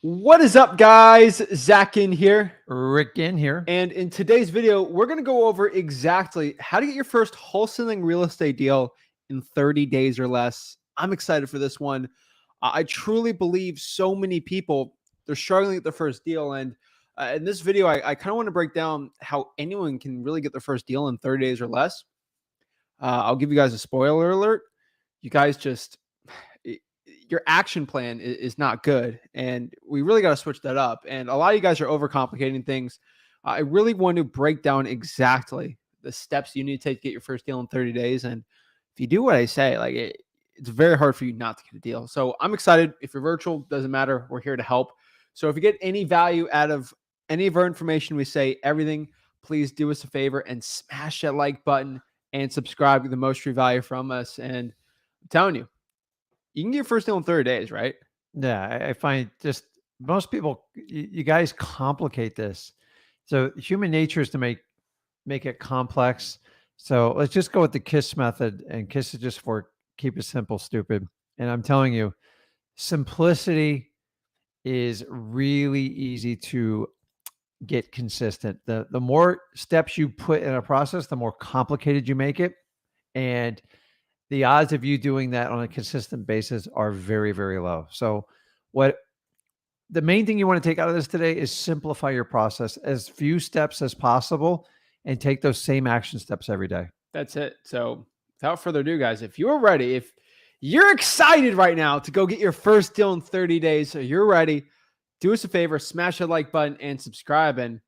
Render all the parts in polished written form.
What is up, guys? Zach Ginn here. Rick Ginn here. And in today's video, we're going to go over exactly how to get your first wholesaling real estate deal in 30 days or less. I'm excited for this one. I truly believe so many people, they're struggling at their first deal. And in this video, I kind of want to break down how anyone can really get their first deal in 30 days or less. I'll give you guys a spoiler alert. You guys just... your action plan is not good. And we really got to switch that up. And a lot of you guys are overcomplicating things. I really want to break down exactly the steps you need to take to get your first deal in 30 days. And if you do what I say, like it's very hard for you not to get a deal. So I'm excited. If you're virtual, doesn't matter. We're here to help. So if you get any value out of any of our information we say, everything, please do us a favor and smash that like button and subscribe to the most true value from us. And I'm telling you, you can get your first deal in 30 days, right? Yeah, I find just most people, you guys complicate this. So human nature is to make it complex. So let's just go with the KISS method, and KISS is just for keep it simple, stupid. And I'm telling you, simplicity is really easy to get consistent. The more steps you put in a process, the more complicated you make it. And the odds of you doing that on a consistent basis are very, very low. So what the main thing you want to take out of this today is simplify your process as few steps as possible and take those same action steps every day. That's it. So without further ado, guys, if you're ready, if you're excited right now to go get your first deal in 30 days, so you're ready, do us a favor, smash that like button and subscribe, and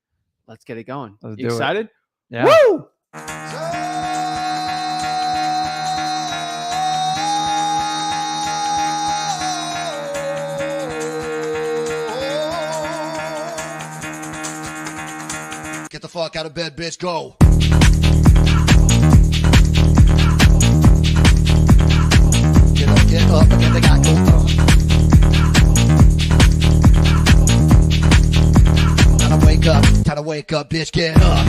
let's get it going. You excited? Yeah. Woo! Get the fuck out of bed, bitch. Go. Get up, and get the guy go. Time to wake up, bitch. Get up.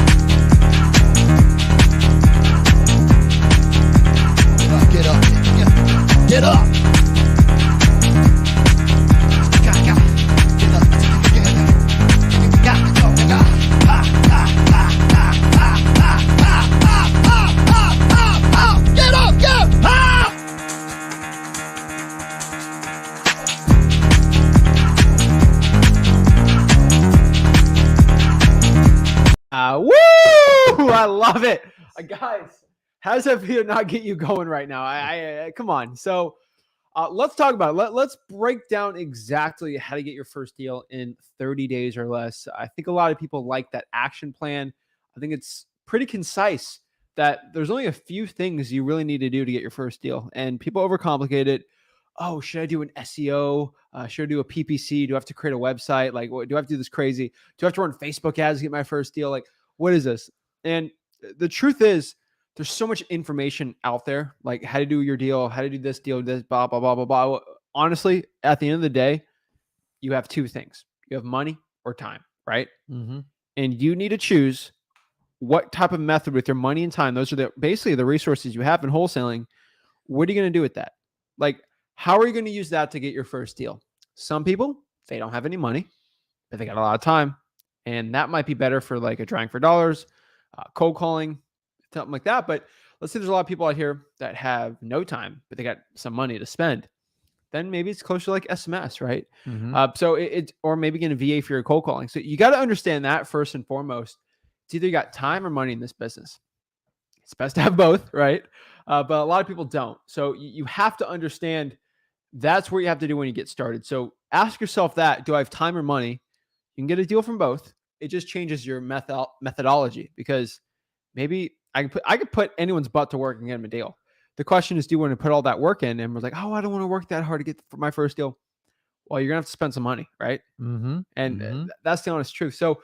Get up. Get up. Woo! I love it. Guys, how does that video not get you going right now? I come on. So let's talk about it. Let's break down exactly how to get your first deal in 30 days or less. I think a lot of people like that action plan. I think it's pretty concise that there's only a few things you really need to do to get your first deal. And people overcomplicate it. Oh, should I do an SEO? Should I do a PPC? Do I have to create a website? Like, what, do I have to do this crazy? Do I have to run Facebook ads to get my first deal? Like, what is this? And the truth is, there's so much information out there, like how to do your deal, how to do this deal, this, blah, blah, blah, blah, blah. Honestly, at the end of the day, you have two things. You have money or time, right? Mm-hmm. And you need to choose what type of method with your money and time. Those are basically the resources you have in wholesaling. What are you going to do with that? Like, how are you going to use that to get your first deal? Some people, they don't have any money, but they got a lot of time. And that might be better for like a drawing for dollars, cold calling, something like that. But let's say there's a lot of people out here that have no time, but they got some money to spend. Then maybe it's closer to like SMS, right? Mm-hmm. So or maybe getting a VA for your cold calling. So you got to understand that first and foremost. It's either you got time or money in this business. It's best to have both, right? But a lot of people don't. So you have to understand that's what you have to do when you get started. So ask yourself that, do I have time or money? You can get a deal from both. It just changes your methodology, because maybe I could put anyone's butt to work and get them a deal. The question is, do you want to put all that work in? And we're like, oh, I don't want to work that hard to get my first deal. Well, you're going to have to spend some money, right? Mm-hmm. And that's the honest truth. So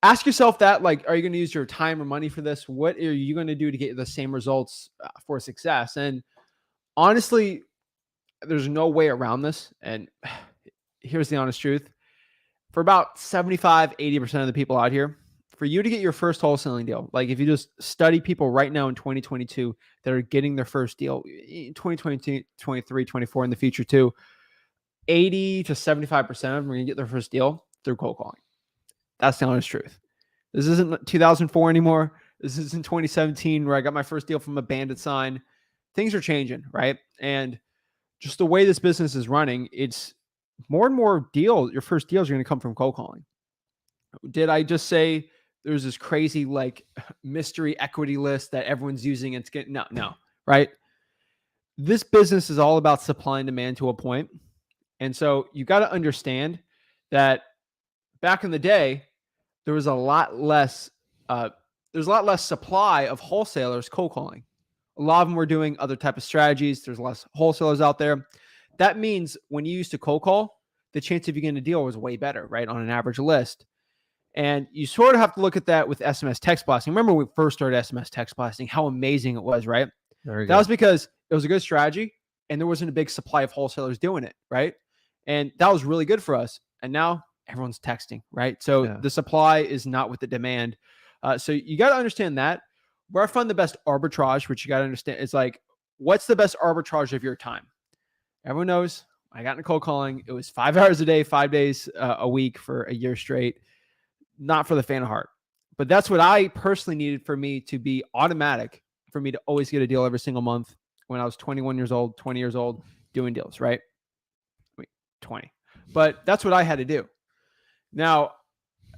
ask yourself that, like, are you going to use your time or money for this? What are you going to do to get the same results for success? And honestly, there's no way around this. And here's the honest truth. For about 75, 80% of the people out here, for you to get your first wholesaling deal, like if you just study people right now in 2022 that are getting their first deal, in 2022, 23, 24 in the future too, 80 to 75% of them are going to get their first deal through cold calling. That's the honest truth. This isn't 2004 anymore. This isn't 2017 where I got my first deal from a bandit sign. Things are changing, right? And just the way this business is running, it's more and more your first deals are going to come from cold calling. Did I just say there's this crazy like mystery equity list that everyone's using? It's getting no, right? This business is all about supply and demand to a point. And so you got to understand that back in the day, there was a lot less supply of wholesalers cold calling. A lot of them were doing other type of strategies. There's less wholesalers out there. That means when you used to cold call, the chance of you getting a deal was way better, right? On an average list. And you sort of have to look at that with SMS text blasting. Remember when we first started SMS text blasting, how amazing it was, right? That was because it was a good strategy and there wasn't a big supply of wholesalers doing it, right? And that was really good for us. And now everyone's texting, right? So the supply is not with the demand. So you got to understand that. Where I find the best arbitrage, which you got to understand, is like, what's the best arbitrage of your time? Everyone knows I got into cold calling. It was 5 hours a day, 5 days a week for a year straight. Not for the faint of heart. But that's what I personally needed for me to be automatic, for me to always get a deal every single month when I was 21 years old, 20 years old, doing deals, right? 20. But that's what I had to do. Now,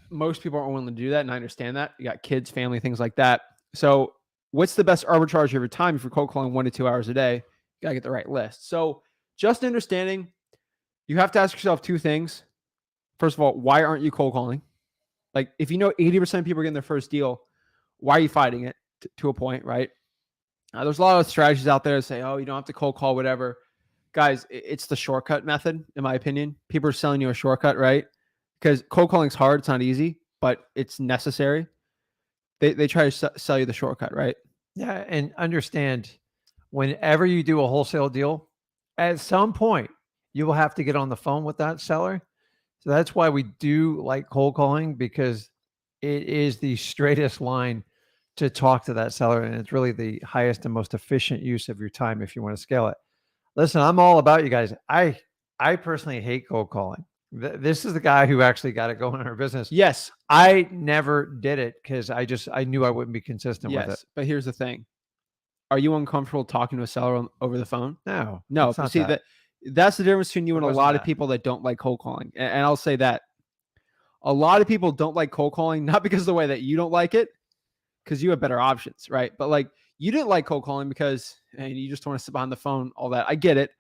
most people aren't willing to do that, and I understand that. You got kids, family, things like that. So what's the best arbitrage of your time if you're cold calling 1 to 2 hours a day? You got to get the right list. So just understanding, you have to ask yourself two things. First of all, why aren't you cold calling? Like, if you know 80% of people are getting their first deal, why are you fighting it to a point, right? There's a lot of strategies out there that say, oh, you don't have to cold call, whatever. Guys, it's the shortcut method, in my opinion. People are selling you a shortcut, right? Because cold calling is hard. It's not easy, but it's necessary. They try to sell you the shortcut, right? Yeah, and understand, whenever you do a wholesale deal, at some point, you will have to get on the phone with that seller. So that's why we do like cold calling, because it is the straightest line to talk to that seller. And it's really the highest and most efficient use of your time if you want to scale it. Listen, I'm all about you guys. I personally hate cold calling. This is the guy who actually got it going in our business. Yes. I never did it because I knew I wouldn't be consistent with it. But here's the thing. Are you uncomfortable talking to a seller over the phone? No. But see, that's the difference between you and a lot of people that don't like cold calling. And I'll say that a lot of people don't like cold calling, not because of the way that you don't like it, because you have better options, right? But like, you didn't like cold calling because you just want to sit behind the phone, all that. I get it.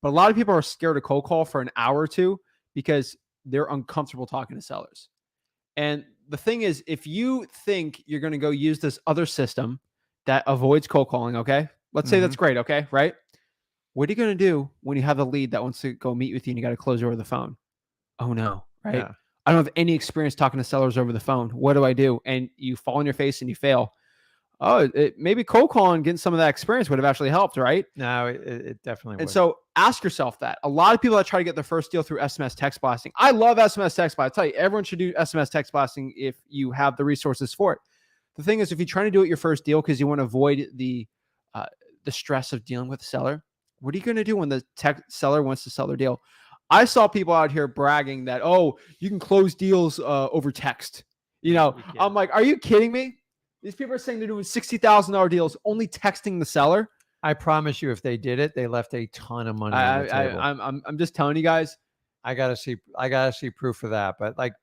But a lot of people are scared to cold call for an hour or two because they're uncomfortable talking to sellers. And the thing is, if you think you're going to go use this other system that avoids cold calling, okay? Let's say that's great, okay? Right? What are you going to do when you have a lead that wants to go meet with you and you got to close over the phone? Oh no, right? Yeah. I don't have any experience talking to sellers over the phone. What do I do? And you fall on your face and you fail. Oh, maybe cold calling, getting some of that experience would have actually helped, right? No, it definitely would. And so ask yourself that. A lot of people that try to get their first deal through SMS text blasting. I love SMS text blasting. I tell you, everyone should do SMS text blasting if you have the resources for it. The thing is, if you're trying to do it your first deal because you want to avoid the stress of dealing with the seller, what are you going to do when the seller wants to sell their deal? I saw people out here bragging that, oh, you can close deals over text. I'm like, are you kidding me? These people are saying they're doing $60,000 deals, only texting the seller. I promise you, if they did it, they left a ton of money on the table. I'm just telling you guys. I gotta see proof of that. But like,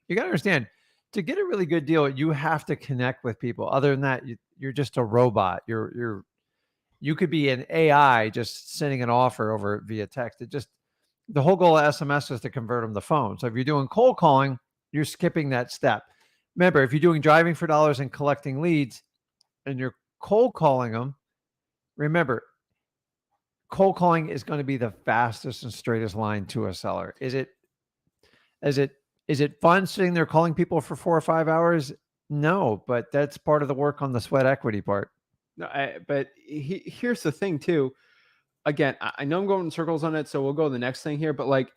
you gotta understand, to get a really good deal, you have to connect with people. Other than that, you're just a robot. You could be an AI just sending an offer over via text. The whole goal of SMS is to convert them to phone. So if you're doing cold calling, you're skipping that step. Remember, if you're doing driving for dollars and collecting leads and you're cold calling them, remember, cold calling is going to be the fastest and straightest line to a seller. Is it fun sitting there calling people for 4 or 5 hours? No, but that's part of the work on the sweat equity part. No, but here's the thing too. Again, I know I'm going in circles on it, so we'll go to the next thing here. But like,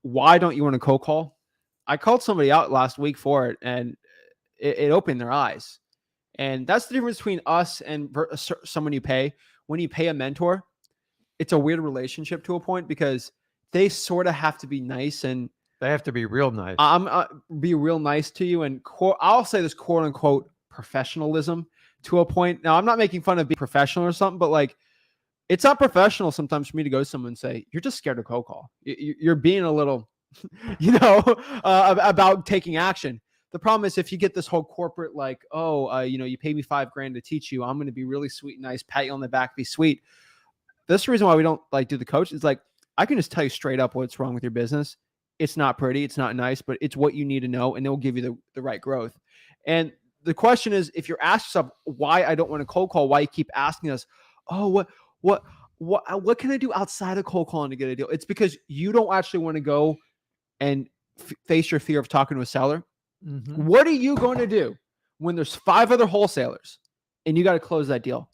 why don't you want to cold call? I called somebody out last week for it, and it opened their eyes. And that's the difference between us and someone you pay. When you pay a mentor, it's a weird relationship to a point because they sort of have to be nice, and They have to be real nice. I'm be real nice to you, and I'll say this quote unquote professionalism to a point. Now, I'm not making fun of being professional or something, but like, it's not professional sometimes for me to go to someone and say, "You're just scared to cold call. You're being a little, about taking action." The problem is if you get this whole corporate like, "Oh, you pay me $5,000 to teach you. I'm going to be really sweet and nice, pat you on the back, be sweet." This is the reason why we don't like do the coach. It's like, I can just tell you straight up what's wrong with your business. It's not pretty, it's not nice, but it's what you need to know, and it will give you the right growth. And the question is, if you're asking yourself why I don't want to cold call, why you keep asking us, "Oh, what can I do outside of cold calling to get a deal?" It's because you don't actually want to go and face your fear of talking to a seller. Mm-hmm. What are you going to do when there's 5 other wholesalers and you got to close that deal?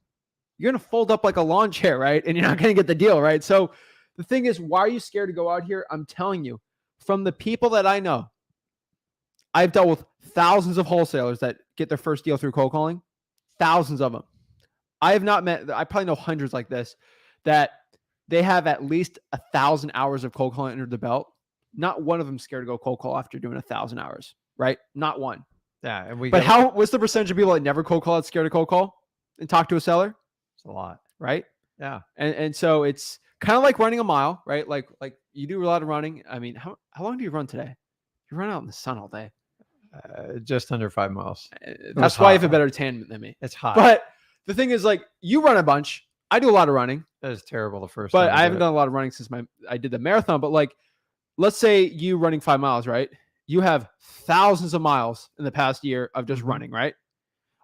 You're going to fold up like a lawn chair, right? And you're not going to get the deal, right? So the thing is, why are you scared to go out here? I'm telling you, from the people that I know, I've dealt with thousands of wholesalers that get their first deal through cold calling, thousands of them. I have not met, I probably know hundreds like this, that they have at least 1,000 hours of cold calling under the belt. Not one of them scared to go cold call after doing 1,000 hours, right? Not one. Yeah. And what's the percentage of people that never cold call that's scared to cold call and talk to a seller? It's a lot. Right? Yeah. And so it's kind of like running a mile, right? Like you do a lot of running. I mean, how long do you run today? You run out in the sun all day. Just under 5 miles. That's why you have a better tan than me. It's hot. But the thing is, like, you run a bunch. I do a lot of running. That is terrible the first But time. I haven't done a lot of running since I did the marathon. But like, let's say you running 5 miles, right? You have thousands of miles in the past year of just running, right?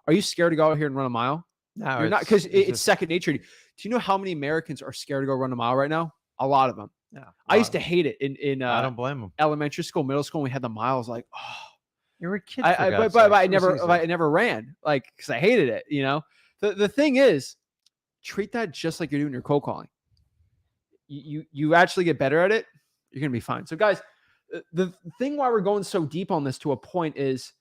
Are you scared to go out here and run a mile? No, you're not, because it's second nature. Do you know how many Americans are scared to go run a mile right now? A lot of them. Yeah, I used to hate it in I don't blame them. Elementary school, middle school. When we had the miles, like, oh, you're a kid. but I never ran, like, because I hated it. The thing is, treat that just like you're doing your cold calling. You actually get better at it, you're gonna be fine. So, guys, the thing why we're going so deep on this to a point is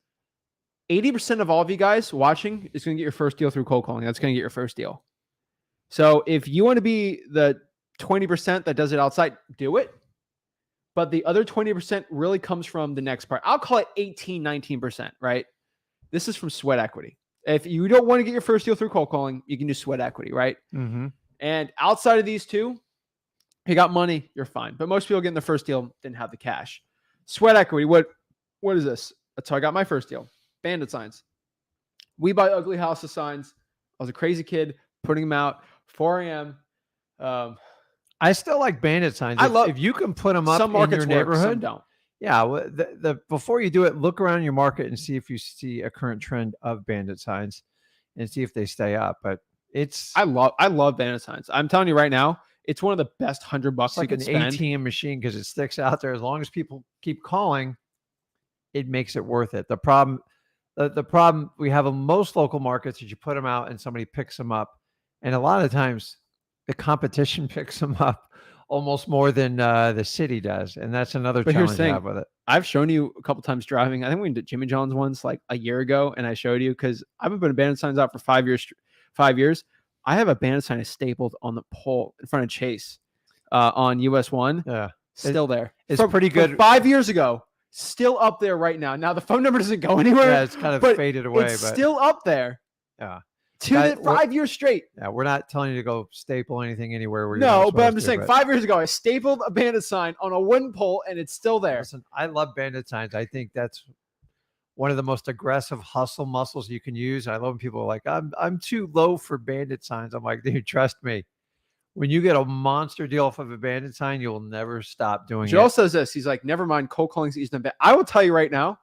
80% of all of you guys watching is going to get your first deal through cold calling. That's going to get your first deal. So if you want to be the 20% that does it outside, do it. But the other 20% really comes from the next part. I'll call it 18, 19%, right? This is from sweat equity. If you don't want to get your first deal through cold calling, you can do sweat equity, right? Mm-hmm. And outside of these two, you got money, you're fine. But most people getting the first deal didn't have the cash. Sweat equity, what is this? That's how I got my first deal. Bandit signs. We buy ugly houses signs. I was a crazy kid putting them out 4 a.m. I still like bandit signs. If you can put them up some in your neighborhood, work, some don't. Yeah, the before you do it, look around your market and see if you see a current trend of bandit signs, and see if they stay up. But I love bandit signs. I'm telling you right now, it's one of the best $100 you can spend. It's like an ATM machine because it sticks out there. As long as people keep calling, it makes it worth it. The problem we have in most local markets is you put them out and somebody picks them up, and a lot of times the competition picks them up almost more than the city does, and that's another challenge I have with it. I've shown you a couple times driving. I think we did Jimmy John's once like a year ago, and I showed you because I've been putting bandit signs out for 5 years. 5 years. I have a bandit sign stapled on the pole in front of Chase on US 1. Yeah, still there. It's pretty good. From 5 years ago. Still up there right now. Now the phone number doesn't go anywhere. Yeah, it's kind of faded away. It's still up there. Yeah. 5 years straight. Yeah, we're not telling you to go staple anything anywhere. But I'm just saying 5 years ago, I stapled a bandit sign on a wooden pole and it's still there. Listen, I love bandit signs. I think that's one of the most aggressive hustle muscles you can use. I love when people are like, I'm too low for bandit signs. I'm like, dude, trust me. When you get a monster deal off of a bandit sign, you'll never stop doing it. Joel says this. He's like, never mind, cold calling's easier than bandit. I will tell you right now,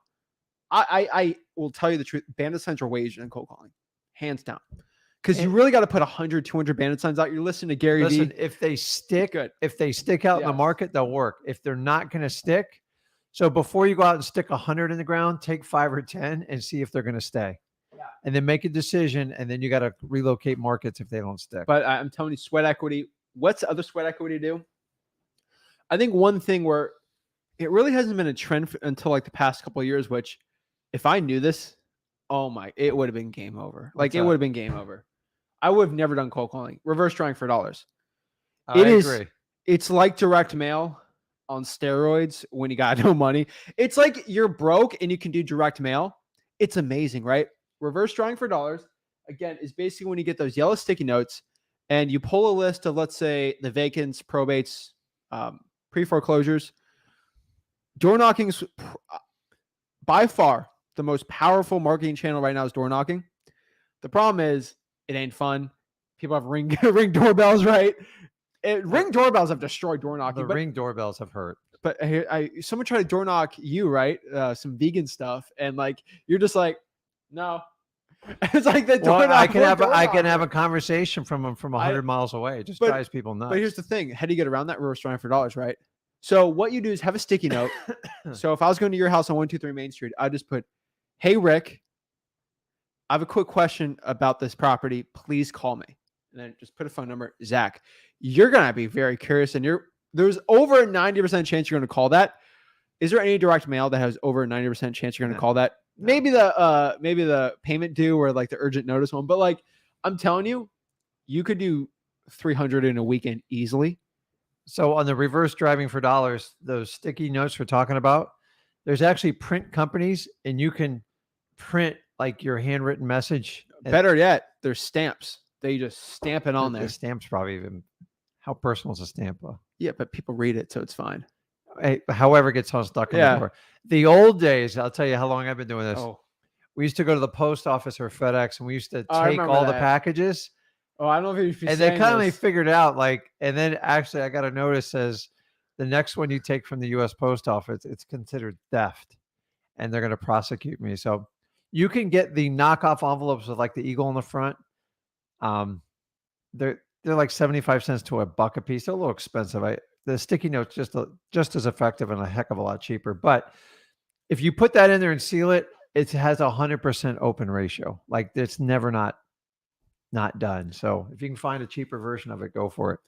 I will tell you the truth. Bandit signs are way easier than cold calling. Hands down. Because you really got to put 100, 200 bandit signs out. You're listening to Gary Vee. If they stick out in the market, they'll work. If they're not going to stick, so before you go out and stick 100 in the ground, take 5 or 10 and see if they're going to stay. Yeah. And then make a decision, and then you got to relocate markets if they don't stick. But I'm telling you, sweat equity. What's the other sweat equity to do? I think one thing where it really hasn't been a trend until like the past couple of years, which if I knew this, it would have been game over. Like it would have been game over. I would have never done cold calling. Reverse drawing for dollars. I agree. It's like direct mail, on steroids when you got no money. It's like you're broke and you can do direct mail. It's amazing, right? Reverse drawing for dollars, again, is basically when you get those yellow sticky notes and you pull a list of, let's say, the vacants, probates, pre-foreclosures. Door knocking is by far the most powerful marketing channel right now is door knocking. The problem is it ain't fun. People have ring doorbells, right? Ring doorbells have destroyed door knocking. The ring doorbells have hurt. But someone tried to door knock you, right? Some vegan stuff, and like you're just like, no. It's like the door knock. I can have a conversation from them from 100 miles away. It just drives people nuts. But here's the thing: how do you get around that reverse drawing for dollars, right? So what you do is have a sticky note. So if I was going to your house on 123 Main Street, I just put, "Hey Rick, I have a quick question about this property. Please call me." And then just put a phone number. Zach, you're going to be very curious, and there's over a 90% chance you're going to call that. Is there any direct mail that has over a 90% chance you're going to call that? Maybe the payment due or like the urgent notice one, but like I'm telling you, you could do 300 in a weekend easily. So on the reverse driving for dollars, those sticky notes we're talking about, there's actually print companies, and you can print like your handwritten message. Better yet, there's stamps. They just stamp it on there. The stamp's probably even, how personal is a stamp? Yeah, but people read it, so it's fine. Hey, however, it gets all stuck in the door. The old days, I'll tell you how long I've been doing this. Oh. We used to go to the post office or FedEx, and we used to take all the packages. Oh, I don't know if you should be and saying they kind of this. figured out and then actually I got a notice says the next one you take from the U.S. Post Office, it's considered theft, and they're going to prosecute me. So you can get the knockoff envelopes with like the eagle on the front. They're like 75 cents to $1 a piece. They're a little expensive. The sticky note's just as effective and a heck of a lot cheaper. But if you put that in there and seal it, it has 100% open ratio. Like it's never not done. So if you can find a cheaper version of it, go for it.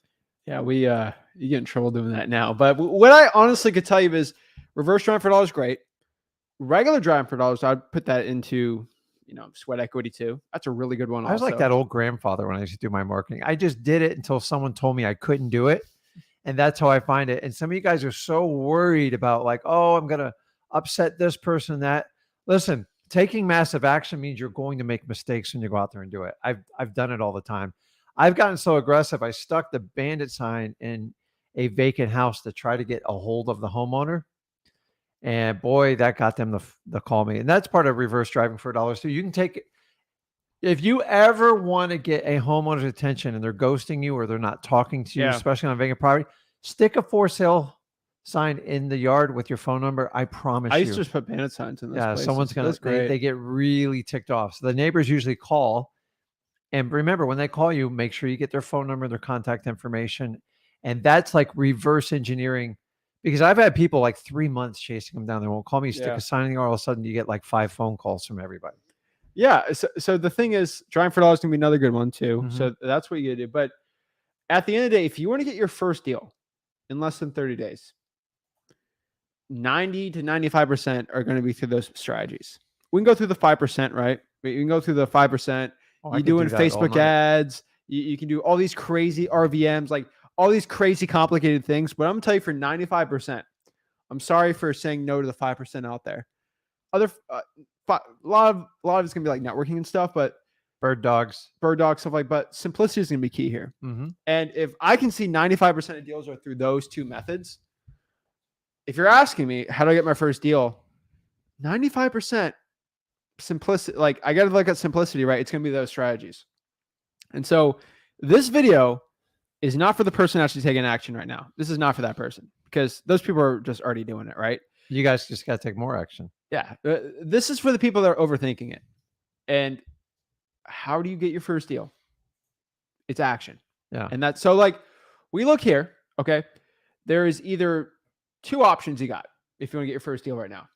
Yeah, you get in trouble doing that now. But what I honestly could tell you is reverse drawing for dollars, great. Regular drawing for dollars, I'd put that into, sweat equity too. That's a really good one. I was like that old grandfather when I used to do my marketing. I just did it until someone told me I couldn't do it. And that's how I find it. And some of you guys are so worried about like, oh, I'm going to upset this person, that. Listen, taking massive action means you're going to make mistakes when you go out there and do it. I've done it all the time. I've gotten so aggressive. I stuck the bandit sign in a vacant house to try to get a hold of the homeowner. And boy, that got them to call me. And that's part of reverse driving for dollars too. You can take it. If you ever want to get a homeowner's attention and they're ghosting you or they're not talking to you, especially on vacant property, stick a for sale sign in the yard with your phone number. I promise you. I used to just put bandit signs in those places. Someone's going to, they get really ticked off. So the neighbors usually call. And remember, when they call you, make sure you get their phone number, their contact information. And that's like reverse engineering. Because I've had people like 3 months chasing them down. They won't call me, stick a sign in the yard. All of a sudden, you get like 5 phone calls from everybody. Yeah. So the thing is, drawing for dollars is going to be another good one too. Mm-hmm. So that's what you do. But at the end of the day, if you want to get your first deal in less than 30 days, 90 to 95% are going to be through those strategies. We can go through the 5%, right? You can go through the 5%. You doing Facebook ads. You can do all these crazy RVMs, like all these crazy complicated things. But I'm going to tell you for 95%, I'm sorry for saying no to the 5% out there. A lot of it's going to be like networking and stuff, but bird dogs, stuff like, but simplicity is going to be key here. Mm-hmm. And if I can see 95% of deals are through those two methods, if you're asking me, how do I get my first deal? 95% simplicity. Like I got to look at simplicity, right? It's going to be those strategies. And so this video is not for the person actually taking action right now. This is not for that person because those people are just already doing it, right? You guys just got to take more action. Yeah. This is for the people that are overthinking it. And how do you get your first deal? It's action. Yeah. And that's so like we look here. Okay. There is either two options you got if you want to get your first deal right now.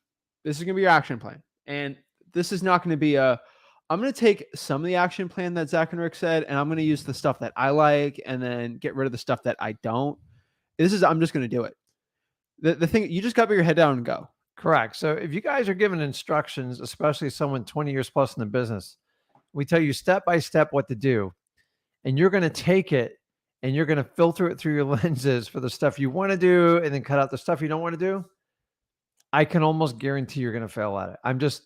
This is going to be your action plan. And this is not going to be I'm going to take some of the action plan that Zach and Rick said, and I'm going to use the stuff that I like and then get rid of the stuff that I don't. I'm just going to do it. The thing, you just got to put your head down and go. Correct. So if you guys are given instructions, especially someone 20 years plus in the business, we tell you step by step what to do, and you're going to take it and you're going to filter it through your lenses for the stuff you want to do and then cut out the stuff you don't want to do, I can almost guarantee you're going to fail at it.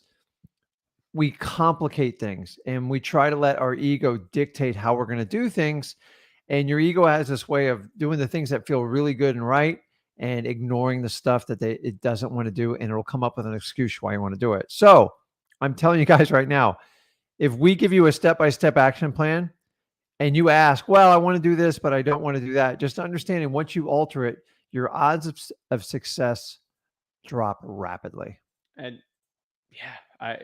We complicate things and we try to let our ego dictate how we're going to do things. And your ego has this way of doing the things that feel really good and right and ignoring the stuff that it doesn't want to do. And it'll come up with an excuse why you want to do it. So I'm telling you guys right now, if we give you a step-by-step action plan and you ask, well, I want to do this, but I don't want to do that, just understanding once you alter it, your odds of success drop rapidly. And yeah,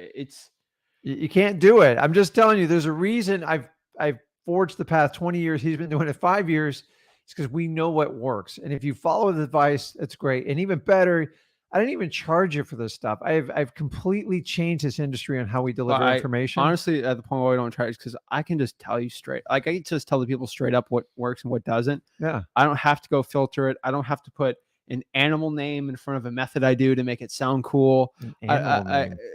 you can't do it. I'm just telling you, there's a reason I've forged the path 20 years. He's been doing it 5 years. It's because we know what works. And if you follow the advice, that's great. And even better, I didn't even charge you for this stuff. I've completely changed this industry on how we deliver information. Honestly, at the point where we don't charge, because I can just tell you straight. Like I can just tell the people straight up what works and what doesn't. Yeah. I don't have to go filter it. I don't have to put an animal name in front of a method I do to make it sound cool.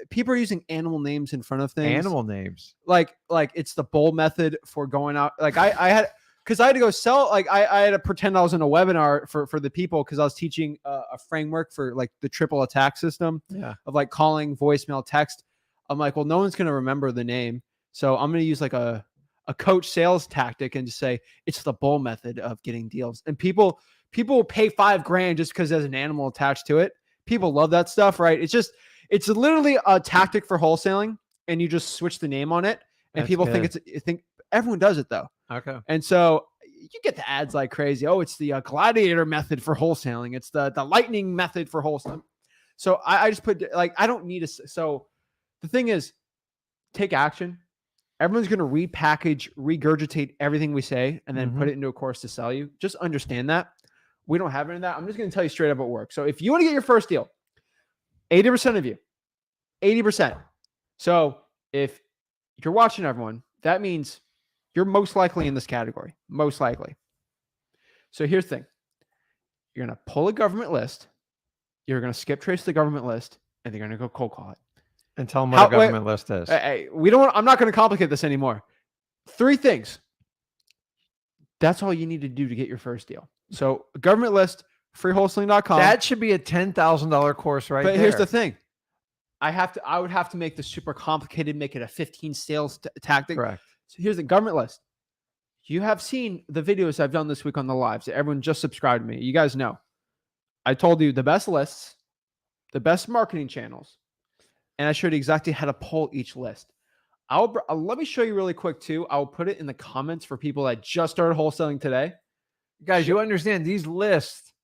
People are using animal names in front of things. Animal names. Like it's the bowl method for going out. Like I had to go sell, like I had to pretend I was in a webinar for the people because I was teaching a framework for like the triple attack system of like calling, voicemail, text. I'm like, well, no one's going to remember the name. So I'm going to use like a coach sales tactic and just say it's the bowl method of getting deals. And people will pay $5,000 just because there's an animal attached to it. People love that stuff, right? It's literally a tactic for wholesaling, and you just switch the name on it, and people think everyone does it though. Okay. And so you get the ads like crazy. Oh, it's the gladiator method for wholesaling. It's the lightning method for wholesaling. So I just put like, I don't need so the thing is, take action. Everyone's going to repackage, regurgitate everything we say, and then put it into a course to sell you. Just understand that. We don't have any of that. I'm just going to tell you straight up what works. So if you want to get your first deal, 80% of you, 80%. So if you're watching everyone, that means you're most likely in this category, most likely. So here's the thing. You're going to pull a government list. You're going to skip trace the government list, and you're going to go cold call it. And tell them what a government list is. I'm not going to complicate this anymore. 3 things. That's all you need to do to get your first deal. So government list, freewholesaling.com. That should be a $10,000 course right there. But here's the thing. I would have to make this super complicated, make it a 15 sales tactic. Correct. So here's the government list. You have seen the videos I've done this week on the lives. Everyone just subscribed to me. You guys know. I told you the best lists, the best marketing channels, and I showed you exactly how to pull each list. Let me show you really quick too. I'll put it in the comments for people that just started wholesaling today. Guys, you understand these lists,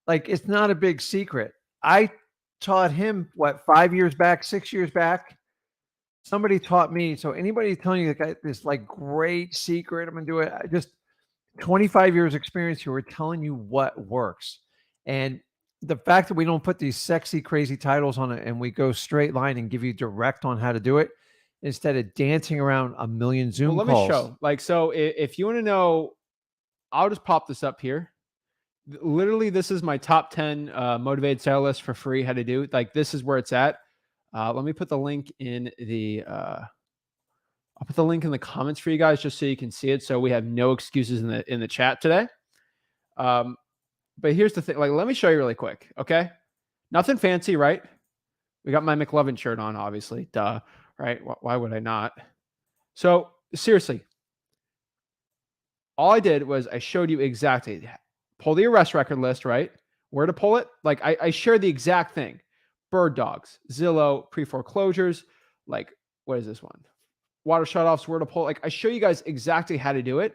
like it's not a big secret. I taught him 5 years back, 6 years back. Somebody taught me. So anybody telling you that this like great secret, I'm going to do it. Just 25 years experience here. We're telling you what works. And the fact that we don't put these sexy, crazy titles on it and we go straight line and give you direct on how to do it instead of dancing around a million Zoom calls. Let me show. Like, so if you want to know, I'll just pop this up here. Literally, this is my top 10 motivated sale list for free. How to do it. Like, this is where it's at. Let me put the link in the I'll put the link in the comments for you guys just so you can see it. So we have no excuses in the chat today. But here's the thing. Like, let me show you really quick. Okay. Nothing fancy, right? We got my McLovin shirt on, obviously. Duh. Right. Why would I not? So seriously, all I did was I showed you exactly pull the arrest record list, right? Where to pull it. Like I shared the exact thing. Bird dogs, Zillow, pre-foreclosures, like what is this one? Water shutoffs, where to pull. Like I show you guys exactly how to do it.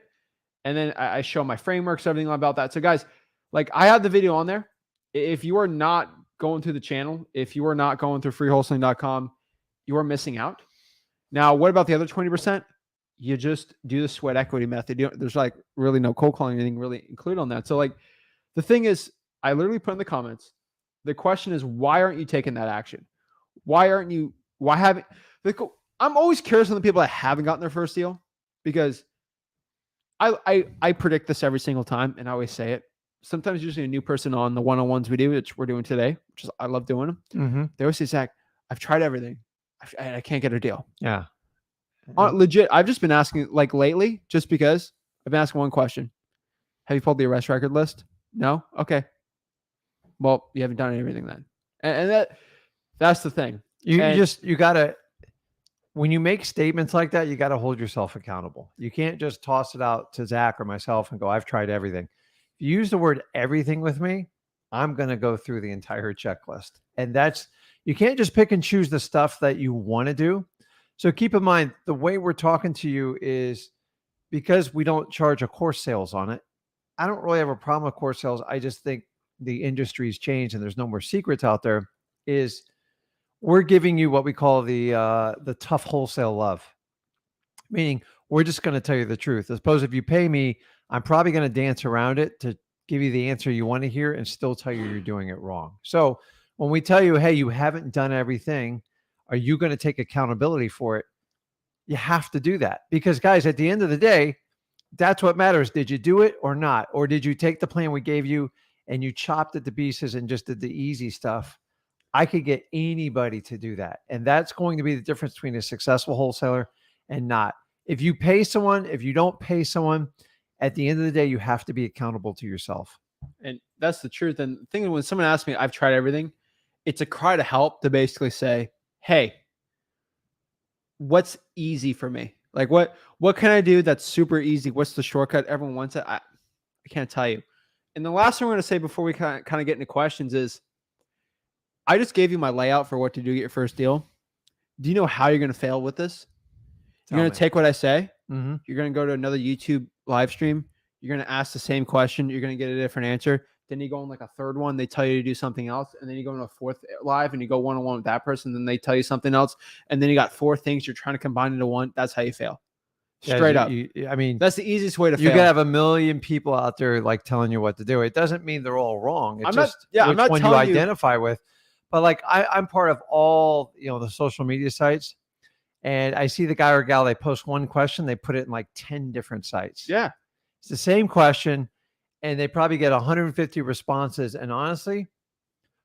And then I show my frameworks, everything about that. So guys, like I have the video on there. If you are not going through the channel, if you are not going through freewholesaling.com, you are missing out. Now, what about the other 20%? You just do the sweat equity method. There's like really no cold calling, anything really included on that. So like the thing is, I literally put in the comments, the question is, why aren't you taking that action? I'm always curious on the people that haven't gotten their first deal because I predict this every single time and I always say it. Sometimes usually a new person on the one-on-ones we do, which we're doing today, which is, I love doing them. Mm-hmm. They always say, Zach, I've tried everything. I can't get a deal. Yeah. Legit. I've just been asking like lately, just because I've been asking one question. Have you pulled the arrest record list? No? Okay. Well, you haven't done everything then. And that's the thing. You gotta, when you make statements like that, you gotta hold yourself accountable. You can't just toss it out to Zach or myself and go, I've tried everything. If you use the word everything with me, I'm gonna go through the entire checklist. And you can't just pick and choose the stuff that you want to do. So keep in mind, the way we're talking to you is because we don't charge a course sales on it. I don't really have a problem with course sales. I just think the industry's changed and there's no more secrets out there. Is we're giving you what we call the tough wholesale love, meaning we're just going to tell you the truth. I suppose if you pay me, I'm probably going to dance around it to give you the answer you want to hear and still tell you you're doing it wrong. So when we tell you, hey, you haven't done everything, are you going to take accountability for it? You have to do that because, guys, at the end of the day, that's what matters. Did you do it or not? Or did you take the plan we gave you and you chopped it to pieces and just did the easy stuff? I could get anybody to do that. And that's going to be the difference between a successful wholesaler and not. If you pay someone, if you don't pay someone, at the end of the day, you have to be accountable to yourself. And that's the truth. And the thing is, when someone asks me, I've tried everything, it's a cry to help to basically say, hey, what's easy for me? Like what can I do that's super easy? What's the shortcut? Everyone wants it. I can't tell you. And the last thing we're going to say before we kind of get into questions is, I just gave you my layout for what to do to get your first deal. Do you know how you're going to fail with this? You're going to take what I say. Mm-hmm. You're going to go to another YouTube live stream. You're going to ask the same question. You're going to get a different answer. Then you go on like a third one. They tell you to do something else. And then you go into a fourth live and you go one-on-one with that person. Then they tell you something else. And then you got four things you're trying to combine into one. That's how you fail. Straight up. I mean, that's the easiest way to fail. You can have a million people out there like telling you what to do. It doesn't mean they're all wrong. It's I'm not one you identify with. But like I'm part of all, the social media sites, and I see the guy or gal, they post one question, they put it in like 10 different sites. Yeah. It's the same question and they probably get 150 responses. And honestly,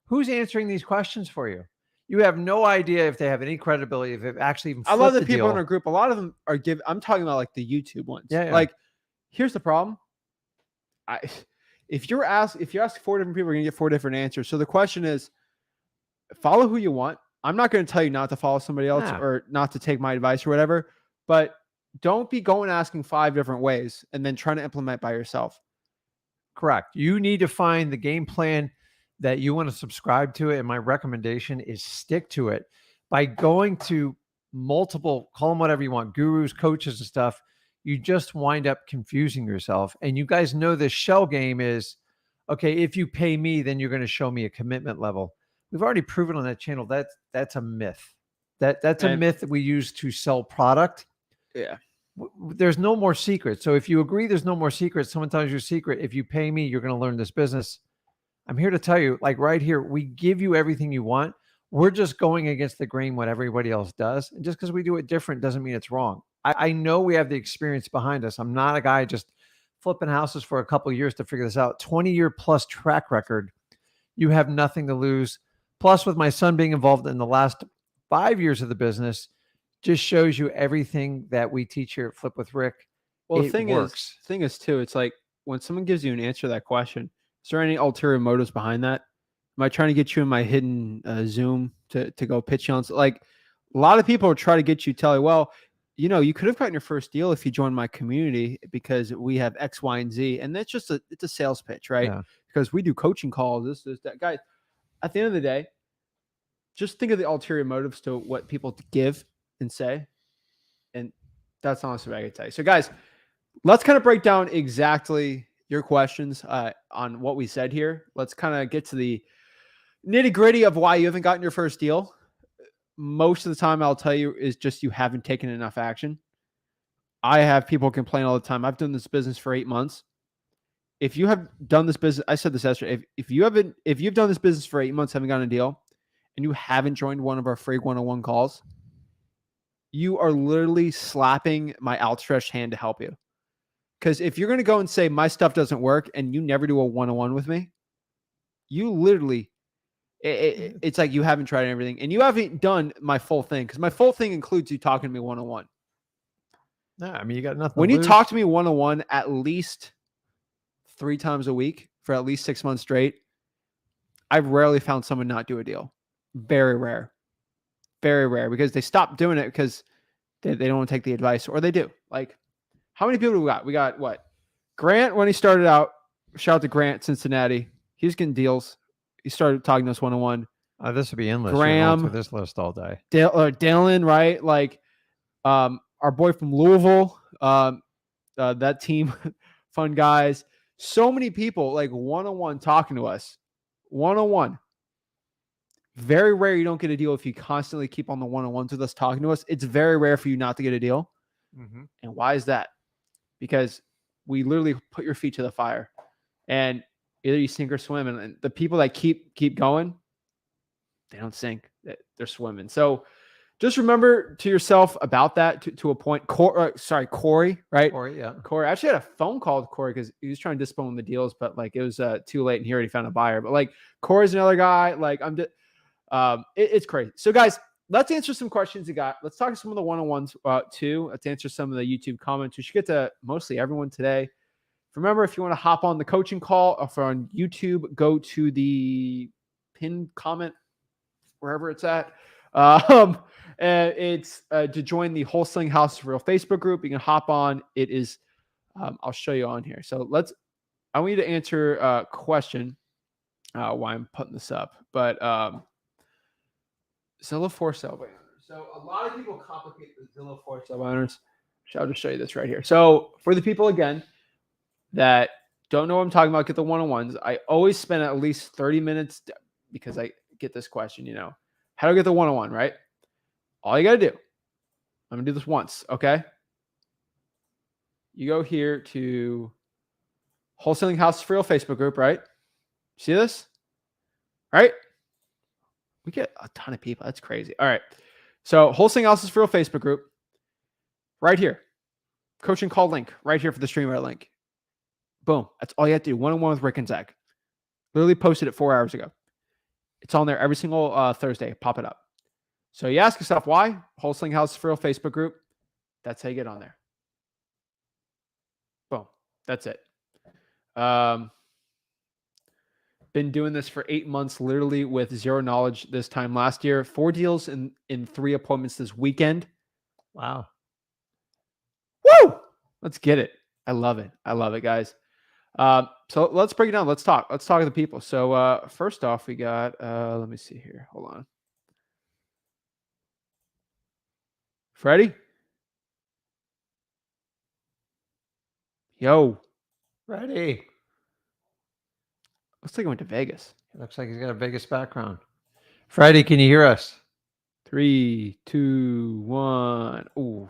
who's answering these questions for you? You have no idea if they have any credibility, if they've actually even I love the the people deal. in our group. A lot of them are I'm talking about like the YouTube ones. Yeah. Like, here's the problem. If you ask 4 different people, you're gonna get 4 different answers. So the question is, follow who you want. I'm not going to tell you not to follow somebody else or not to take my advice or whatever, but don't be going asking 5 different ways and then trying to implement by yourself. Correct. You need to find the game plan that you want to subscribe to it. And my recommendation is stick to it by going to multiple, call them whatever you want, gurus, coaches and stuff. You just wind up confusing yourself. And you guys know this shell game is, okay, if you pay me, then you're going to show me a commitment level. We've already proven on that channel that's a myth. That's a myth that we use to sell product. Yeah. There's no more secrets. So if you agree there's no more secrets, someone tells you a secret, if you pay me, you're going to learn this business. I'm here to tell you, like right here, we give you everything you want. We're just going against the grain what everybody else does. And just because we do it different doesn't mean it's wrong. I know we have the experience behind us. I'm not a guy just flipping houses for a couple of years to figure this out. 20-year plus track record. You have nothing to lose. Plus, with my son being involved in the last 5 years of the business, just shows you everything that we teach here at Flip with Rick. Well, the thing is too, it's like when someone gives you an answer to that question, is there any ulterior motives behind that? Am I trying to get you in my hidden Zoom to go pitch you on? Like a lot of people try to get you tell you, well, you could have gotten your first deal if you joined my community because we have X, Y, and Z. And that's just it's a sales pitch, right? Yeah. Because we do coaching calls, this, that. Guys, at the end of the day, just think of the ulterior motives to what people give and say. And that's honestly what I can tell you. So guys, let's kind of break down exactly your questions on what we said here. Let's kind of get to the nitty gritty of why you haven't gotten your first deal. Most of the time I'll tell you is just you haven't taken enough action. I have people complain all the time. I've done this business for 8 months. If you have done this business, I said this yesterday, if you've done this business for 8 months, haven't gotten a deal, and you haven't joined one of our free one-on-one calls, you are literally slapping my outstretched hand to help you. Because if you're going to go and say my stuff doesn't work and you never do a one-on-one with me, you literally, it's like you haven't tried everything and you haven't done my full thing. Because my full thing includes you talking to me one-on-one. No, I mean, you got nothing. When you talk to me one-on-one, at least 3 times a week for at least 6 months straight, I've rarely found someone not do a deal. Very rare. Very rare, because they stop doing it because they don't want to take the advice, or they do. Like, how many people do we got? We got what? Grant, when he started out, shout out to Grant, Cincinnati. He was getting deals. He started talking to us one-on-one. This would be endless. You're going through this list all day. Dylan, right? Like, our boy from Louisville, that team, fun guys. So many people, like, one-on-one talking to us. One-on-one. Very rare you don't get a deal if you constantly keep on the one-on-ones with us talking to us. It's very rare for you not to get a deal. Mm-hmm. And why is that? Because we literally put your feet to the fire, and either you sink or swim. And the people that keep going, they don't sink. They're swimming. So just remember to yourself about that to a point. Corey, right? Corey, yeah. Corey. I actually had a phone call with Corey because he was trying to dispone the deals, but like it was too late, and he already found a buyer. But like Corey's another guy. Like it's crazy. So guys, let's answer some questions you got. Let's talk to some of the one-on-ones too. Let's answer some of the YouTube comments. We should get to mostly everyone today. Remember, if you want to hop on the coaching call, if you're on YouTube, go to the pinned comment, wherever it's at. And it's to join the Wholesaling House for Real Facebook group. You can hop on. It is, I'll show you on here. So I want you to answer a question why I'm putting this up. But Zillow for sale by owners. So a lot of people complicate the Zillow for sale by owners. I'll just show you this right here. So for the people, again, that don't know what I'm talking about, get the one-on-ones. I always spend at least 30 minutes because I get this question, how do I get the one-on-one, right? All you got to do, I'm going to do this once, okay? You go here to Wholesaling House for Real Facebook group, right? See this? All right? We get a ton of people. That's crazy. All right. So Wholesaling Houses for Real Facebook group, right here. Coaching call link, right here for the StreamYard link. Boom. That's all you have to do. One-on-one with Rick and Zach. Literally posted it 4 hours ago. It's on there every single Thursday. Pop it up. So you ask yourself, why? Wholesaling House for Real Facebook group. That's how you get on there. Boom. That's it. Been doing this for 8 months, literally with zero knowledge this time last year. 4 deals in 3 appointments this weekend. Wow. Woo! Let's get it. I love it. I love it, guys. So let's break it down. Let's talk to the people. So first off, we got, let me see here. Hold on. Freddie? Yo. Ready. Looks like he went to Vegas. Looks like he's got a Vegas background. Freddie, can you hear us? 3, 2, 1. Ooh.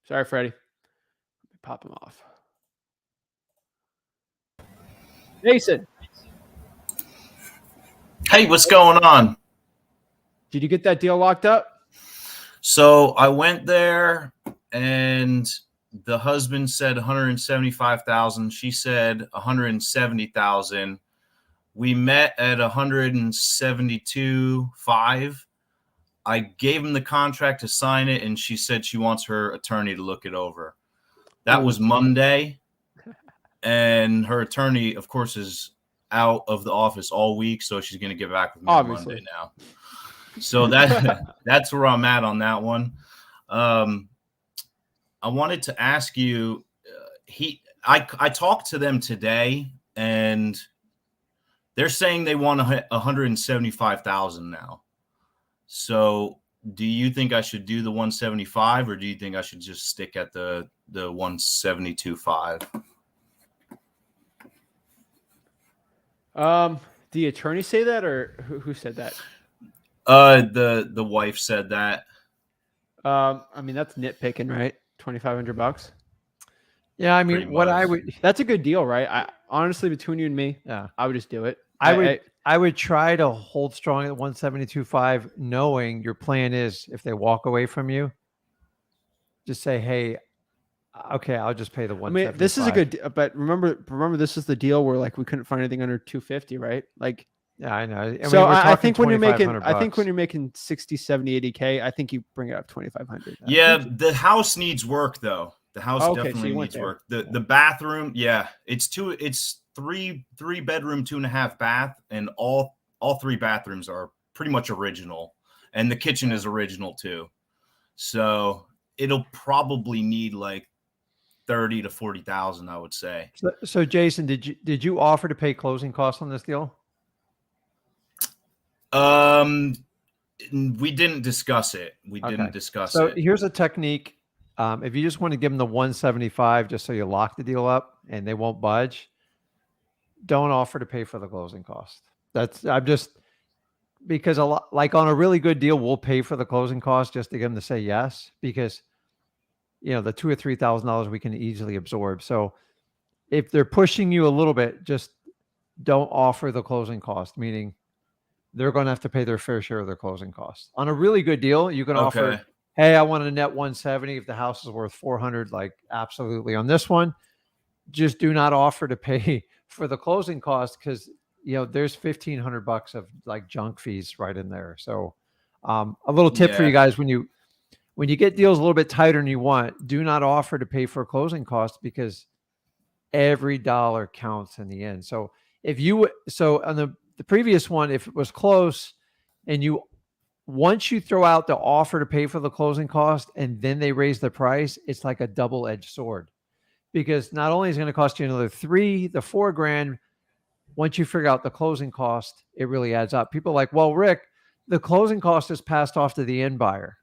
Sorry, Freddie. Let me pop him off. Jason. Hey, what's going on? Did you get that deal locked up? So I went there and the husband said 175,000. She said 170,000. We met at 172.5. I gave him the contract to sign it, and she said she wants her attorney to look it over. That was Monday, and her attorney, of course, is out of the office all week, so she's going to get back with me on Monday now. So that's where I'm at on that one. I wanted to ask you, I talked to them today, and they're saying they want 175,000 now. So do you think I should do the 175, or do you think I should just stick at the 172.5? The attorney say that, or who said that? The wife said that. I mean, that's nitpicking, right? $2,500. Yeah, I mean, that's a good deal, right? I honestly, between you and me, yeah, I would just do it. I would try to hold strong at 172.5, knowing your plan is if they walk away from you, just say, hey, okay, I'll just pay the 175. I mean, this is a good, but remember, this is the deal where like we couldn't find anything under 250, right? Like, yeah, I know. I think when you're making 60, 70, 80K, I think you bring it up 2,500. Yeah, the house needs work though. The house Okay, so definitely you went needs there. work. The bathroom, yeah, it's three bedroom, 2.5 bath, and all 3 bathrooms are pretty much original, and the kitchen is original too. So it'll probably need like 30 to 40,000, I would say. So Jason, did you offer to pay closing costs on this deal? We didn't discuss it. We didn't discuss So it. here's a technique. If you just want to give them the 175 just so you lock the deal up and they won't budge, don't offer to pay for the closing cost. Because a lot, like on a really good deal, we'll pay for the closing cost just to get them to say yes, because the $2,000 or $3,000 we can easily absorb. So if they're pushing you a little bit, just don't offer the closing cost, meaning they're going to have to pay their fair share of their closing costs. On a really good deal, you can offer, hey, I want a net 170 if the house is worth 400, like absolutely. On this one, just do not offer to pay for the closing cost, because there's $1,500 of like junk fees right in there. So a little tip for you guys: when you get deals a little bit tighter than you want, do not offer to pay for closing costs, because every dollar counts in the end. So on the previous one, if it was close and once you throw out the offer to pay for the closing cost and then they raise the price, it's like a double-edged sword, because not only is it going to cost you another $4,000, once you figure out the closing cost, it really adds up. People are like, well, Rick, the closing cost is passed off to the end buyer.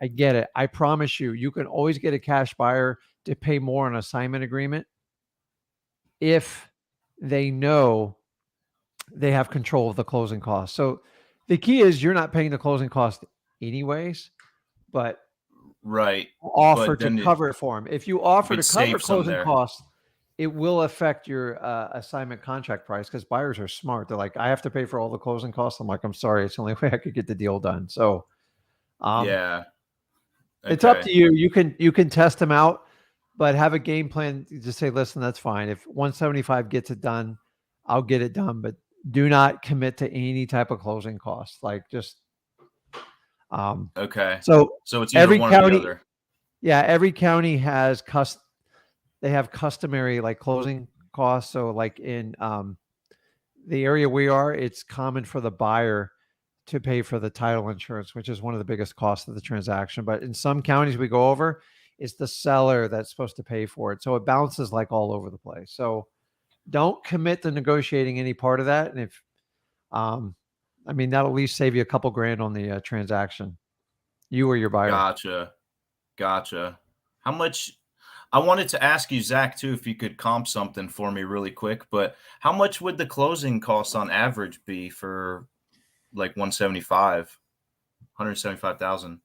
I get it. I promise you can always get a cash buyer to pay more on an assignment agreement if they know they have control of the closing cost. So the key is you're not paying the closing cost anyways, but offer to cover it for them. If you offer to cover closing costs, it will affect your assignment contract price, because buyers are smart. They're like, I have to pay for all the closing costs. I'm like, I'm sorry, it's the only way I could get the deal done. So it's up to you. You can test them out, but have a game plan. Just say, listen, that's fine. If 175 gets it done, I'll get it done, but do not commit to any type of closing costs. Like, just So it's either every one county, or the other. Yeah, every county has they have customary like closing costs. So like in the area we are, it's common for the buyer to pay for the title insurance, which is one of the biggest costs of the transaction. But in some counties we go over, it's the seller that's supposed to pay for it. So it bounces like all over the place. So don't commit to negotiating any part of that. And if, that'll at least save you a couple grand on the transaction, you or your buyer. Gotcha. How much? I wanted to ask you, Zach, too, if you could comp something for me really quick, but how much would the closing costs on average be for like 175,000?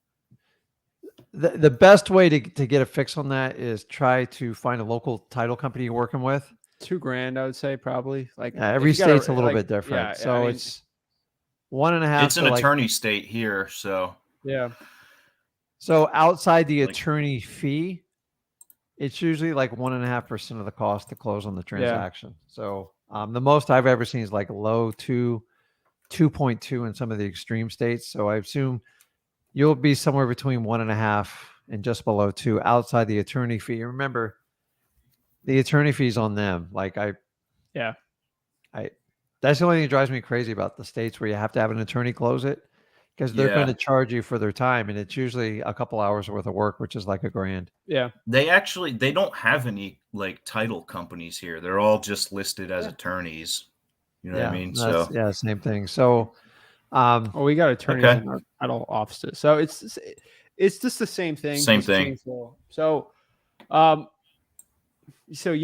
The best way to get a fix on that is try to find a local title company you're working with. $2,000, I would say, probably. Like every state's a little bit different. Yeah, so it's 1.5. It's an attorney state here, so yeah. So outside the attorney fee, it's usually like 1.5% of the cost to close on the transaction. Yeah. So the most I've ever seen is like low 2.2 in some of the extreme states. So I assume you'll be somewhere between 1.5 and just below 2 outside the attorney fee. Remember, the attorney fee's on them. Like that's the only thing that drives me crazy about the states where you have to have an attorney close it, because they're going to charge you for their time, and it's usually a couple hours worth of work, which is like $1,000. Yeah. They don't have any like title companies here. They're all just listed as attorneys. You know what I mean? So same thing. So we got attorneys in our title offices. So it's just the same thing. Same thing. So you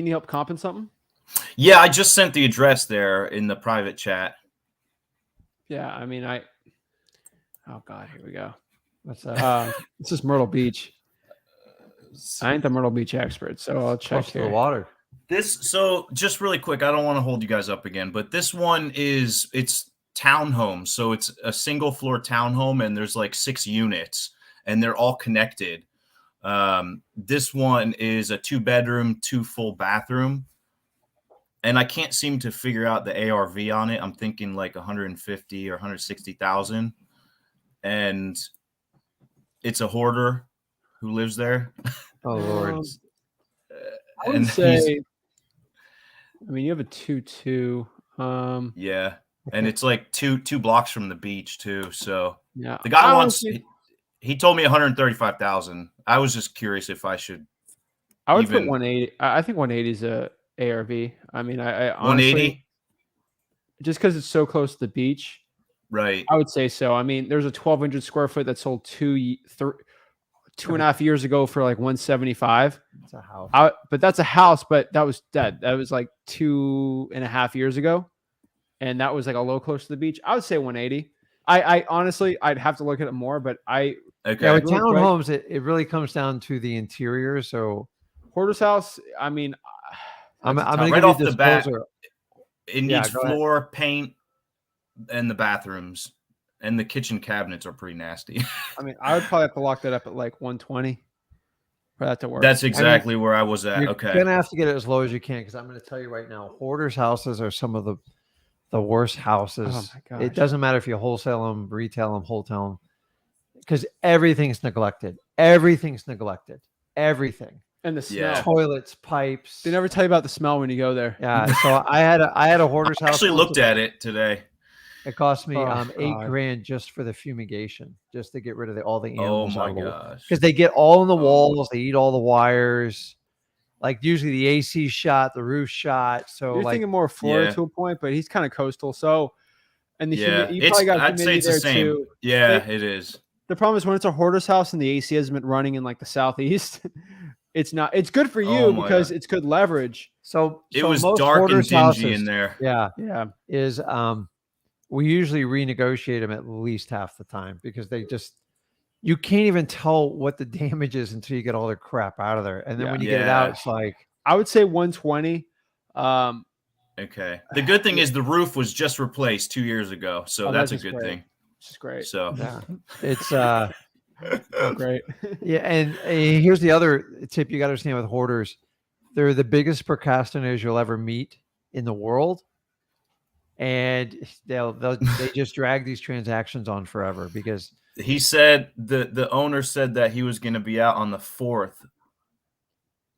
need help comping something? Yeah, I just sent the address there in the private chat. Yeah, oh God, here we go. What's that? This is Myrtle Beach. I ain't the Myrtle Beach expert, so I'll check here. The water. So just really quick, I don't want to hold you guys up again, but this one it's townhome. So it's a single floor townhome, and there's like 6 units, and they're all connected. This one is a 2-bedroom, 2 full bathroom. And I can't seem to figure out the ARV on it. I'm thinking like 150 or 160,000. And it's a hoarder who lives there. Oh Lord. I would And say, I mean, you have a 2-2. yeah, and it's like two blocks from the beach too. So Yeah. the guy I wants. honestly, He told me 135,000. I was just curious if I should I would put even 180. I think 180 is a ARV. I mean, I honestly, 180. just because it's so close to the beach, Right. I would say so. I mean, there's a 1,200 square foot that sold 2.5 years ago for like 175. It's a house. But that's a house, but that was dead. That was like 2.5 years ago. And that was like a low close to the beach. I would say 180. I honestly, I'd have to look at it more, but Okay. Yeah, with Really quick. townhomes, it really comes down to the interior. So Hoarder's house, I mean, I'm that's a going to tough- Right give you off the bat, disclosure. it Yeah, needs go ahead. floor, paint, and the bathrooms. And the kitchen cabinets are pretty nasty. I mean, I would probably have to lock that up at like 120 for that to work. That's exactly where I was at. You're Okay. going to have to get it as low as you can, because I'm going to tell you right now, hoarders houses are some of the worst houses. Oh my gosh. It doesn't matter if you wholesale them, retail them, wholesale them, because everything's neglected. Everything's neglected. Everything. And the smell. Yeah. Toilets, pipes. They never tell you about the smell when you go there. Yeah. So I had a hoarder's I house. actually once. looked at it today. It cost me Oh, $8 God. grand just for the fumigation, just to get rid of all the Oh animals. my gosh. Because they get all in the Oh. walls, they eat all the wires. Like usually the AC shot, the roof shot. So You're like thinking more Florida Yeah. to a point, but he's kind of coastal. So, and the Yeah. you probably got I'd say humidity it's the there same. too. Yeah, it is. The problem is when it's a hoarder's house and the AC hasn't been running in like the southeast, it's not. It's good for you Oh my because God. it's good leverage. so It so was most dark and hoarders' dingy houses, in there. Yeah, Yeah, is we usually renegotiate them at least half the time, because you can't even tell what the damage is until you get all their crap out of there. And then Yeah. when you get it out, Yeah. it's like, I would say 120. Okay. The good thing is the roof was just replaced 2 years ago, so Oh, that's a that's good great. thing. Which is great. So yeah, it's Oh, great. yeah. And here's the other tip you got to understand with hoarders: they're the biggest procrastinators you'll ever meet in the world, and they just drag these transactions on forever because he said the owner said that he was going to be out on the 4th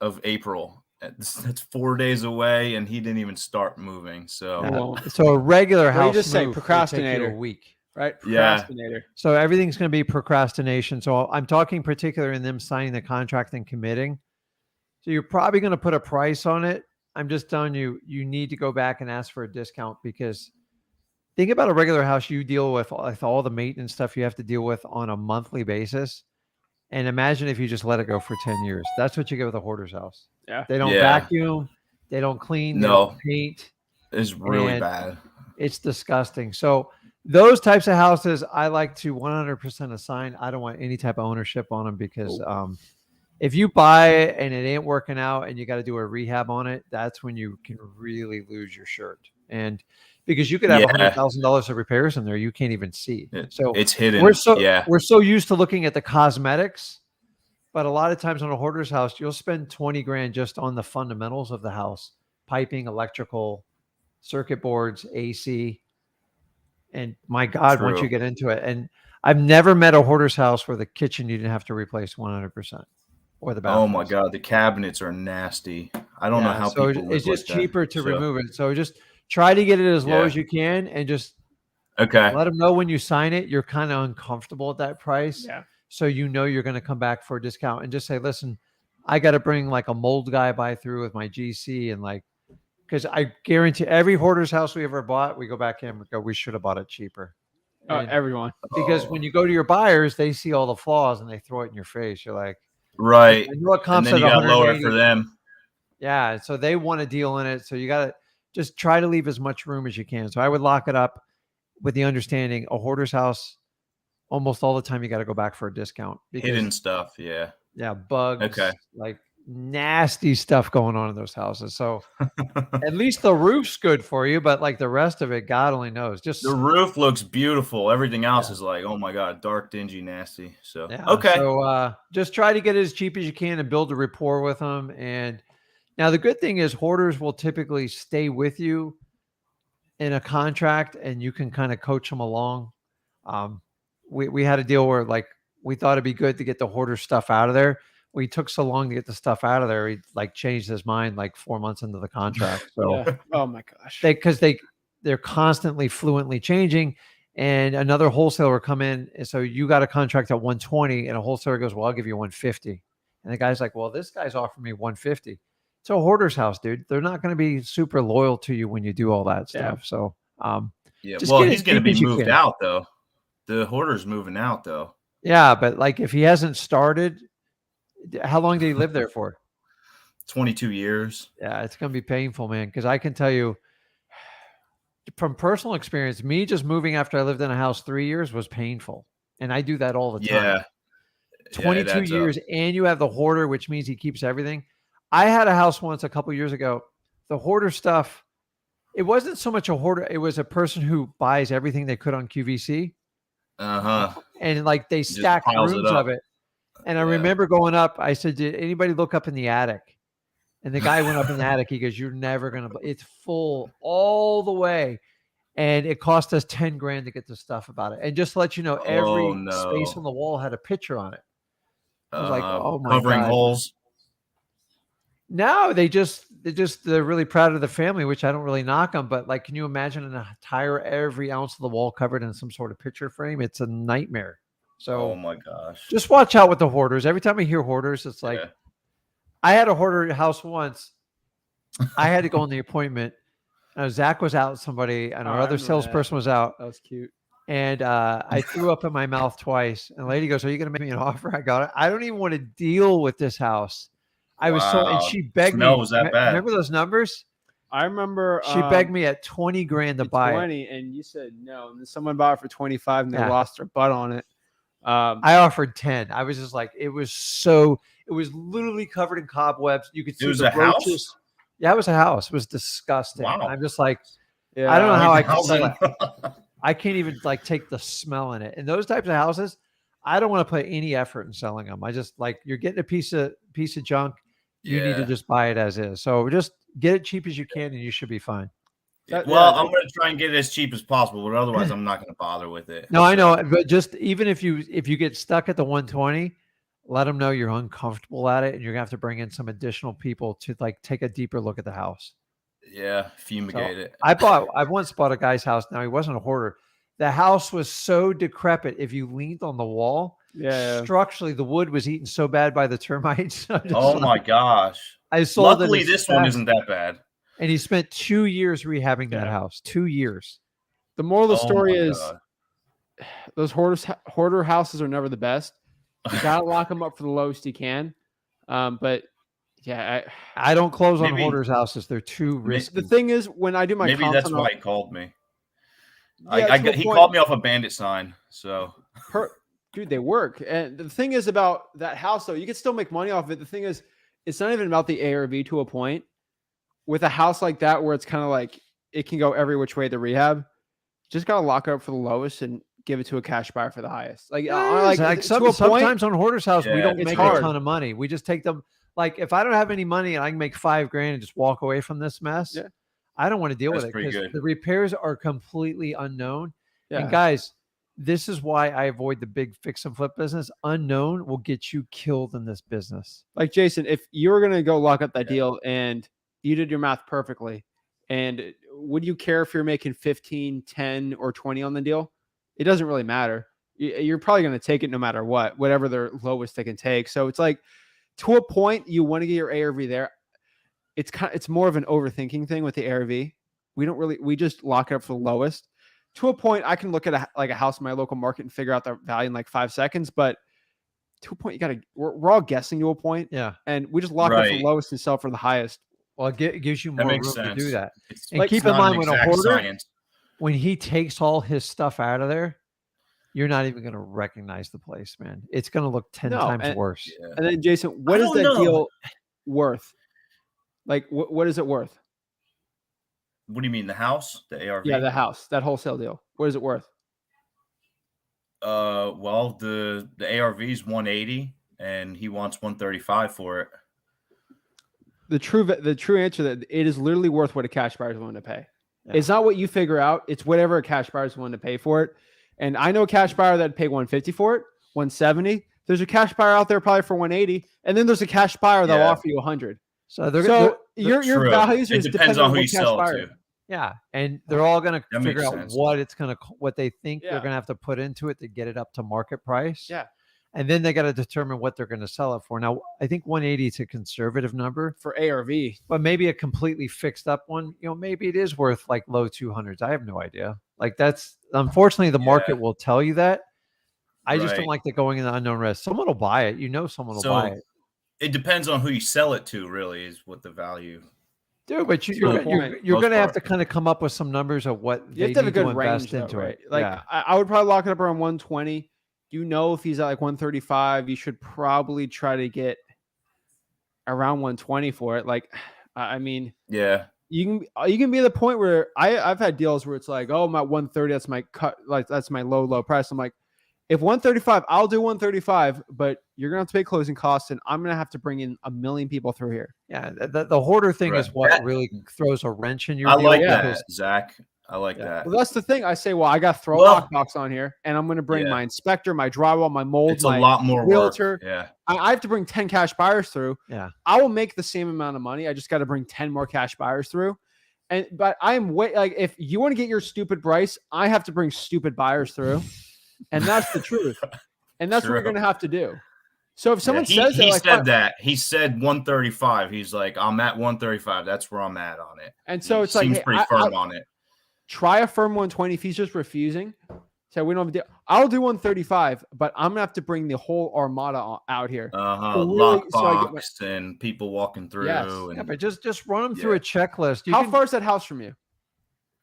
of April. That's 4 days away, and he didn't even start moving. So Well, so a regular what do you house just say? move would take you Procrastinator. a week. right? Yeah. Procrastinator. So everything's going to be procrastination. So I'm talking particular in them signing the contract and committing. So you're probably going to put a price on it. I'm just telling you, you need to go back and ask for a discount, because think about a regular house you deal with all the maintenance stuff you have to deal with on a monthly basis. And imagine if you just let it go for 10 years. That's what you get with a hoarder's house. Yeah. They don't Yeah. vacuum. They don't clean. They No. don't paint. It's really And bad. It's disgusting. So those types of houses, I like to 100% assign. I don't want any type of ownership on them, because if you buy it and it ain't working out and you got to do a rehab on it, that's when you can really lose your shirt. And because you could have Yeah. $100,000 of repairs in there, you can't even see. So It's hidden. we're so yeah. we're so used to looking at the cosmetics, but a lot of times on a hoarder's house, you'll spend 20 grand just on the fundamentals of the house: piping, electrical, circuit boards, AC. And my God, once True. you get into it, and I've never met a hoarder's house where the kitchen you didn't have to replace 100%, or the bathroom. Oh my God, the cabinets are nasty. I don't know how so people live it's just like that. cheaper to So, remove it. So just try to get it as low Yeah. as you can, and just Okay. let them know when you sign it you're kind of uncomfortable at that price. Yeah. So you know you're going to come back for a discount, and just say, listen, I got to bring like a mold guy by through with my GC, and like, because I guarantee every hoarder's house we ever bought, we go back in and we go, we should have bought it cheaper. And Everyone. because when you go to your buyers, they see all the flaws and they throw it in your face. You're like, Right. I know it And comps then at you got to lower it 180. for them. Yeah. So they want a deal in it. So you got to just try to leave as much room as you can. So I would lock it up with the understanding a hoarder's house, almost all the time, you got to go back for a discount. Because, Hidden stuff. Yeah. yeah, bugs, Okay. like nasty stuff going on in those houses. So at least the roof's good for you, but like the rest of it, God only knows. Just The roof looks beautiful. Everything else is like, oh my God, dark, dingy, nasty. So, yeah. okay. So just try to get it as cheap as you can and build a rapport with them. And now the good thing is hoarders will typically stay with you in a contract, and you can kind of coach them along. We had a deal where like we thought it'd be good to get the hoarder stuff out of there. Well, he took so long to get the stuff out of there. He like changed his mind like 4 months into the contract. So Yeah. Oh my gosh. they're constantly fluently changing. And another wholesaler come in. And so you got a contract at 120 and a wholesaler goes, well, I'll give you 150. And the guy's like, well, this guy's offering me 150. It's a hoarder's house, dude. They're not going to be super loyal to you when you do all that stuff. Yeah. So, Yeah. just Well, get it he's going to cheap be as you moved can. out though. The hoarder's moving out though. Yeah. But like if he hasn't started, how long did he live there for? 22 years. Yeah. It's going to be painful, man. Cause I can tell you from personal experience, me just moving after I lived in a house 3 years was painful. And I do that all the time. Yeah. 22 years and you have the hoarder, which means he keeps everything. I had a house once a couple years ago. The hoarder stuff, it wasn't so much a hoarder. It was a person who buys everything they could on QVC. And like they stack rooms of it. And I remember going up, I said, did anybody look up in the attic? And the guy went up in the attic. He goes, you're never going to, it's full all the way. And it cost us 10 grand to get the stuff about it. And just to let you know, every space on the wall had a picture on it. I was like, oh my God. Covering holes. No, they're really proud of the family, which I don't really knock them. But like, can you imagine an entire every ounce of the wall covered in some sort of picture frame? It's a nightmare. So, oh my gosh, just watch out with the hoarders. Every time I hear hoarders, it's like, I had a hoarder house once. I had to go on the appointment. Zach was out with somebody, and our other salesperson was out. That was cute. And I threw up in my mouth twice. And the lady goes, are you going to make me an offer? I got it. I don't even want to deal with this house. I was and she begged me. Was that bad? Remember those numbers? I remember she begged me at 20 grand to buy 20, and you said no. And then someone bought it for 25 and they lost their butt on it. I offered 10. I was just like, it was literally covered in cobwebs. You could see the roaches. House? Yeah, it was a house. It was disgusting. Wow. I'm just like, I don't know how I can sell it. I can't even like take the smell in it. And those types of houses, I don't want to put any effort in selling them. I just like, you're getting a piece of junk. You need to just buy it as is. So just get it cheap as you can and you should be fine. I'm going to try and get it as cheap as possible, but otherwise I'm not going to bother with it. No, I know. But just even if you get stuck at the 120, let them know you're uncomfortable at it and you're going to have to bring in some additional people to like take a deeper look at the house. Yeah, fumigate it. I once bought a guy's house. Now he wasn't a hoarder. The house was so decrepit. If you leaned on the wall, structurally the wood was eaten so bad by the termites. Oh my gosh! I sold it. Luckily, this one isn't that bad. And he spent 2 years rehabbing that house. 2 years. The moral of the story is those hoarder houses are never the best. You gotta lock them up for the lowest you can. But yeah, I don't close on hoarders houses. They're too risky. The thing is, when I do my that's why he called me. He called me off a bandit sign. So, dude, they work. And the thing is about that house, though, you can still make money off of it. The thing is, it's not even about the ARV to a point. With a house like that, where it's kind of like it can go every which way, the rehab, just gotta lock it up for the lowest and give it to a cash buyer for the highest. Sometimes on hoarders house, we don't make hard. A ton of money. We just take them. Like if I don't have any money and I can make $5 grand and just walk away from this mess, I don't want to deal with it because the repairs are completely unknown. Yeah. And guys, this is why I avoid the big fix and flip business. Unknown will get you killed in this business. Like Jason, if you were going to go lock up that deal and you did your math perfectly, and would you care if you're making 15, 10, or 20 on the deal? It doesn't really matter. You're probably going to take it no matter what, whatever their lowest they can take. So it's like, to a point, you want to get your ARV there. It's more of an overthinking thing with the ARV. We just lock it up for the lowest. To a point, I can look at a house in my local market and figure out the value in like 5 seconds. But to a point, we're all guessing to a point. Yeah. And we just lock up for the lowest and sell for the highest. Well, it gives you more room to do that. And like, keep in mind when a hoarder, when he takes all his stuff out of there, you're not even going to recognize the place, man. It's going to look 10 times worse. Yeah. And then, Jason, what is that deal worth? Like, what is it worth? What do you mean, the house, the ARV? Yeah, the house, that wholesale deal. What is it worth? Well, the ARV is 180, and he wants 135 for it. The true answer that it is literally worth what a cash buyer is willing to pay. Yeah. It's not what you figure out. It's whatever a cash buyer is willing to pay for it. And I know a cash buyer that'd pay 150 for it, 170. There's a cash buyer out there probably for 180, and then there's a cash buyer that'll Yeah. offer you 100. So Your True. values It is depends dependent on on who what you cash sell it buyer. to. yeah, and they're all going to That figure makes out sense. what they think Yeah. they're going to have to put into it to get it up to market price. Yeah. And then they got to determine what they're going to sell it for. Now, I think 180 is a conservative number, For ARV. but maybe a completely fixed up one, maybe it is worth like low 200s. I have no idea. Like that's unfortunately the market will tell you that. I just don't Right. like the going in the unknown risk. Someone will buy it. Someone will buy it. It depends on who you sell it to, really, is what the value. Dude, but To a you're point. going to have Most to kind of come up with some numbers of what You they have to have a need to good range, invest though, into right? it. Like Yeah. I would probably lock it up around 120. You know, if he's at like 135, you should probably try to get around 120 for it. Like, I mean, Yeah. you can be at the point where I've had deals where it's like, oh, I'm at 130. That's my cut. Like that's my low price. I'm like, if 135, I'll do 135, but you're gonna have to pay closing costs, and I'm gonna have to bring in 1 million people through here. Yeah, the hoarder thing is Right. what really throws a wrench in your I deal. like Yeah. that, Zach. I like Yeah. that. Well, that's the thing. I say, well, I got to throw Well- a lockbox on here, and I'm gonna bring Yeah. my inspector, my drywall, my mold, It's a my lot more realtor. work. Yeah. I have to bring 10 cash buyers through. Yeah. I will make the same amount of money. I just got to bring 10 more cash buyers through. But I am like, if you want to get your stupid price, I have to bring stupid buyers through. And that's the truth. And that's what you're True. going to have to do. So if someone Yeah, says he that, like, said that. He said 135. He's like, I'm at 135. That's where I'm at on it. and so He it's like, seems hey, pretty firm on it. try a firm 120. If he's just refusing, say we don't have a deal. I'll do 135, but I'm gonna have to bring the whole armada out here. Lockbox so I get my- and people walking through. Yes. And Yeah, but just run them through Yeah. a checklist. How far is that house from you?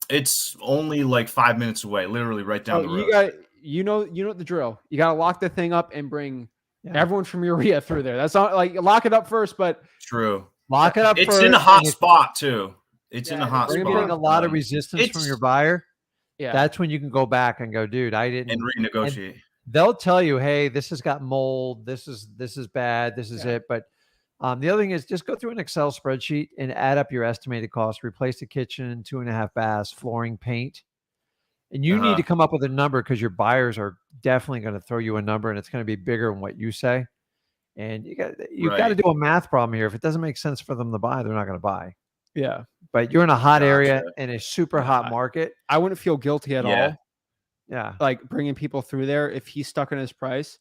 it's only like 5 minutes away, literally right down the road. You got you know the drill. You got to lock the thing up and bring everyone from Urea through there. That's not like lock it up first, but True. Lock it up. It's first, in a and hot if spot too. It's in Yeah, a hot You're spot. getting a lot of resistance from it's- your buyer. yeah, That's when you can go back and go, dude, I didn't. and renegotiate. They'll tell you, hey, this has got mold. This is bad. This is Yeah. it. But the other thing is just go through an Excel spreadsheet and add up your estimated costs. Replace the kitchen, 2.5 baths, flooring, paint. And you need to come up with a number because your buyers are definitely going to throw you a number, and it's going to be bigger than what you say. And you got to do a math problem here. If it doesn't make sense for them to buy, they're not going to buy. yeah. But you're in a hot area Gotcha. in a super hot market. I wouldn't feel guilty at Yeah. all, Yeah. like bringing people through there if he's stuck on his price.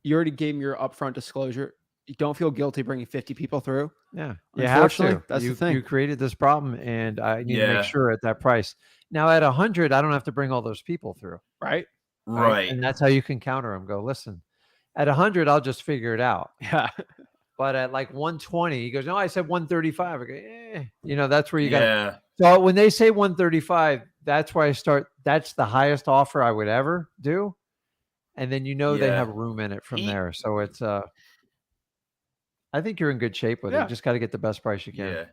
You already gave him your upfront disclosure. You don't feel guilty bringing 50 people through. Yeah. You have Unfortunately, to. that's the You thing. created this problem, and I need to Yeah. make sure at that price. Now at 100, I don't have to bring all those people through. Right? Right. And that's how you can counter them. Go, listen, at 100, I'll just figure it out. Yeah. But at like 120, he goes, no, I said 135. I go, that's where you got. Yeah. So when they say 135, that's where I start. That's the highest offer I would ever do. And then they Yeah. have room in it from He- there. So it's I think you're in good shape with it. Yeah. You just got to get the best price you can. Yeah.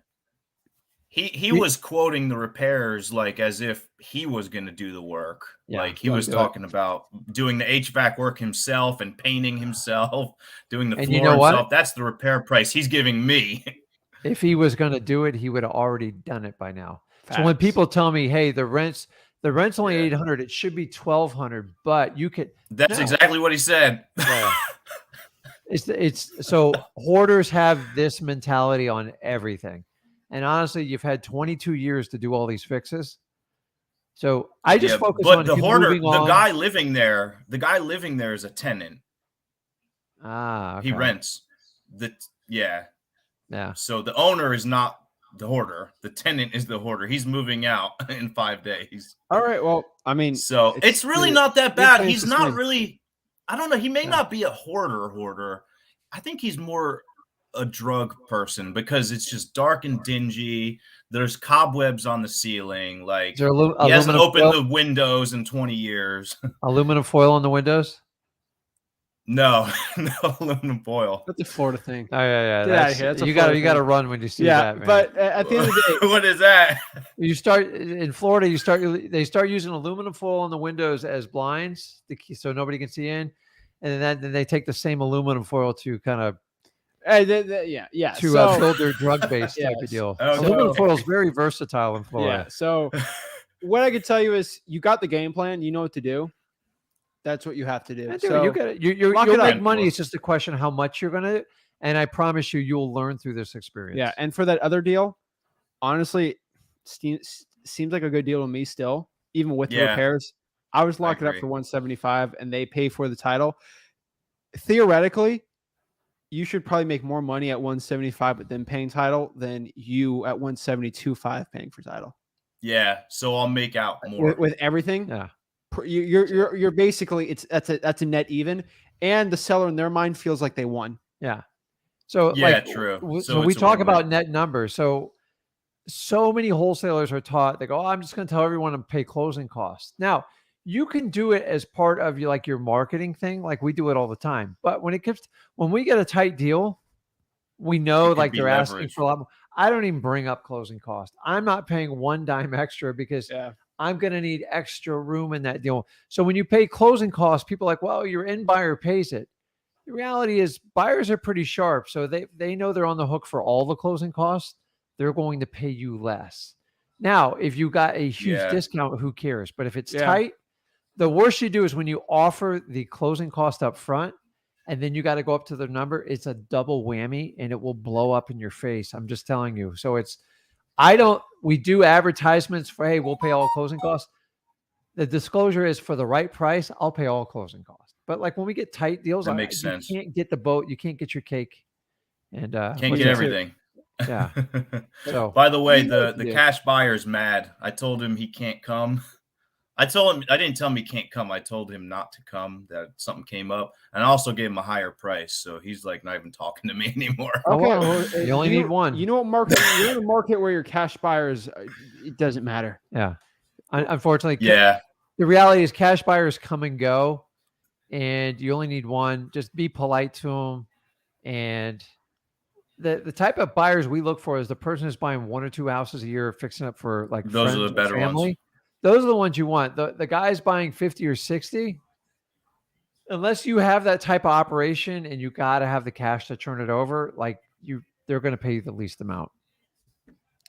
He was quoting the repairs like as if he was going to do the work. Yeah, Like he don't was do it. talking about doing the HVAC work himself and painting himself, doing the And floor you know what? himself. That's the repair price he's giving me. If he was going to do it, he would have already done it by now. So when Facts. people tell me, hey, the rent's only Yeah. 800, it should be 1,200, but you could. That's No. exactly what he said. Yeah. It's so hoarders have this mentality on everything. And honestly, you've had 22 years to do all these fixes. So I just focus but on the you hoarder, moving the on. guy living there is a tenant. Okay. He rents. Yeah. So the owner is not the hoarder. The tenant is the hoarder. He's moving out in 5 days. All right. Well, I mean, So it's really you're- not that you're bad. playing He's to not swing. really, I don't know. He may not be a hoarder. I think he's more a drug person because it's just dark and dingy. There's cobwebs on the ceiling. Like Is there he hasn't aluminum opened foil? the windows in 20 years. Aluminum foil on the windows? No aluminum foil. that's a Florida thing. Oh yeah. Get outta here. That's a You got Florida to thing. run when you see Yeah, that, man. but at the end of the day, What is that? You start in Florida. They start using aluminum foil on the windows as blinds, so nobody can see in, and then they take the same aluminum foil to kind of yeah. to So, build their drug base type of Yes. deal. Okay. Aluminum foil is very versatile in yeah. Florida. So what I could tell you is you got the game plan. You know what to do. That's what you have to do. And So you get it. lock You'll it make up. money. It's just a question of how much you're gonna. And I promise you'll learn through this experience. yeah, and for that other deal, honestly, seems like a good deal to me still, even with the Yeah, repairs. I was I locking up agree. for 175 and they pay for the title. Theoretically, you should probably make more money at 175 but then paying title than you at 172.5 paying for title. Yeah, so I'll make out more. With everything. Yeah. You're basically that's a net even, and the seller in their mind feels like they won. Yeah. So Yeah, like, true. So we it's a talk win-win. about net numbers. So many wholesalers are taught, they go, oh, I'm just going to tell everyone to pay closing costs. Now, you can do it as part of your marketing thing. Like we do it all the time. But when we get a tight deal, we know It could like be they're asking leverage. for a lot more. I don't even bring up closing costs. I'm not paying one dime extra because I'm going to need extra room in that deal. So when you pay closing costs, people are like, well, your end buyer pays it. The reality is buyers are pretty sharp. So they know they're on the hook for all the closing costs. They're going to pay you less. Now, if you got a huge discount, who cares? But if it's tight, the worst you do is when you offer the closing cost up front and then you got to go up to the number, it's a double whammy and it will blow up in your face. I'm just telling you. So we do advertisements for, hey, we'll pay all closing costs. The disclosure is for the right price, I'll pay all closing costs. But like when we get tight deals, That makes sense. You can't get the boat, you can't get your cake. And can't get everything. Yeah. So by the way, the cash buyer's mad. I told him he can't come. I didn't tell him he can't come. I told him not to come, that something came up. And I also gave him a higher price. So he's like not even talking to me anymore. Okay. Well, you only need one. You know what market? You're in a market where your cash buyers, it doesn't matter. Yeah. Unfortunately, yeah. The reality is cash buyers come and go and you only need one. Just be polite to them. And the type of buyers we look for is the person who's buying 1 or 2 houses a year, fixing up for like those are the better family. ones. Those are the ones you want. The guys buying 50 or 60, unless you have that type of operation and you got to have the cash to turn it over, they're going to pay you the least amount.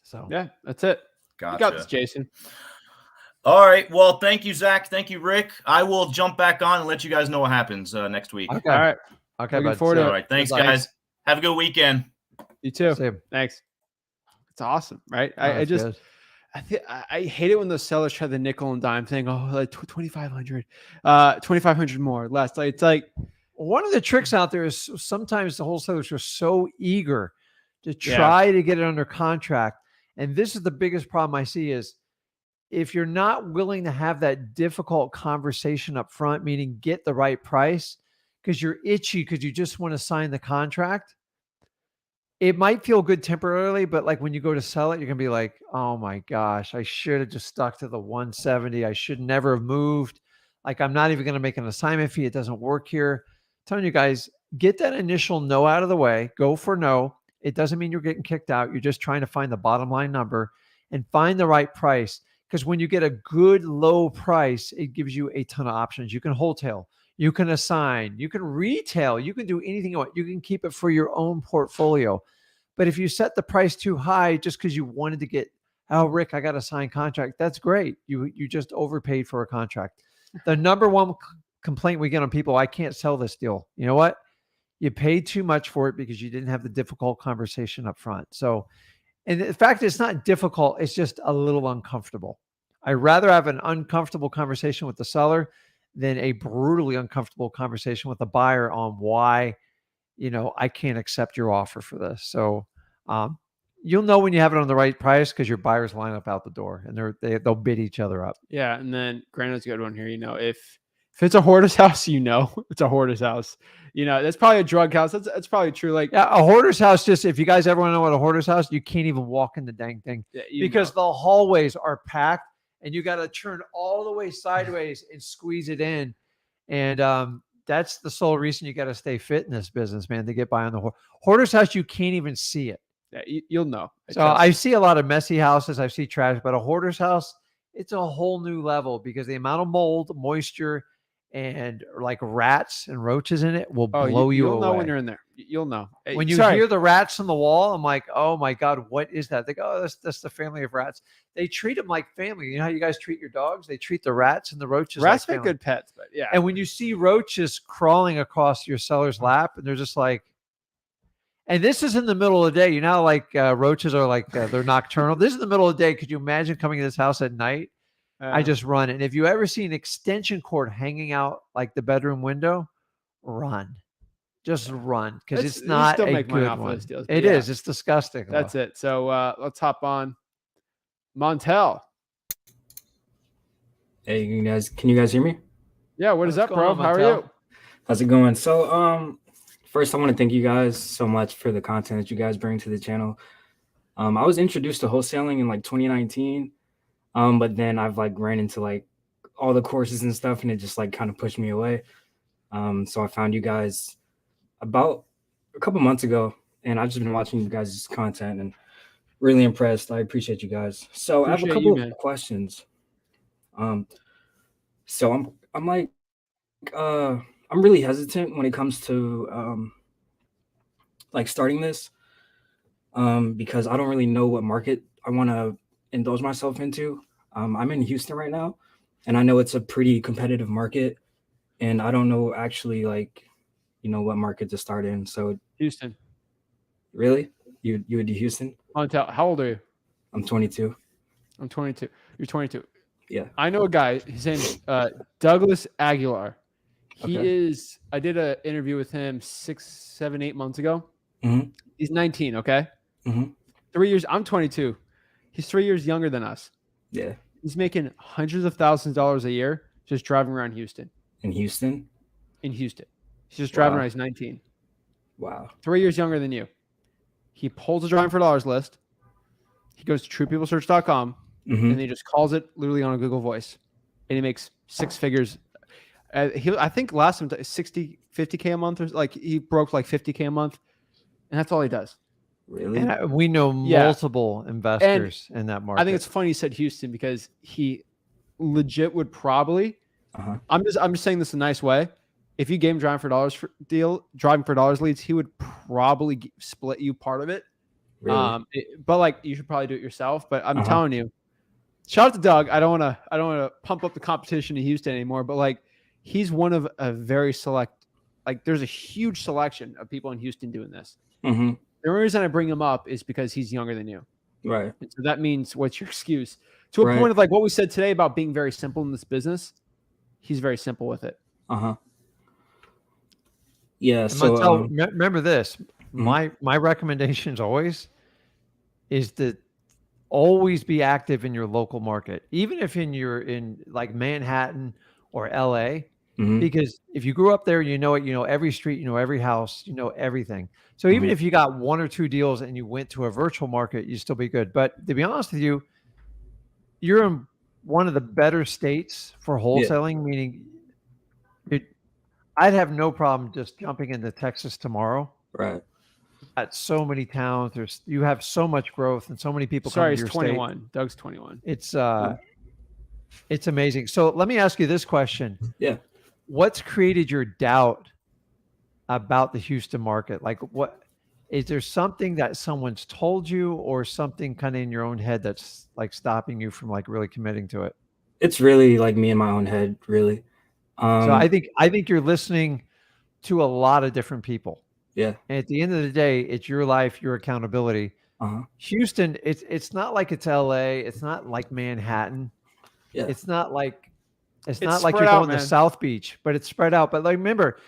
So yeah, that's it. Gotcha. You got this, Jason. All right. Well, thank you, Zach. Thank you, Rick. I will jump back on and let you guys know what happens next week. Okay. All right. Okay. Looking forward to it. All right. Thanks, guys. Have a good weekend. You too. Same. Thanks. It's awesome, right? Oh, I hate it when those sellers try the nickel and dime thing. Oh, like 2,500, 2,500 more, less. Like it's like one of the tricks out there is sometimes the wholesalers are so eager to try to get it under contract. And this is the biggest problem I see is if you're not willing to have that difficult conversation up front, meaning get the right price because you're itchy because you just want to sign the contract, it might feel good temporarily, but like when you go to sell it, you're going to be like, oh my gosh, I should have just stuck to the 170. I should never have moved. Like, I'm not even going to make an assignment fee. It doesn't work here. I'm telling you guys, get that initial no out of the way. Go for no. It doesn't mean you're getting kicked out. You're just trying to find the bottom line number and find the right price. Because when you get a good low price, it gives you a ton of options. You can wholesale, you can assign, you can retail, you can do anything you want. You can keep it for your own portfolio. But if you set the price too high just because you wanted to get, oh, Rick, I got a signed contract, that's great. You just overpaid for a contract. The number one complaint we get on people, I can't sell this deal. You know what? You paid too much for it because you didn't have the difficult conversation up front. So, and the fact it's not difficult, it's just a little uncomfortable. I'd rather have an uncomfortable conversation with the seller than a brutally uncomfortable conversation with the buyer on why, I can't accept your offer for this. So you'll know when you have it on the right price because your buyers line up out the door and they'll bid each other up. Yeah. And then Grando's a good one here. If it's a Hoarder's house, it's a Hoarder's house. That's probably a drug house. That's probably true. Like a Hoarder's house, just if you guys ever want to know what a Hoarder's house, you can't even walk in the dang thing because the hallways are packed and you got to turn all the way sideways and squeeze it in. And that's the sole reason you got to stay fit in this business, man, to get by on the Hoarder's house. You can't even see it. Yeah, you'll know. So I see a lot of messy houses. I see trash, but a Hoarder's house, it's a whole new level because the amount of mold, moisture, and like rats and roaches in it will Oh, blow you you'll know away. when you're in there. You'll know. Hey, When you sorry. hear the rats on the wall, I'm like, oh my God, what is that? They go, oh, that's the family of rats. They treat them like family. You know how you guys treat your dogs? They treat the rats and the roaches Rats like make family. good pets, but yeah. And when you see roaches crawling across your seller's lap, and they're just like, and this is in the middle of the day. You know, how, like roaches are like they're nocturnal. This is the middle of the day. Could you imagine coming to this house at night? I just run. And if you ever see an extension cord hanging out like the bedroom window, run. Just run, because it's you not still a make money good off one. those deals, but It yeah. is. It's disgusting. That's it. So let's hop on Montel. Hey, you guys, can you guys hear me? Yeah, what is What's up, going bro? on, How are Montel? you? How's it going? So, first I want to thank you guys so much for the content that you guys bring to the channel. I was introduced to wholesaling in like 2019, but then I've like ran into like all the courses and stuff, and it just like kind of pushed me away. So I found you guys about a couple months ago, and I've just been watching you guys' content and really impressed. I appreciate you guys. So I have a Appreciate couple you, man. of questions. So I'm like I'm really hesitant when it comes to like starting this because I don't really know what market I want to indulge myself into. I'm in Houston right now, and I know it's a pretty competitive market, and I don't know actually like what market to start in. So Houston. really, you would do Houston? Montel, how old are you? I'm 22. I'm 22. You're 22. Yeah. I know a guy. His name's Douglas Aguilar. He Okay. is. I did an interview with him 6, 7, 8 months ago. Mhm. He's 19. Okay. Mhm. 3 years. I'm 22. He's 3 years younger than us. Yeah. He's making hundreds of thousands of dollars a year just driving around Houston. In Houston? In Houston, he's just driving Wow. around. He's 19. Wow. 3 years younger than you. He pulls a driving for dollars list. He goes to truepeoplesearch.com Mhm. and then he just calls it literally on a Google Voice, and he makes 6 figures. I think last time 60, 50K a month, or like he broke like 50K a month, and that's all he does. Really? And we know Yeah. multiple investors in that market. I think it's funny you said Houston because he legit would probably. Uh-huh. I'm just saying this in a nice way. If you gave him driving for dollars leads, he would probably split you part of it. Really? But like you should probably do it yourself. But I'm Uh-huh. telling you, shout out to Doug. I don't want to pump up the competition in Houston anymore. But like he's one of a very select. Like there's a huge selection of people in Houston doing this. Mhm. The only reason I bring him up is because he's younger than you. Right. And so that means what's your excuse? To a Right. point of like what we said today about being very simple in this business. He's very simple with it. Uh-huh. Yeah, And so Montel, remember this. Mhm. My recommendations always is to always be active in your local market, even if you're in like Manhattan or LA, Mhm. because if you grew up there, you know it, you know every street, you know every house, you know everything. So even Mhm. if you got 1 or 2 deals and you went to a virtual market, you still be good. But to be honest with you, you're in one of the better states for wholesaling, meaning I'd have no problem just jumping into Texas tomorrow. Right. At so many towns, you have so much growth and so many people come Sorry, to he's your 21. state. Doug's 21. It's amazing. So let me ask you this question. Yeah. What's created your doubt about the Houston market? Like what is there something that someone's told you or something kind of in your own head that's like stopping you from like really committing to it? It's really like me in my own head, really. So I think you're listening to a lot of different people. Yeah. And at the end of the day, it's your life, your accountability. Uh-huh. Houston, it's not like it's LA. It's not like Manhattan. Yeah. It's not like It's you're spread out, going to man. South Beach, but it's spread out. But like remember,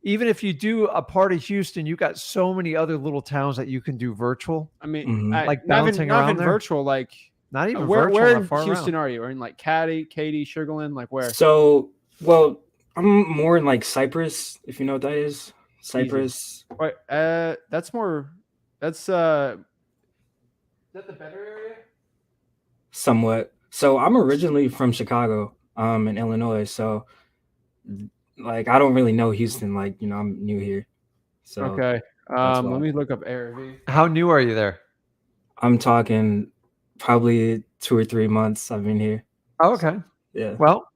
even if you do a part of Houston, you got so many other little towns that you can do virtual. I mean, Mhm. Like not bouncing even around there? virtual. Like Not even where virtual. where not in far Houston around. are you? Or in like Katy, Sugarland? Like where? So, well, I'm more in like Cyprus, if you know what that is. Cyprus. Wait, that's more. That's Is that the better area? Somewhat. So I'm originally from Chicago, in Illinois. So like I don't really know Houston, like, I'm new here. So Okay. that's why. Let me look up ARV. How new are you there? I'm talking probably 2 or 3 months I've been here. Oh, okay. Yeah. Well,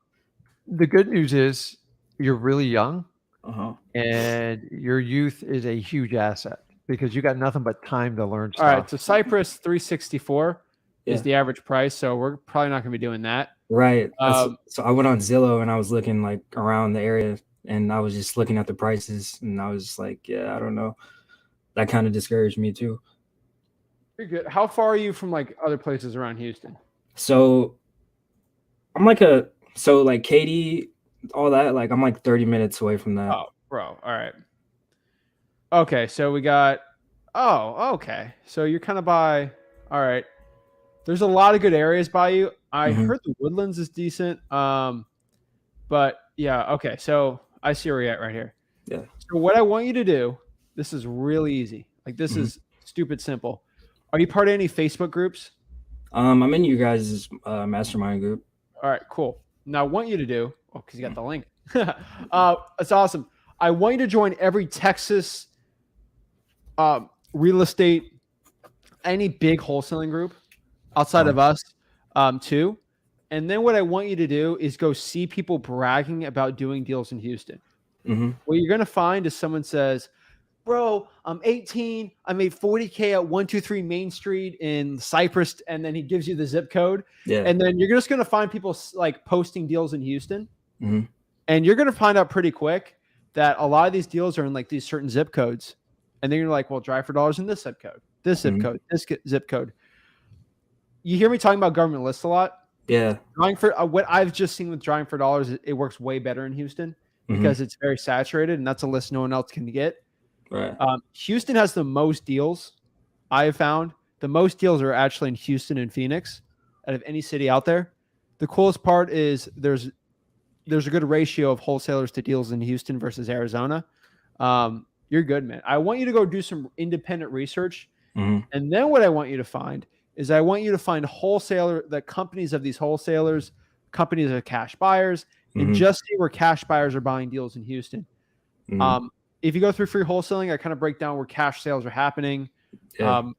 the good news is you're really young, Uh-huh. and your youth is a huge asset because you got nothing but time to learn All right. stuff. So Cypress 364 is Yeah. the average price. So we're probably not going to be doing that. Right. Um, So I went on Zillow and I was looking like around the area, and I was just looking at the prices, and I was just like, yeah, I don't know. That kind of discouraged me too. You're good. How far are you from like other places around Houston? So I'm like like Katie, all that, like I'm like 30 minutes away from that. Oh, bro. All right. Okay. So we got, okay. So you're kind of by, all right. There's a lot of good areas by you. I Mhm. heard the Woodlands is decent. But yeah. Okay. So I see where you're at right here. Yeah. So what I want you to do, this is really easy. Like this Mhm. is stupid simple. Are you part of any Facebook groups? I'm in you guys' mastermind group. All right, cool. Now I want you to do, because you got the link. That's awesome. I want you to join every Texas real estate, any big wholesaling group outside of us, too. And then what I want you to do is go see people bragging about doing deals in Houston. Mm-hmm. What you're going to find is someone says, bro, I'm 18. I made 40K at 123 Main Street in Cypress. And then he gives you the zip code. Yeah. And then you're just going to find people like posting deals in Houston. Mm-hmm. And you're going to find out pretty quick that a lot of these deals are in like these certain zip codes. And then you're like, well, drive for dollars in this zip code, this zip code, this zip code. You hear me talking about government lists a lot. Yeah. Drawing for what I've just seen with drawing for dollars, it works way better in Houston because it's very saturated, and that's a list no one else can get. Right. Houston has the most deals I have found. The most deals are actually in Houston and Phoenix out of any city out there. The coolest part is there's a good ratio of wholesalers to deals in Houston versus Arizona. You're good, man. I want you to go do some independent research. Mm-hmm. And then what I want you to find is I want you to find the companies of these wholesalers, companies of cash buyers, and just see where cash buyers are buying deals in Houston. Mm-hmm. If you go through free wholesaling, I kind of break down where cash sales are happening. Yeah.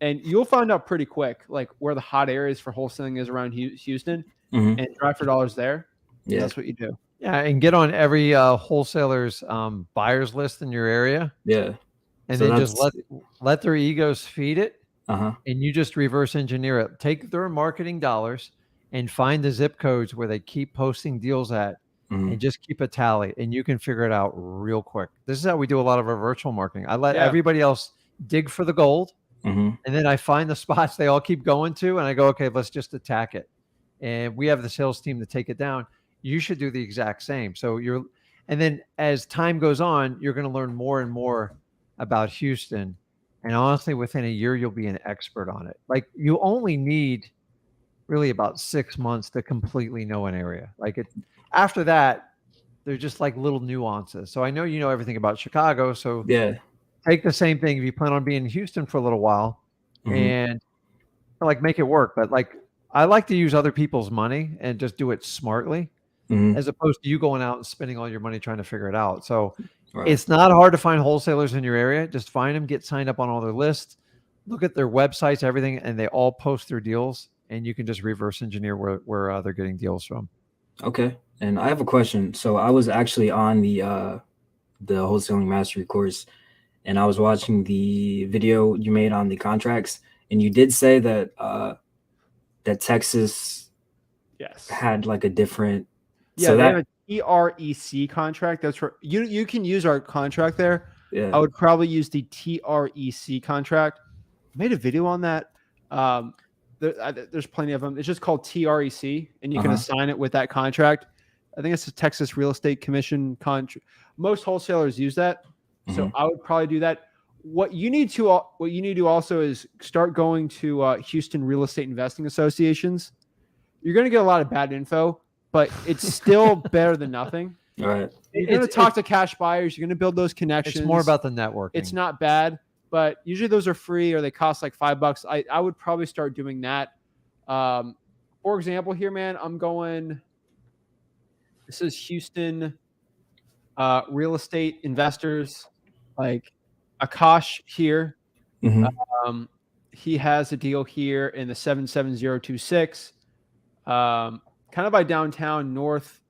And you'll find out pretty quick, like where the hot areas for wholesaling is around Houston, and drive for dollars there. Yeah. That's what you do. Yeah, and get on every wholesaler's buyers list in your area. Yeah. And So then just let their egos feed it. Uh-huh. And you just reverse engineer it. Take their marketing dollars and find the zip codes where they keep posting deals at, and just keep a tally, and you can figure it out real quick. This is how we do a lot of our virtual marketing. I let everybody else dig for the gold, and then I find the spots they all keep going to, and I go, okay, let's just attack it. And we have the sales team to take it down. You should do the exact same. So and then as time goes on, you're going to learn more and more about Houston. And honestly, within a year, you'll be an expert on it. Like you only need really about 6 months to completely know an area. After that, they're just like little nuances. So I know you know everything about Chicago. So take the same thing if you plan on being in Houston for a little while and like make it work. But like I like to use other people's money and just do it smartly as opposed to you going out and spending all your money trying to figure it out. So it's not hard to find wholesalers in your area. Just find them, get signed up on all their lists, look at their websites, everything, and they all post their deals. And you can just reverse engineer where they're getting deals from. Okay. And I have a question. So I was actually on the wholesaling mastery course, and I was watching the video you made on the contracts, and you did say that that Texas had like a different they have a TREC contract. That's right. You can use our contract there. Yeah. I would probably use the TREC contract. I made a video on that. There's plenty of them. It's just called TREC, and you can assign it with that contract. I think it's a Texas Real Estate Commission contract. Most wholesalers use that, so I would probably do that. What you need to do also is start going to Houston Real Estate Investing Associations. You're going to get a lot of bad info, but it's still better than nothing. All right. You're going to talk to cash buyers. You're going to build those connections. It's more about the networking. It's not bad, but usually those are free or they cost like $5. I would probably start doing that. For example, here, man, I'm going. This is Houston real estate investors, like Akash here. He has a deal here in the 77026, kind of by downtown north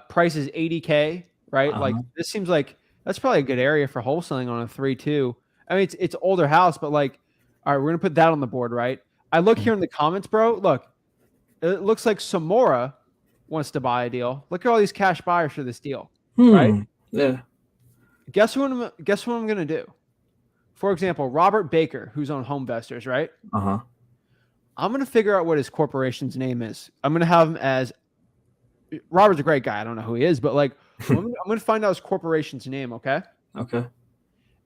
price is 80K, right? Like Uh-huh. this seems like that's probably a good area for wholesaling on a 3-2. I mean, it's older house, but like, all right, we're gonna put that on the board, right? I look here in the comments, bro. Look, it looks like Samora wants to buy a deal. Look at all these cash buyers for this deal, right? Yeah. Guess what I'm gonna do? For example, Robert Baker, who's on Homevestors, right? Uh-huh. I'm gonna figure out what his corporation's name is. I'm gonna have him as Robert's a great guy. I don't know who he is, but like I'm gonna find out his corporation's name, okay? Okay.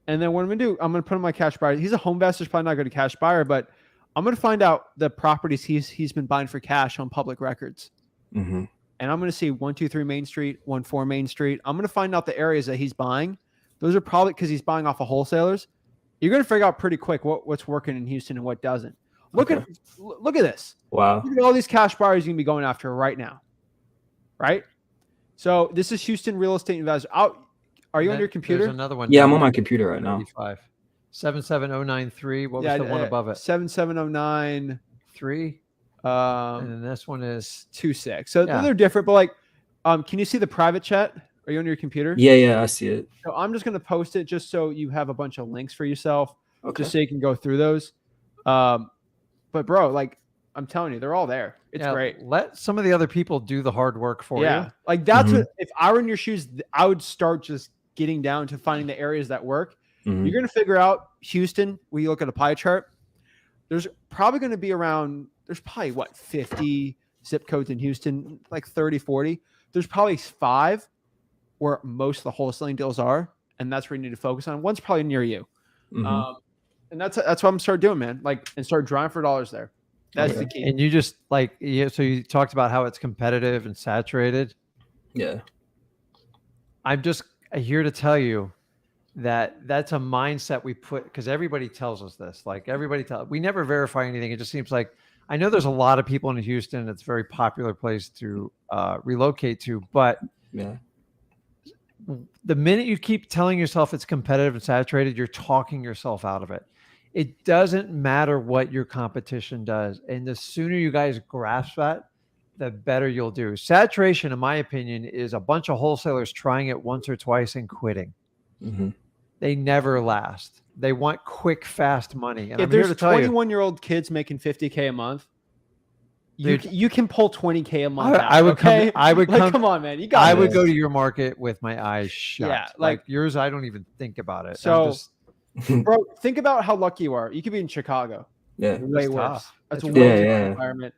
And then what I'm gonna do, I'm gonna put him my cash buyer. He's a Homevestor, probably not good a cash buyer, but I'm gonna find out the properties he's been buying for cash on public records. Mm-hmm. And I'm gonna see 123 Main Street, 14 Main Street. I'm gonna find out the areas that he's buying. Those are probably because he's buying off of wholesalers. You're gonna figure out pretty quick what's working in Houston and what doesn't. Look at this. Wow. Look at all these cash buyers you can be going after right now. Right? So this is Houston real estate investors. Are you on your computer? There's another one. Yeah, I'm on my computer right now. 77093. What was the one above it? 77093. 3. And then this one is 26. So they're different, but like, can you see the private chat? Are you on your computer? Yeah, I see it. So I'm just going to post it just so you have a bunch of links for yourself, Okay. just so you can go through those. But bro, like I'm telling you, they're all there. It's great. Let some of the other people do the hard work for you. Like that's what, if I were in your shoes, I would start just getting down to finding the areas that work. Mm-hmm. You're going to figure out Houston. When you look at a pie chart, there's probably going to be around, there's probably 50 zip codes in Houston, like 30, 40. There's probably 5 where most of the wholesaling deals are. And that's where you need to focus on. One's probably near you. Mm-hmm. And that's what I'm gonna start doing, man. Like, and start drawing for dollars there. That's the key. And you just like, so you talked about how it's competitive and saturated. Yeah. I'm just here to tell you that that's a mindset we put, because everybody tells us this. Like we never verify anything. It just seems like, I know there's a lot of people in Houston. It's a very popular place to relocate to, but yeah, the minute you keep telling yourself it's competitive and saturated, you're talking yourself out of it. It doesn't matter what your competition does. And the sooner you guys grasp that, the better you'll do. Saturation, in my opinion, is a bunch of wholesalers trying it once or twice and quitting. Mm-hmm. They never last. They want quick, fast money. And if I'm here there's to tell you, 21-year-old kids making $50K a month, dude, you can pull $20K a month. I would come. Come on, man. You got. I would go to your market with my eyes shut. Yeah, like yours, I don't even think about it. So, bro, think about how lucky you are. You could be in Chicago. Yeah, way worse. Tough. That's a way different environment.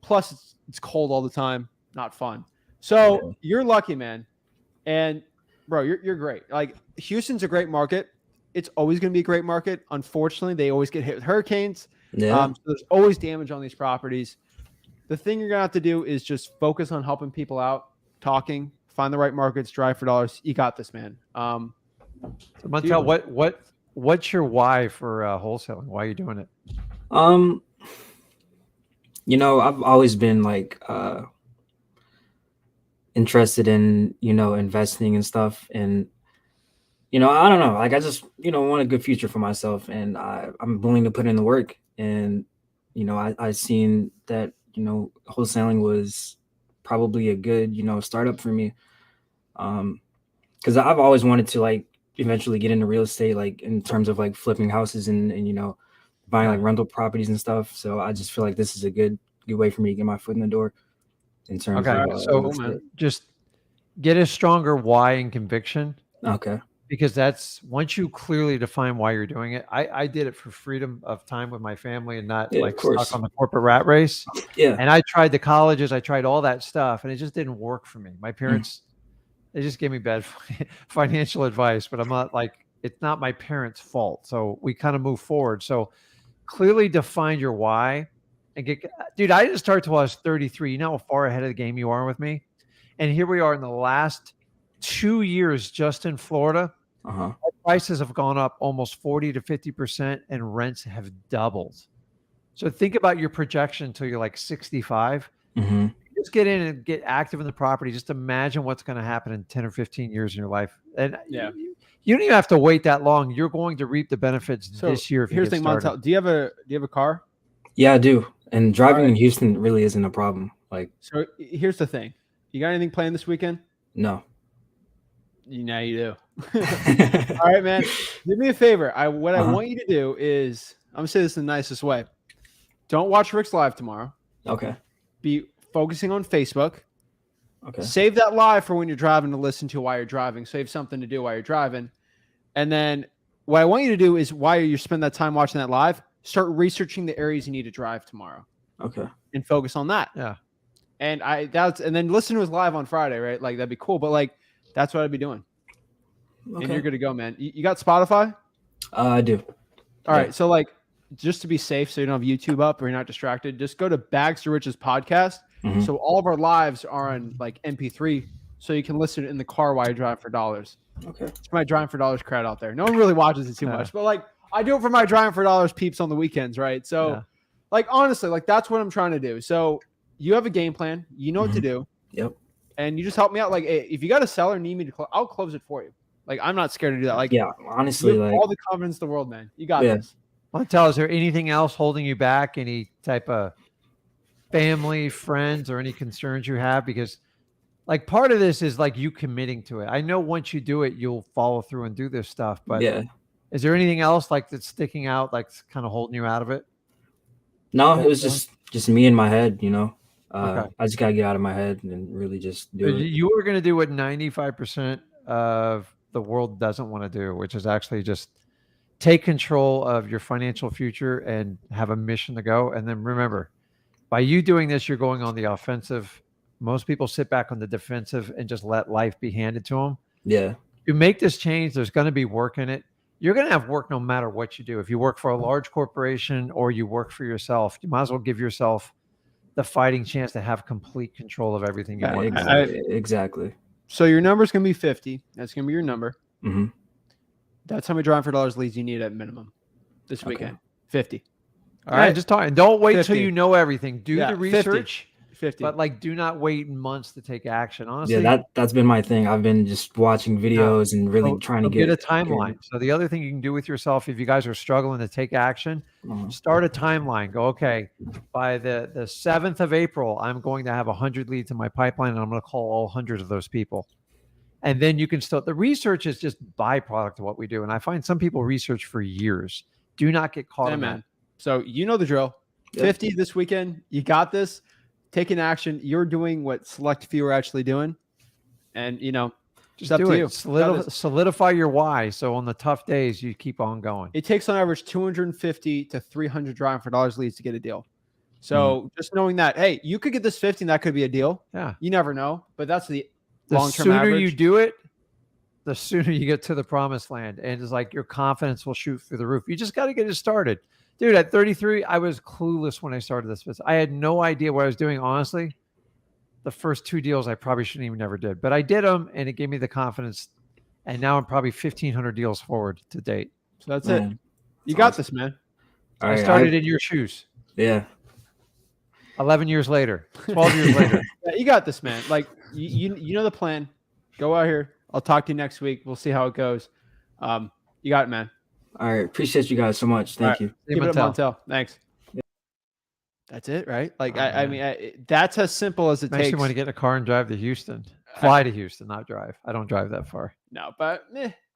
Plus, it's cold all the time. Not fun. So you're lucky, man. And bro, you're great. Like Houston's a great market. It's always going to be a great market. Unfortunately, they always get hit with hurricanes. Yeah. So there's always damage on these properties. The thing you're going to have to do is just focus on helping people out, talking, find the right markets, drive for dollars. You got this, man. So Montel, what's your why for wholesaling? Why are you doing it? I've always been like interested in, investing and stuff. And, I don't know, like I just, want a good future for myself, and I'm willing to put in the work. And, I seen that, wholesaling was probably a good, startup for me. Cause I've always wanted to like eventually get into real estate, like in terms of like flipping houses and buying like rental properties and stuff. So I just feel like this is a good way for me to get my foot in the door in terms of so just get a stronger why and conviction. Okay. Because that's once you clearly define why you're doing it. I did it for freedom of time with my family and not like stuck on the corporate rat race. Yeah. And I tried the colleges, I tried all that stuff, and it just didn't work for me. My parents, they just gave me bad financial advice, but I'm not like, it's not my parents' fault. So we kind of move forward. So clearly define your why and dude, I didn't start till I was 33. You know how far ahead of the game you are with me? And here we are in the last 2 years just in Florida. Prices have gone up almost 40 to 50% and rents have doubled. So think about your projection until you're like 65. Just get in and get active in the property. Just imagine what's going to happen in 10 or 15 years in your life. And you don't even have to wait that long. You're going to reap the benefits this year. Here's the thing, Montel. Do you have a car? Yeah, I do. And driving in Houston really isn't a problem. Like, so here's the thing. You got anything planned this weekend? No. Now you do. All right, man. Do me a favor. What I want you to do is, I'm gonna say this in the nicest way. Don't watch Rick's live tomorrow. Okay. Be focusing on Facebook. Okay. Save that live for when you're driving to listen to while you're driving. Save something to do while you're driving. And then what I want you to do is while you spend that time watching that live, start researching the areas you need to drive tomorrow. Okay. And focus on that. Yeah. And then listen to his live on Friday, right? Like that'd be cool. But like that's what I'd be doing. Okay. And you're good to go, man. You got Spotify? I do. All right. So like just to be safe so you don't have YouTube up or you're not distracted, just go to Bags to Riches podcast. Mhm. So all of our lives are on like MP3 so you can listen in the car while you're driving for dollars. Okay. It's my driving for dollars crowd out there. No one really watches it too much, but like I do it for my driving for dollars peeps on the weekends, right? So like honestly, like that's what I'm trying to do. So you have a game plan, you know what to do. Yep. And you just help me out. Like if you got a seller need me to close, I'll close it for you. Like I'm not scared to do that. Like yeah, honestly, you have like all the confidence in the world, man. You got this. Well, tell, is there anything else holding you back? Any type of family, friends, or any concerns you have? Because like part of this is like you committing to it. I know once you do it, you'll follow through and do this stuff, but is there anything else like that's sticking out, like kind of holding you out of it? No, it was just me in my head, you know. Okay. I just gotta get out of my head and really just do it. You are going to do what 95% of the world doesn't want to do, which is actually just take control of your financial future and have a mission to go. And then remember, by you doing this, you're going on the offensive. Most people sit back on the defensive and just let life be handed to them. Yeah. You make this change, there's going to be work in it. You're going to have work no matter what you do. If you work for a large corporation or you work for yourself, you might as well give yourself the fighting chance to have complete control of everything you want. Exactly. So your number's going to be 50. That's going to be your number. Mm-hmm. That's how many driving for dollars leads you need at minimum this weekend. 50. All right. Just talking. Don't wait 50. till you know everything. Do the 50. research. 50. But like, do not wait months to take action. Honestly, that's been my thing. I've been just watching videos and really trying to get a timeline. So the other thing you can do with yourself, if you guys are struggling to take action, start a timeline. Go, okay, by the 7th of April, I'm going to have 100 leads in my pipeline, and I'm going to call all 100 of those people. And then you can start. The research is just byproduct of what we do. And I find some people research for years. Do not get caught in that. So you know the drill. 50 this weekend. You got this. Taking action. You're doing what select few are actually doing. And, you know, just up to you. Solidify your why. So on the tough days, you keep on going. It takes on average 250 to 300 driving for dollars leads to get a deal. So just knowing that, hey, you could get this 50 and that could be a deal. Yeah. You never know. But that's the long-term sooner average. you do it, the sooner you get to the promised land. And it's like your confidence will shoot through the roof. You just got to get it started. Dude, at 33, I was clueless when I started this business. I had no idea what I was doing. Honestly, the first 2 deals I probably shouldn't even never did. But I did them, and it gave me the confidence. And now I'm probably 1,500 deals forward to date. So that's it. You got this, man. I started in your shoes. Yeah. 11 years later, 12 years later. Yeah, you got this, man. Like, you know the plan. Go out here. I'll talk to you next week. We'll see how it goes. You got it, man. All right. Appreciate you guys so much. Thank you. Keep it up, Montel. Thanks. Yeah. That's it, right? Like, I mean, that's as simple as it takes. Makes you want to get in a car and drive to Houston. Fly to Houston, not drive. I don't drive that far. No, but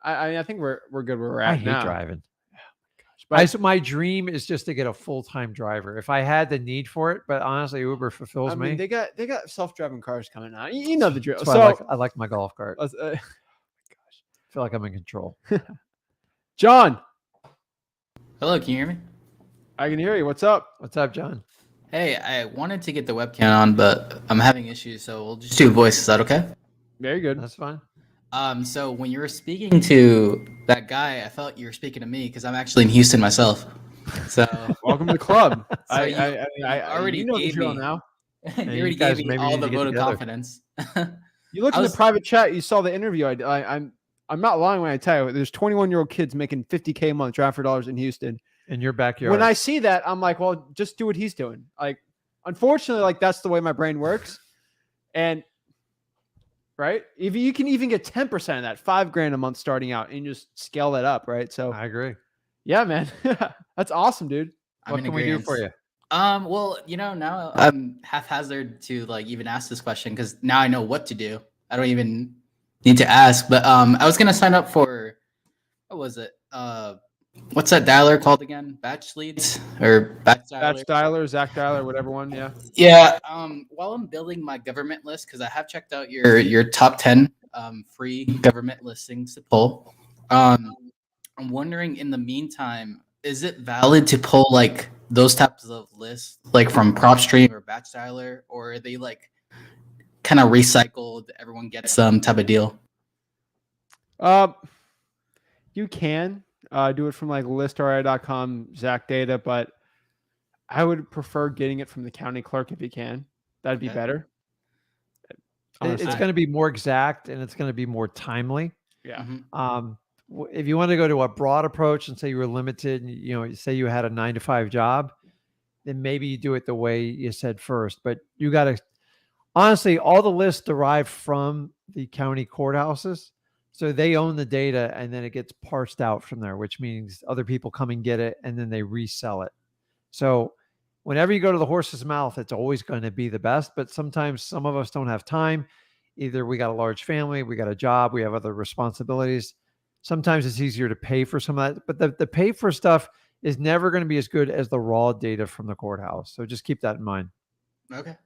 I think we're good where we're at now. I hate driving. But my dream is just to get a full-time driver. If I had the need for it, but honestly, Uber fulfills me. They got self-driving cars coming out. You know the drill. So I like my golf cart. Oh my gosh, I feel like I'm in control. John. Hello, can you hear me? I can hear you. What's up? What's up, John? Hey, I wanted to get the webcam on, but I'm having issues, so we'll just do voice. Is that okay? Very good. That's fine. So when you were speaking to that guy, I felt you were speaking to me because I'm actually in Houston myself. So welcome to the club. So I already know gave the drill me now. you already gave me all the vote of confidence. You looked in the private chat. You saw the interview. I'm not lying when I tell you. There's 21-year-old kids making $50K a month driving for dollars in Houston. In your backyard. When I see that, I'm like, well, just do what he's doing. Like, unfortunately, like that's the way my brain works. And right, if you can even get 10% of that, $5,000 a month starting out, and just scale that up, right? So I agree. Yeah, man, that's awesome, dude. What can we do for you? Well, now I'm haphazard to like even ask this question because now I know what to do. I don't even need to ask. But I was gonna sign up for what was it? What's that dialer called again? Batch leads or batch Batch dialer? dialer, Zach dialer, whatever one. Yeah. Yeah. While I'm building my government list, because I have checked out your top 10 free government listings to pull. I'm wondering in the meantime, is it valid to pull like those types of lists like from PropStream or Batch Dialer, or are they like kind of recycled, everyone gets some type of deal? You can do it from like listri.com, Zach data, but I would prefer getting it from the county clerk if you can. That'd be Okay. better. It's Honestly. going to be more exact and it's going to be more timely. Yeah. Mhm. If you want to go to a broad approach and say you were limited, and, say you had a 9-to-5 job, then maybe you do it the way you said first. But you got to, honestly, all the lists derive from the county courthouses. So they own the data and then it gets parsed out from there, which means other people come and get it and then they resell it. So whenever you go to the horse's mouth, it's always going to be the best. But sometimes some of us don't have time. Either we got a large family, we got a job, we have other responsibilities. Sometimes it's easier to pay for some of that. But the pay for stuff is never going to be as good as the raw data from the courthouse. So just keep that in mind. Okay.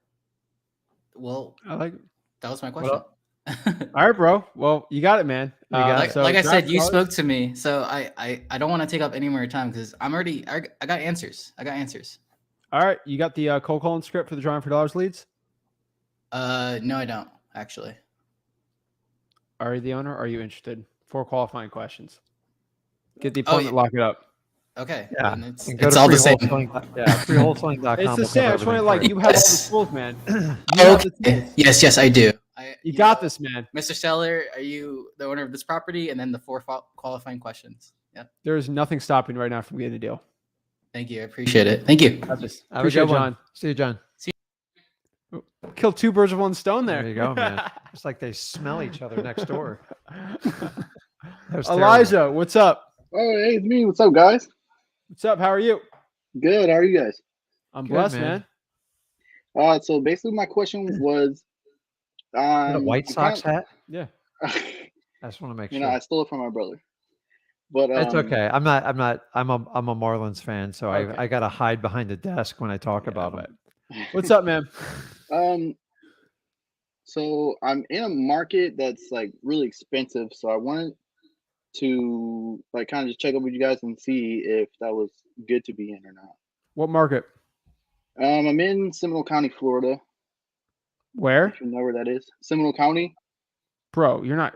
Well, I like it. that was my question. All right, bro. Well, you got it, man. You got like, it. So like I said, draft you dollars. spoke to me, so I don't want to take up any more time because I got answers. I got answers. All right, you got the cold calling script for the drawing for dollars leads. No, I don't actually. Are you the owner? Or are you interested? 4 qualifying questions. Get the Oh, appointment, lock it up. Okay. Yeah. Then it's And go to all the same. freewholesaling.com. It's the will same. I cover just want to everything like for you have all the Yes. tools, man. You have the tools. Yes, I do. You got this, man. Mr. Seller, are you the owner of this property? And then the 4 qualifying questions. Yeah. There's nothing stopping right now from getting a deal. Thank you. I appreciate it. Thank you. I just Have a appreciate good one. John. See you, John. Kill 2 birds with 1 stone there. There you go, man. It's like they smell each other next door. That was Elijah, what's up? Oh, hey, it's me. What's up, guys? What's up? How are you? Good. How are you guys? I'm Good, blessed, man. man. So basically, my question was, terrible. A White I'm Sox hat? Yeah. kind I just want to make you sure. know, I stole it from my brother, but It's okay. I'm a Marlins fan, so Okay. I gotta hide behind the desk when I talk Yeah, about but- them. What's up, man? So I'm in a market that's like really expensive. So I wanted to like kind of just check up with you guys and see if that was good to be in or not. What market? I'm in Seminole County, Florida. Where? If you know where that is, Seminole County. Bro, you're not.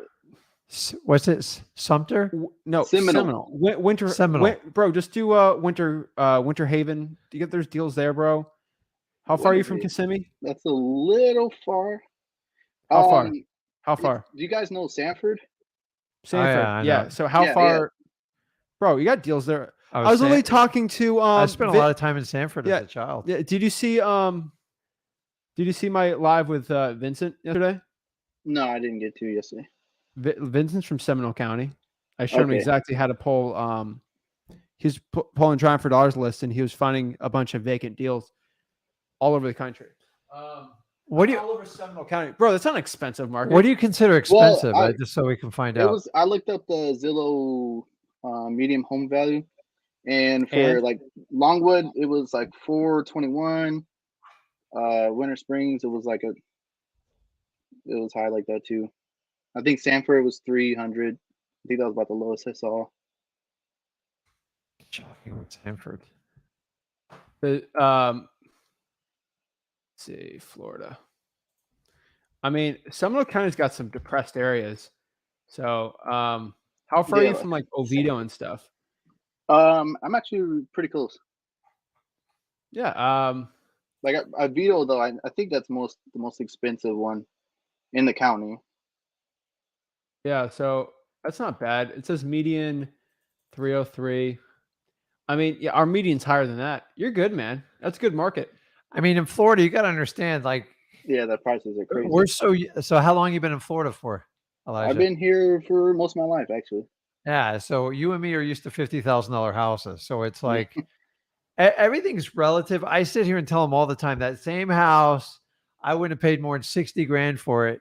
What's it? Sumter? No, Seminole. Seminole. Winter. Seminole. Bro, just do Winter Haven. Do you get there's deals there, bro? How far are you from Winter Kissimmee? That's a little far. How far? Um, How far? Do you guys know Sanford? Sanford. I yeah. know. So how Yeah, far? Bro, you got deals there. I was saying- literally talking to I spent a lot of time in Sanford yeah, as a child. Yeah, did you see my live with Vincent yesterday? No, I didn't get to yesterday. Vincent's from Seminole County. I showed him Okay. exactly how to pull he's pulling drawing for dollars list, and he was finding a bunch of vacant deals all over the country. What do you all over Seminole County, bro? That's not an expensive market. What do you consider Well, expensive? Just so we can find It out. was. I looked up the Zillow medium home value, and for And? like Longwood, it was like 421. Winter Springs, it was high like that too. I think Sanford was 300. I think that was about the lowest I saw. Shocking with Sanford. Let's see, Florida. I mean, Seminole County's got some depressed areas. So, how far are you Yeah. from like Oviedo and stuff? I'm actually pretty close. Yeah. Like Vito though, I think that's the most expensive one in the county. Yeah. So that's not bad. It says median 303. I mean, yeah, our median's higher than that. You're good, man. That's a good market. I mean, in Florida, you got to understand, like, Yeah, the prices are crazy. we're so how long you been in Florida for, Elijah? I've been here for most of my life, actually. Yeah, so you and me are used to $50,000 houses. So it's like Everything's relative. I sit here and tell him all the time that same house, I wouldn't have paid more than 60 grand for it.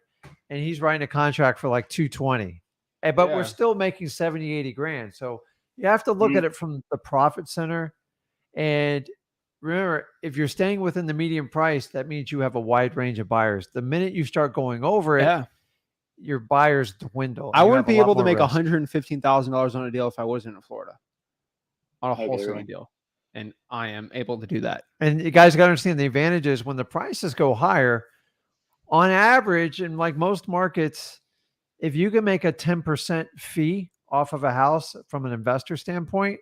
And he's writing a contract for like 220. But we're Yeah. still making 70, 80 grand. So you have to look at it from the profit center. And remember, if you're staying within the median price, that means you have a wide range of buyers. The minute you start going over it, Yeah. your buyers dwindle. I You wouldn't have a be lot able to more make risk. $115,000 on a deal if I wasn't in Florida on a Okay, wholesaling right. deal. And I am able to do that. And you guys got to understand the advantage is when the prices go higher, on average, in like most markets, if you can make a 10% fee off of a house from an investor standpoint,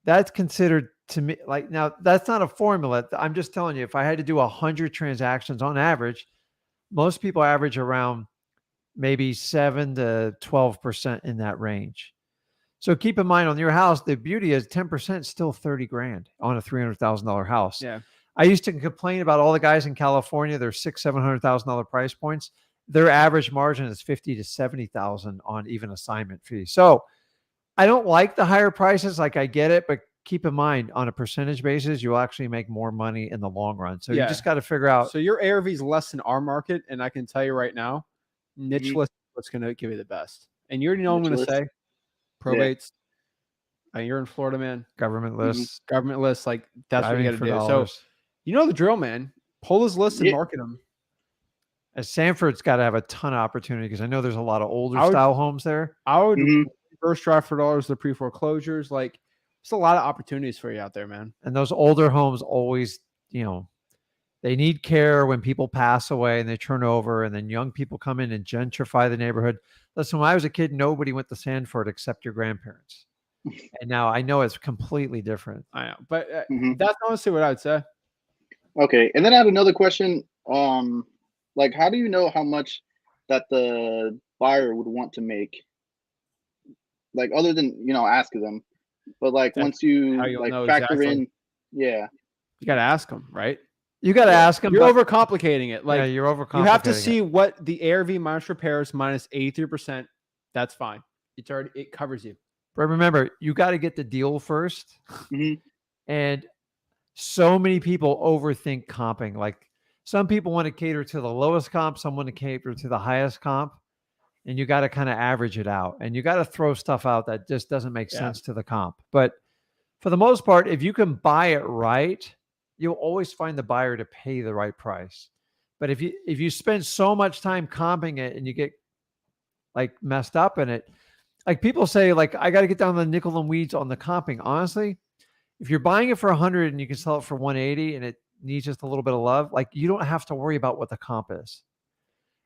that's considered to me like, now that's not a formula. I'm just telling you, if I had to do 100 transactions on average, most people average around maybe 7 to 12% in that range. So keep in mind on your house, the beauty is 10% is still 30 grand on a $300,000 house. Yeah. I used to complain about all the guys in California, their $600,000-$700,000 price points. Their average margin is 50 to 70,000 on even assignment fees. So I don't like the higher prices. Like I get it, but keep in mind on a percentage basis, you'll actually make more money in the long run. So you Yeah. just got to figure out. So your ARV is less than our market. And I can tell you right now, niche Mhm. list is what's going to give you the best. And you already know what I'm Niche going to list. say. Probates. You're in Florida, man. Government lists, Government lists, like that's what you got diving to for do. dollars. So you know the drill, man. Pull his list and Yeah. market them. Sanford's got to have a ton of opportunity because I know there's a lot of older I would- style homes there. I would Mhm. reverse drive for dollars, the pre foreclosures. Like, there's a lot of opportunities for you out there, man. And those older homes always, they need care when people pass away and they turn over, and then young people come in and gentrify the neighborhood. Listen, when I was a kid, nobody went to Sanford except your grandparents. And now I know it's completely different. I know, but Mhm. that's honestly what I'd say. Okay, and then I have another question. Like, how do you know how much that the buyer would want to make? Like, other than ask them, but like That's once you how you'll like know factor exactly. in, yeah, You got to ask them, right? You got to Yeah. ask them. You're overcomplicating it. Like, yeah, you're overcomplicating. you have to it. see what the ARV minus repairs minus 83%. That's fine. It covers you. But remember, you got to get the deal first. Mhm. And so many people overthink comping. Like some people want to cater to the lowest comp, some want to cater to the highest comp. And you got to kind of average it out. And you got to throw stuff out that just doesn't make Yeah. sense to the comp. But for the most part, if you can buy it right, you'll always find the buyer to pay the right price. But if you spend so much time comping it and you get like messed up in it, like people say, like, I got to get down the nickel and weeds on the comping. Honestly, if you're buying it for 100 and you can sell it for 180 and it needs just a little bit of love, like you don't have to worry about what the comp is.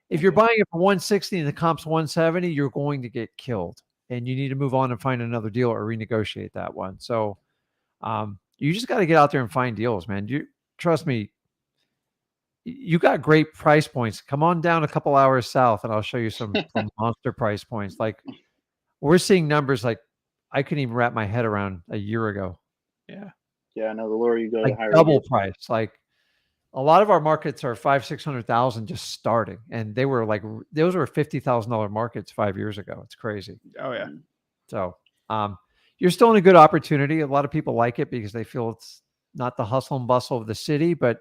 If you're buying it for 160 and the comp's 170, you're going to get killed and you need to move on and find another deal or renegotiate that one. So you just got to get out there and find deals, man. Trust me, you got great price points. Come on down a couple hours south and I'll show you some monster price points. Like we're seeing numbers like I couldn't even wrap my head around a year ago. Yeah. Yeah, no, the lower you go, Like the higher double you get. price. Like a lot of our markets are 500,000-600,000 just starting, and they were like those were $50,000 markets 5 years ago. It's crazy. Oh yeah. So you're still in a good opportunity. A lot of people like it because they feel it's not the hustle and bustle of the city, but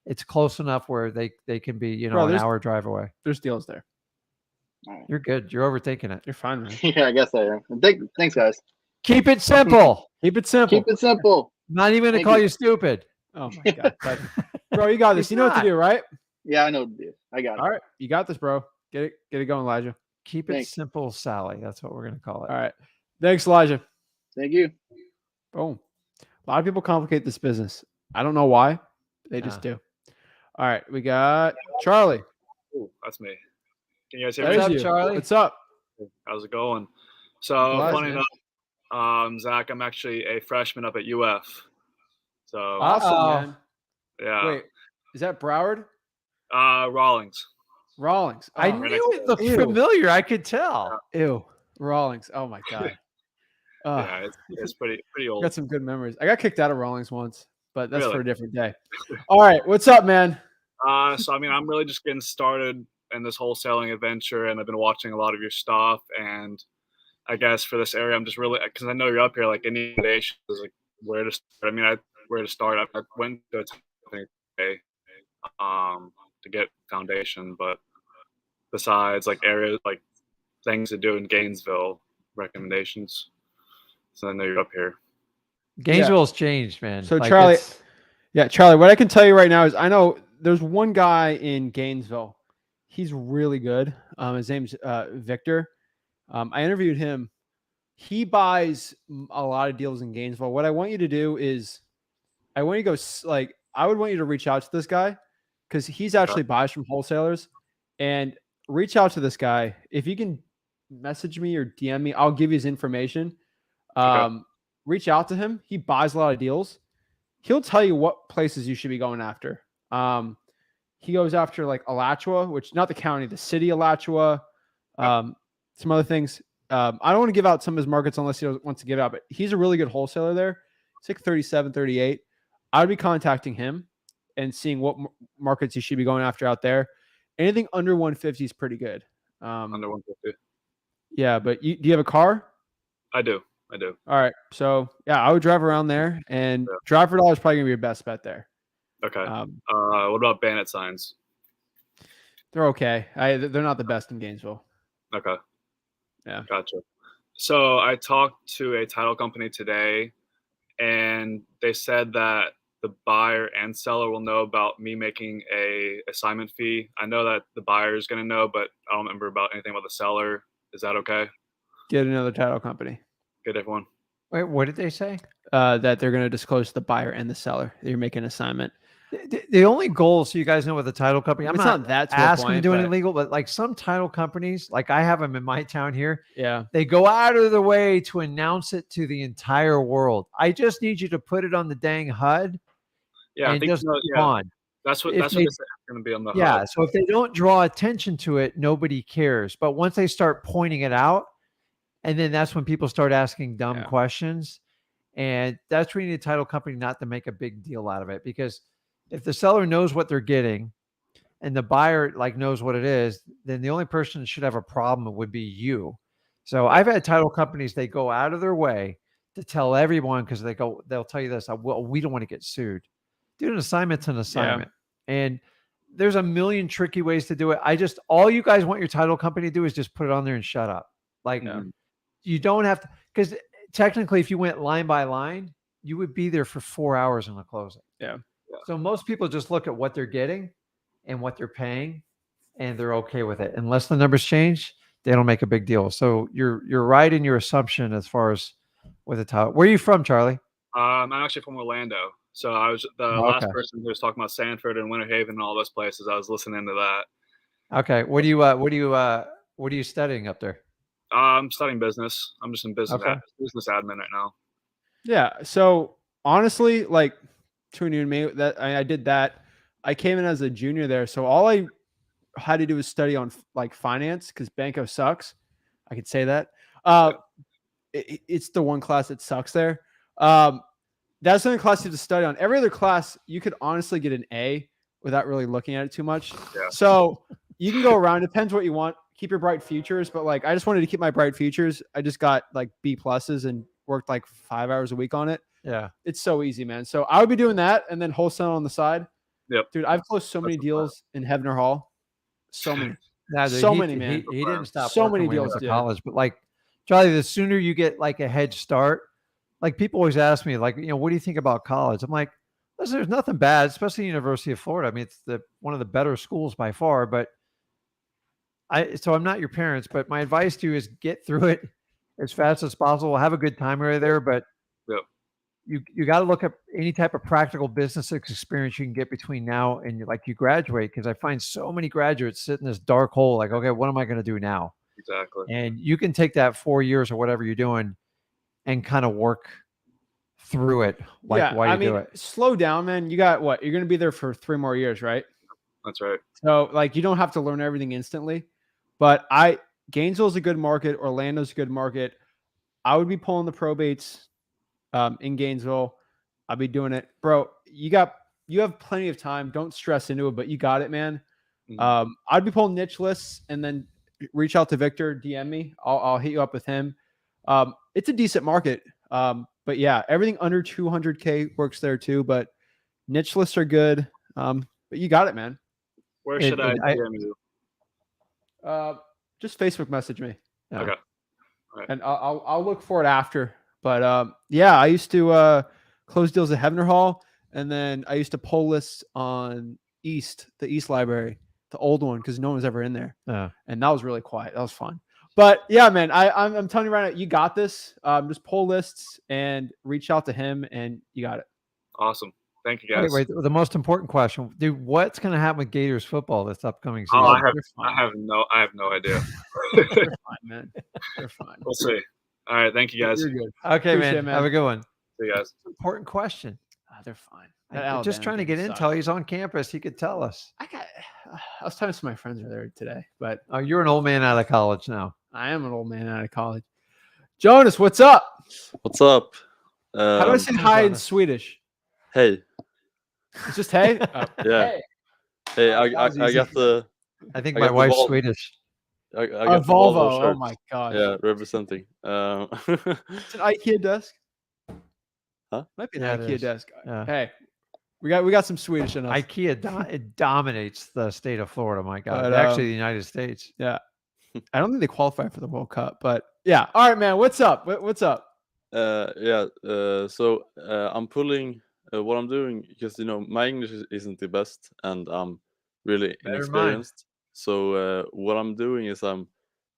it's close enough where they can be Bro, an there's- hour drive away. There's deals there. All right. You're good. You're overthinking it. You're fine, man. Yeah, I guess I am. Thanks, guys. Keep it simple. Keep it simple. Keep it simple. Not even to Thank call you. you stupid. Oh my god. But, bro, you got this. It's You know what to not. do, right? Yeah, I know, dude. I got it. All right. You got this, bro. Get it going, Elijah. Keep it Thanks. simple, Sally. That's what we're gonna call it. All right. Thanks, Elijah. Thank you. Boom. A lot of people complicate this business. I don't know why. They just do. All right. We got Charlie. Ooh, that's me. Can you guys hear There's me? up, you. Charlie? What's up? How's it going? So Glad, funny man. enough, Zach, I'm actually a freshman up at UF. So Awesome, Uh-oh. man. yeah, Wait, is that Broward? Rawlings. Rawlings. I Oh, right knew next it to looked Ew. familiar. I could tell. Ew. Rawlings. Oh my god. Yeah, it's pretty I old. got some good memories. I got kicked out of Rawlings once, but that's for Really? a different day. All right. What's up, man? So I mean, I'm really just getting started in this wholesaling adventure, and I've been watching a lot of your stuff. And I guess for this area, I'm just really because I know you're up here. Like any recommendations, like where to start. I mean, where to start. I went to a company today to get foundation, but besides like areas like things to do in Gainesville, recommendations. So I know you're up here. Gainesville's changed, man. So Like, Charlie, Charlie, what I can tell you right now is I know there's one guy in Gainesville. He's really good. His name's Victor. I interviewed him. He buys a lot of deals in Gainesville. What I want you to do is I want you to go I would want you to reach out to this guy because he's actually buys from wholesalers, and reach out to this guy. If you can message me or DM me, I'll give you his information. Reach out to him. He buys a lot of deals. He'll tell you what places you should be going after. He goes after like Alachua, which not the county, the city Alachua, some other things. I don't want to give out some of his markets unless he wants to give out, but he's a really good wholesaler there. It's like 37, 38. I would be contacting him and seeing what markets you should be going after out there. Anything under 150 is pretty good. Under 150. Yeah, but do you have a car? I do. All right. So yeah, I would drive around there, and Drive for Dollar is probably gonna be your best bet there. Okay. What about bandit signs? They're okay. They're not the best in Gainesville. Okay. Yeah. Gotcha. So I talked to a title company today, and they said that the buyer and seller will know about me making a assignment fee. I know that the buyer is going to know, but I don't remember about anything about the seller. Is that okay? Get another title company. Get everyone. wait, what did they say? That they're going to disclose to the buyer and the seller that you're making an assignment. The only goal, so you guys know, with the title company, I'm It's not not that to a asking to point, do but- anything illegal, but like some title companies, like I have them in my town here, Yeah. they go out of their way to announce it to the entire world. I just need you to put it on the dang HUD Yeah, I and think just move yeah. on. That's what If that's they- what it's going to be on the Yeah, HUD. so if they don't draw attention to it, nobody cares. But once they start pointing it out, and then that's when people start asking dumb questions. And that's when you need a title company not to make a big deal out of it. Because if the seller knows what they're getting and the buyer like knows what it is, then the only person that should have a problem would be you. So I've had title companies, they go out of their way to tell everyone, because they'll tell you this, well, we don't want to get sued. Dude, an assignment's an assignment. And there's a million tricky ways to do it. All you guys want your title company to do is just put it on there and shut up. Like, you don't have to, because technically if you went line by line, you would be there for 4 hours in the closing. Yeah. So most people just look at what they're getting and what they're paying, and they're okay with it. Unless the numbers change, they don't make a big deal. So you're right in your assumption as far as with the title. Where are you from, Charlie? I'm actually from Orlando. So I was the last person who was talking about Sanford and Winter Haven and all those places. I was listening to that. Okay. What are you studying up there? I'm studying business. I'm just in business business admin right now. Yeah. So honestly, like between you and me, that I did that. I came in as a junior there, so all I had to do was study on like finance because Banco sucks. I could say that. It's the one class that sucks there. That's the only class you have to study on. Every other class, you could honestly get an A without really looking at it too much. Yeah. So you can go around. Depends what you want. Keep your bright futures, but like I just wanted to keep my bright futures. I just got like B pluses and worked like 5 hours a week on it. Yeah. It's so easy, man. So I would be doing that and then wholesale on the side. Yep. Dude, I've closed so many deals in Heavener Hall. So many. Nah, dude, So many, man. He didn't stop. So working many when he deals, went to dude. college, but like Charlie, the sooner you get like a head start, like people always ask me, like, what do you think about college? I'm like, listen, there's nothing bad, especially University of Florida. I mean, it's one of the better schools by far. But so I'm not your parents, but my advice to you is get through it as fast as possible. Have a good time right there, but you got to look at any type of practical business experience you can get between now and you graduate. Because I find so many graduates sit in this dark hole, like, okay, what am I going to do now? Exactly. And you can take that 4 years or whatever you're doing and kind of work through it while you do it. Slow down, man. You got what? You're going to be there for 3 more years, right? That's right. So like you don't have to learn everything instantly. But Gainesville's a good market. Orlando's a good market. I would be pulling the probates in Gainesville. I'll be doing it. Bro, you have plenty of time. Don't stress into it, but you got it, man. Mhm. I'd be pulling niche lists and then reach out to Victor, DM me. I'll hit you up with him. It's a decent market. But But yeah, everything under 200K works there too. But niche lists are good. But you got it, man. Where should I DM you? Just Facebook message me. Yeah. Okay. And I'll look for it after. But yeah, I used to close deals at Havent Hall, and then I used to pull lists on the East Library, the old one, because no one's ever in there. Yeah. And that was really quiet. That was fun. But yeah, man, I'm telling you right now, you got this. Just pull lists and reach out to him, and you got it. Awesome. Thank you, guys. Wait, the most important question, dude. What's going to happen with Gators football this upcoming season? Oh, I have no idea. They're fine, man. They're fine. We'll see. All right. Thank you, guys. You're good. Okay, Appreciate man. it, man. Have a good one. See you guys. Important question. They're fine. I'm just trying to get intel. He's on campus. He could tell us. I was talking to my friends there today, but You're an old man out of college now. I am an old man out of college. Jonas, what's up? What's up? How do I say hi in Swedish? Hey. It's just hey. Yeah. Hey, I got the. I think I my got the wife's Vol- Swedish. I A got the Volvo. Oh shirt. my god. Yeah, representing. It's an IKEA desk. Huh? Might be an Yeah, it IKEA is. desk. Yeah. Hey, we got some Swedish in us. IKEA it dominates the state of Florida. My God, But, actually, the United States. Yeah. I don't think they qualify for the World Cup, but yeah. All right, man. What's up? What's up? So I'm pulling what I'm doing because my English isn't the best and I'm really inexperienced. So what I'm doing is I'm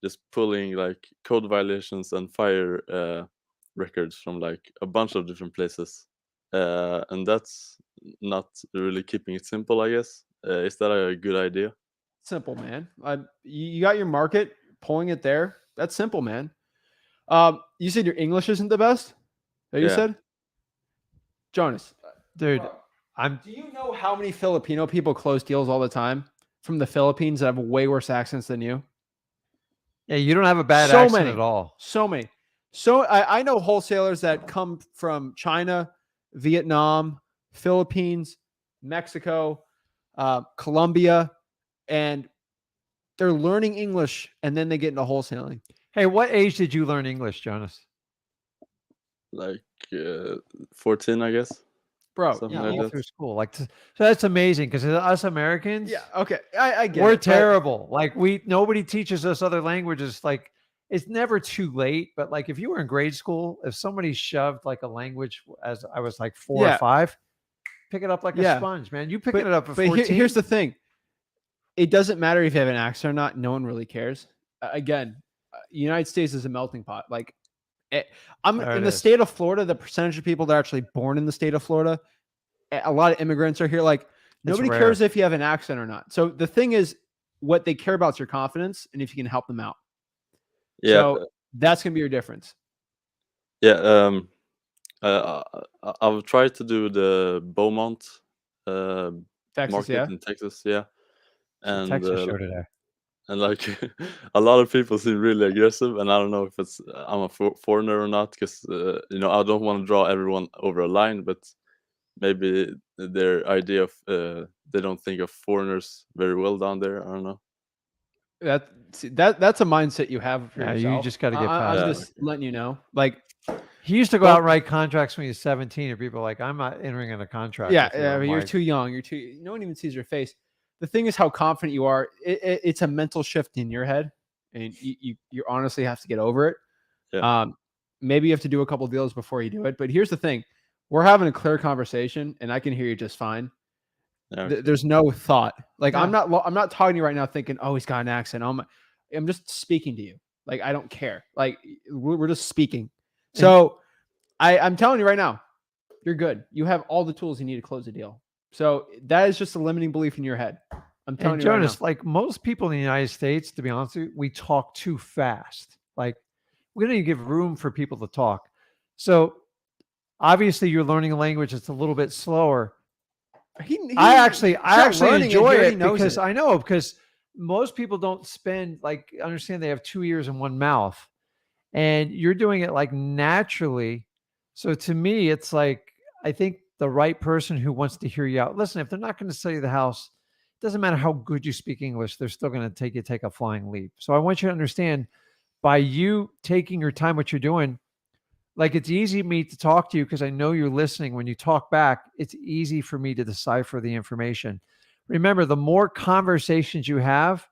just pulling like code violations and fire records from like a bunch of different places, and that's not really keeping it simple, I guess. Is that a good idea? Simple, man. You got your market, pulling it there. That's simple, man. You said your English isn't the best? That you Yeah. said? Jonas. Dude, Do you know how many Filipino people close deals all the time from the Philippines that have way worse accents than you? Yeah, you don't have a bad So accent many. at all. So many. So I know wholesalers that come from China, Vietnam, Philippines, Mexico, Colombia, and they're learning English and then they get into wholesaling. Hey, what age did you learn English, Jonas? Like 14, I guess. Bro, Something Yeah, like all that. through school. So that's amazing because us Americans, yeah, okay. I get we're it. but- terrible. Like nobody teaches us other languages. Like it's never too late. But like if you were in grade school, if somebody shoved like a language as I was like 4 Yeah. or 5, pick it up like a Yeah. sponge, man. You picking it up at But 14. here's the thing. It doesn't matter if you have an accent or not. No one really cares. Again, United States is a melting pot. Like I'm There in it the is. state of Florida, the percentage of people that are actually born in the state of Florida, a lot of immigrants are here. Like nobody rare. cares if you have an accent or not. So the thing is, what they care about is your confidence and if you can help them out. Yeah. So that's going to be your difference. Yeah. I've tried to do the Beaumont Texas, market yeah. in Texas. Yeah. And Texas show today. and like a lot of people seem really aggressive, and I don't know if it's I'm a foreigner or not, because I don't want to draw everyone over a line, but maybe their idea of they don't think of foreigners very well down there. I don't know. That's a mindset you have for Yeah, yourself. you just got to get I'm past it. just letting you know. Like He used to go out and write contracts when he was 17, and people are like, I'm not entering in a contract. yeah, with you. yeah, I'm but you're like, too young. No one even sees your face. The thing is how confident you are. It's a mental shift in your head, and you honestly have to get over it. Yeah. Maybe you have to do a couple deals before you do it. But here's the thing: we're having a clear conversation, and I can hear you just fine. Yeah, okay. There's no thought. Like Yeah. I'm not talking to you right now thinking, oh, he's got an accent. I'm just speaking to you. Like I don't care. Like we're just speaking. So I'm telling you right now, you're good. You have all the tools you need to close a deal. So that is just a limiting belief in your head. I'm telling And you right Jonas, now. like most people in the United States, to be honest with you, we talk too fast. Like we don't even give room for people to talk. So obviously you're learning a language that's a little bit slower. I actually enjoy it because most people don't understand they have 2 ears and one mouth, and you're doing it like naturally. So to me, it's like, I think the right person who wants to hear you out. Listen, if they're not going to sell you the house, it doesn't matter how good you speak English, they're still going to take a flying leap. So I want you to understand, by you taking your time, what you're doing, Like, it's easy for me to talk to you because I know you're listening. When you talk back, it's easy for me to decipher the information. Remember, the more conversations you have,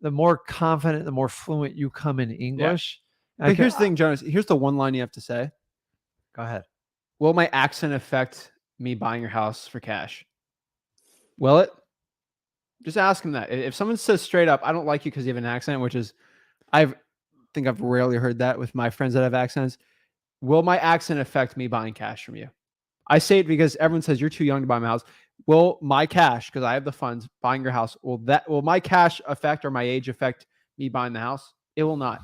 the more confident, the more fluent you come in English. But here's the thing, Jonas. Here's the one line you have to say. Go ahead. Will my accent affect me buying your house for cash? Will it? Just ask him that. If someone says straight up, I don't like you because you have an accent, which is, I think I've rarely heard that with my friends that have accents. Will my accent affect me buying cash from you? I say it because everyone says you're too young to buy my house. Will my cash, because I have the funds, buying your house, will my cash affect or my age affect me buying the house? It will not.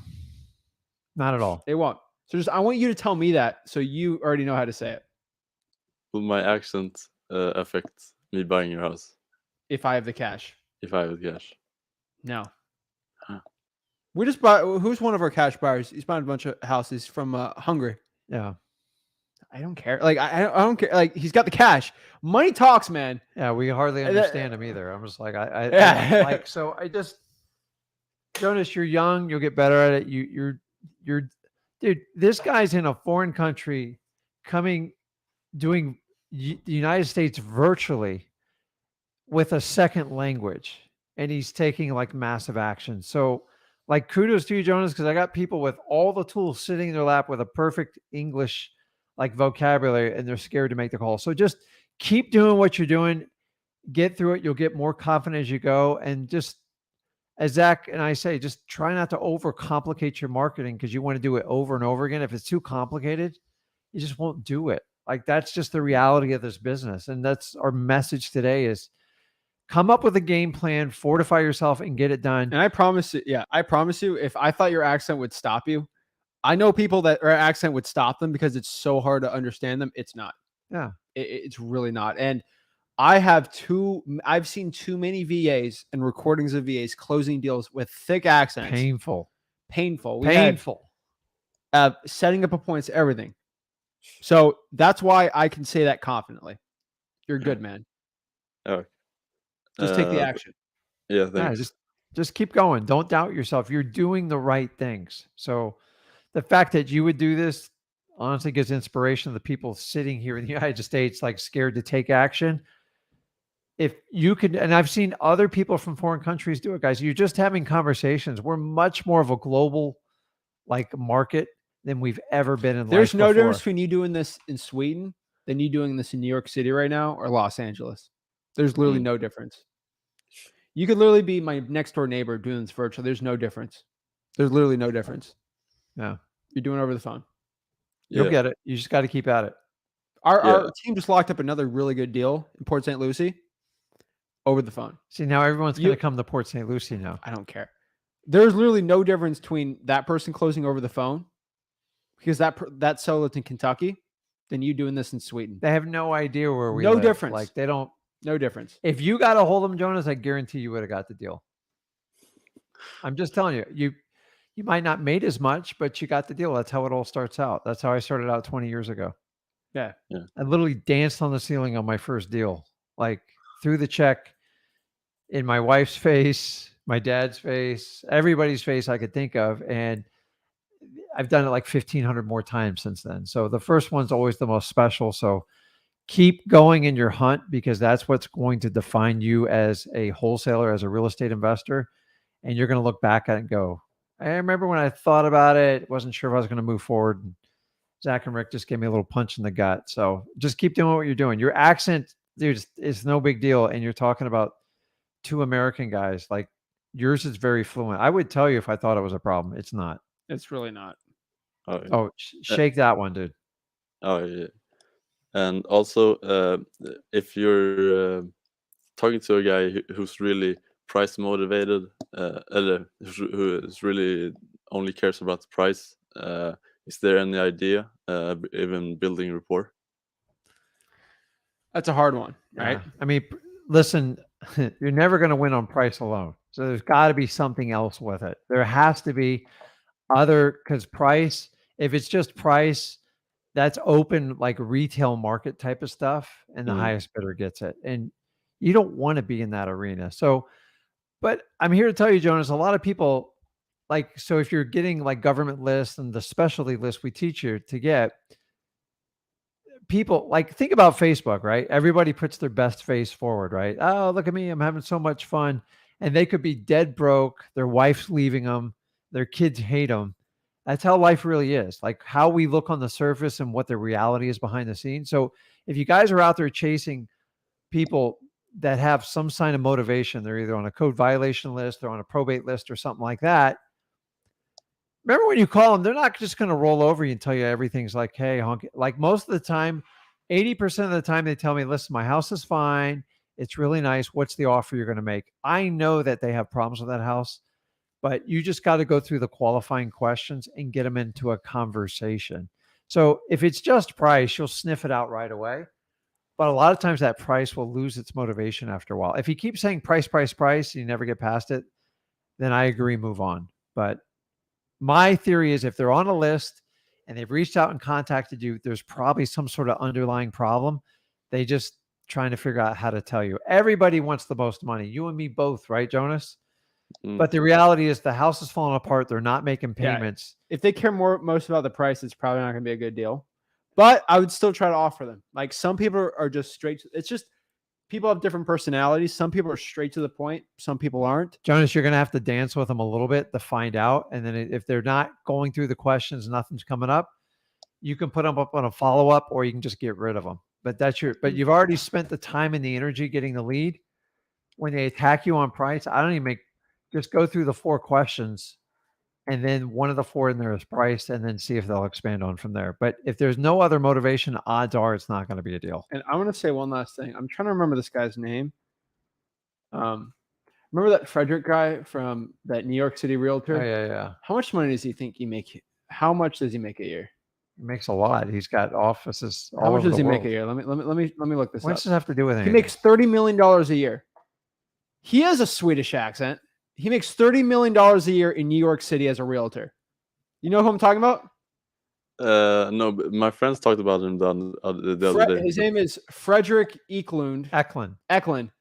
Not at all. It won't. So I want you to tell me that so you already know how to say it. Will my accent affect me buying your house? If I have the cash. If I have cash. No. Huh. We just bought. Who's one of our cash buyers? He's buying a bunch of houses from Hungary. Yeah. I don't care. Like I don't care. Like he's got the cash. Money talks, man. Yeah, we hardly understand him either. I'm just like, Yeah. like, so I just, Jonas, you're young. You'll get better at it. You're, dude. This guy's in a foreign country, doing the United States virtually with a second language, and he's taking like massive action. So, like, kudos to you, Jonas, because I got people with all the tools sitting in their lap with a perfect English like vocabulary, and they're scared to make the call. So just keep doing what you're doing. Get through it. You'll get more confident as you go. And just, as Zach and I say, just try not to overcomplicate your marketing because you want to do it over and over again. If it's too complicated, you just won't do it. Like, that's just the reality of this business. And that's our message today is come up with a game plan, fortify yourself, and get it done. And I promise you, if I thought your accent would stop you, I know people that our accent would stop them because it's so hard to understand them. It's not. Yeah. It's really not. And I've seen too many VAs and recordings of VAs closing deals with thick accents. Painful. We had, setting up appointments, everything. So that's why I can say that confidently. You're good, man. Oh. Just take the action. Yeah, thanks. Yeah, just keep going. Don't doubt yourself. You're doing the right things. So the fact that you would do this honestly gives inspiration to the people sitting here in the United States, like scared to take action. If you could, and I've seen other people from foreign countries do it, guys. You're just having conversations. We're much more of a global like market than we've ever been in. There's no before. difference between you doing this in Sweden than you doing this in New York City right now or Los Angeles. There's literally no difference. You could literally be my next door neighbor doing this virtual. There's no difference. There's literally no difference. Yeah. You're doing it over the phone. You'll get it. You just got to keep at it. Our team just locked up another really good deal in Port St. Lucie over the phone. See, now everyone's going to come to Port St. Lucie now. I don't care. There's literally no difference between that person closing over the phone because that seller lived in Kentucky than you doing this in Sweden. They have no idea where we live. No difference. Like, they don't. No difference. If you got a hold of them, Jonas, I guarantee you would have got the deal. I'm just telling you, you might not made as much, but you got the deal. That's how it all starts out. That's how I started out 20 years ago. Yeah. I literally danced on the ceiling on my first deal, like threw the check in my wife's face, my dad's face, everybody's face I could think of. And I've done it like 1,500 more times since then. So the first one's always the most special. So keep going in your hunt because that's what's going to define you as a wholesaler, as a real estate investor. And you're going to look back at it and go, I remember when I thought about it, wasn't sure if I was going to move forward. And Zach and Rick just gave me a little punch in the gut. So just keep doing what you're doing. Your accent, dude, is no big deal. And you're talking about two American guys. Like, yours is very fluent. I would tell you if I thought it was a problem. It's not. It's really not. Oh, shake that one, dude. Oh, yeah. And also, if you're talking to a guy who's really price motivated, who is really only cares about the price, is there any idea even building rapport? That's a hard one, right? Yeah. I mean, listen, you're never going to win on price alone. So there's got to be something else with it. There has to be because price, if it's just price, that's open like retail market type of stuff, and the highest bidder gets it. And you don't want to be in that arena. So, but I'm here to tell you, Jonas, a lot of people like, so if you're getting like government lists and the specialty list we teach you to get, people like think about Facebook, right? Everybody puts their best face forward, right? Oh, look at me, I'm having so much fun. And they could be dead broke, their wife's leaving them, their kids hate them. That's how life really is, like how we look on the surface and what the reality is behind the scenes. So if you guys are out there chasing people that have some sign of motivation, they're either on a code violation list, they're on a probate list or something like that. Remember when you call them, they're not just going to roll over you and tell you everything's like, hey, honk. Like most of the time, 80% of the time they tell me, listen, my house is fine. It's really nice. What's the offer you're going to make? I know that they have problems with that house, but you just got to go through the qualifying questions and get them into a conversation. So if it's just price, you'll sniff it out right away. But a lot of times that price will lose its motivation after a while. If you keep saying price, price, price, and you never get past it, then I agree, move on. But my theory is if they're on a list and they've reached out and contacted you, there's probably some sort of underlying problem. They just trying to figure out how to tell you. Everybody wants the most money. You and me both, right, Jonas? But the reality is the house is falling apart. They're not making payments. If they care most about the price, it's probably not going to be a good deal. But I would still try to offer them. Like some people are just straight. It's just people have different personalities. Some people are straight to the point. Some people aren't. Jonas, you're going to have to dance with them a little bit to find out. And then if they're not going through the questions, nothing's coming up, you can put them up on a follow-up or you can just get rid of them. But you've already spent the time and the energy getting the lead. When they attack you on price, I don't even just go through the 4 questions and then one of the 4 in there is price and then see if they'll expand on from there. But if there's no other motivation, odds are it's not going to be a deal. And I want to say one last thing. I'm trying to remember this guy's name. Remember that Frederick guy from that New York City realtor? Oh, yeah. How much money does he think he make? How much does he make a year? He makes a lot. He's got offices all How much over does the he world. make a year? Let me look this What up. does this have to do with He anything? makes $30 million a year. He has a Swedish accent. He makes $30 million a year in New York City as a realtor. You know who I'm talking about? No, but my friends talked about him the other day. His name is Frederick Eklund. Eklund.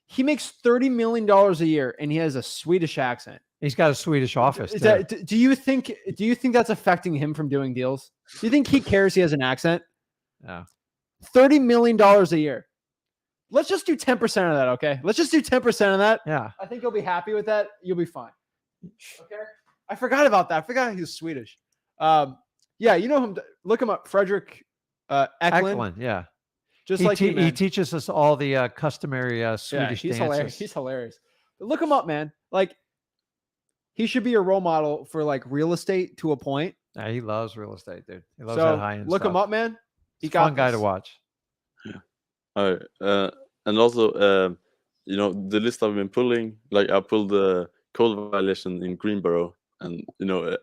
He makes $30 million a year, and he has a Swedish accent. He's got a Swedish office. Do you think that's affecting him from doing deals? Do you think he cares he has an accent? No. $30 million a year. Let's just do 10% of that, okay? Let's just do 10% of that. Yeah. I think you'll be happy with that. You'll be fine. Okay. I forgot about that. I forgot he was Swedish. Yeah, you know him. Look him up, Frederick Eklund. Eklund, yeah. Just he teaches us all the customary Swedish he's dances. hilarious. He's hilarious. But look him up, man. Like he should be a role model for like real estate to a point. Yeah, he loves real estate, dude. He loves that high end. Look him up, man. He's a fun guy to watch. Yeah. All right. And also, you know, the list I've been pulling, like I pulled the code violation in Greenboro, and you know,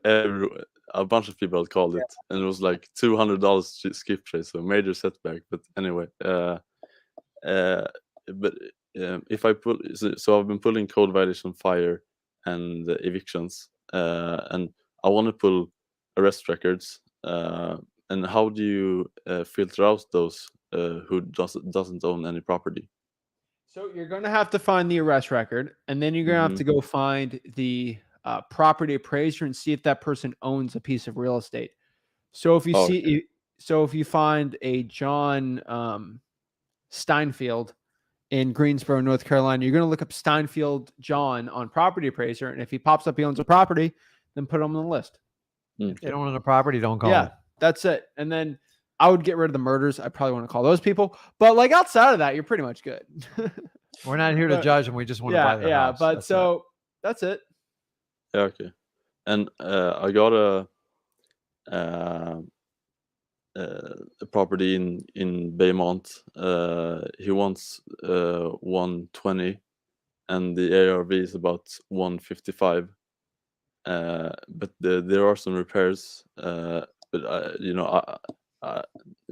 a bunch of people had called it, and it was like $200 skip trade, so major setback. But anyway, if I pull, so I've been pulling code violation, fire, and evictions, and I want to pull arrest records. And how do you filter out those who doesn't own any property? So you're going to have to find the arrest record, and then you're going to have to go find the property appraiser and see if that person owns a piece of real estate. So if you if you find a John Steinfeld in Greensboro, North Carolina, you're going to look up Steinfeld John on Property Appraiser, and if he pops up, he owns a property, then put him on the list. If they don't own a property, don't call him. That's it. And then I would get rid of the murders. I probably want to call those people, but like outside of that, you're pretty much good. We're not here to judge, and we just want to buy the house. But that's it. Yeah, okay. And I got a property in Baymont. He wants 120, and the ARV is about 155. But there are some repairs. But you know,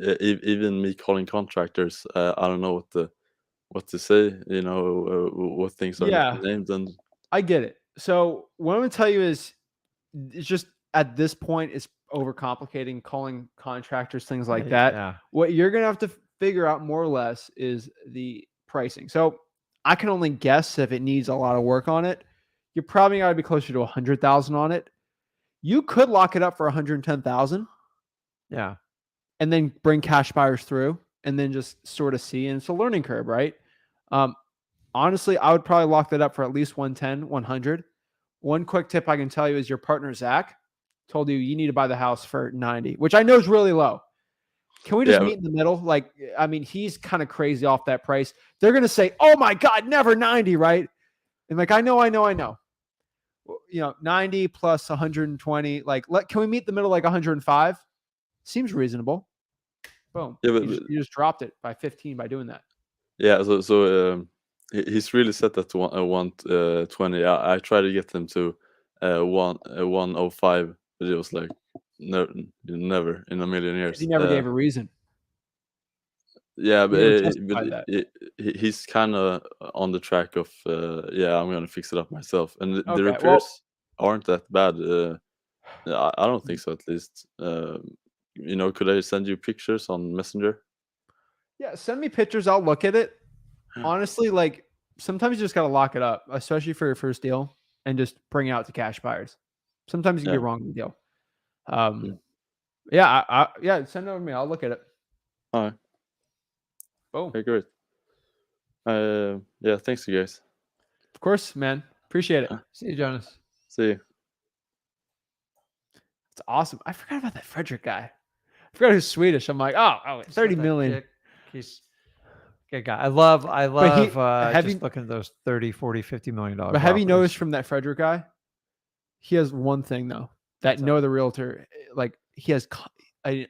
even me calling contractors, I don't know what to say. You know, what things are named, and I get it. So what I'm going to tell you is, it's just at this point, it's overcomplicating calling contractors, things like that. Yeah. What you're going to have to figure out more or less is the pricing. So I can only guess if it needs a lot of work on it. you're probably got to be closer to 100,000 on it. You could lock it up for 110,000. Yeah. And then bring cash buyers through and then just sort of see. And it's a learning curve, right? Honestly, I would probably lock that up for at least 110, 100. One quick tip I can tell you is your partner, Zach, told you need to buy the house for 90, which I know is really low. Can we just meet in the middle? Like, I mean, he's kind of crazy off that price. They're going to say, oh my God, never 90, right? And like, I know. 90 plus 120, like, can we meet in the middle, like 105? Seems reasonable. Boom. Yeah, but you just dropped it by 15 by doing that. Yeah, so he's really set that to 120. I tried to get him to 105, but it was like never in a million years. He never gave a reason. Yeah, but that. he's kind of on the track of I'm gonna fix it up myself, and the Okay, repairs aren't that bad. I don't think so, at least. Could I send you pictures on Messenger? Yeah, send me pictures. I'll look at it. Honestly, like sometimes you just gotta lock it up, especially for your first deal, and just bring it out to cash buyers. Sometimes you can be wrong in the deal. Send it over to me. I'll look at it. All right. Boom. Okay, great. Thanks, you guys. Of course, man. Appreciate it. See you, Jonas. See you. It's awesome. I forgot about that Frederick guy. I forgot he's Swedish. I'm like, 30 million. He's a good guy. I love just looking at those 30, 40, $50 million. But have you noticed from that Frederick guy? He has one thing though, that no other realtor, like he has an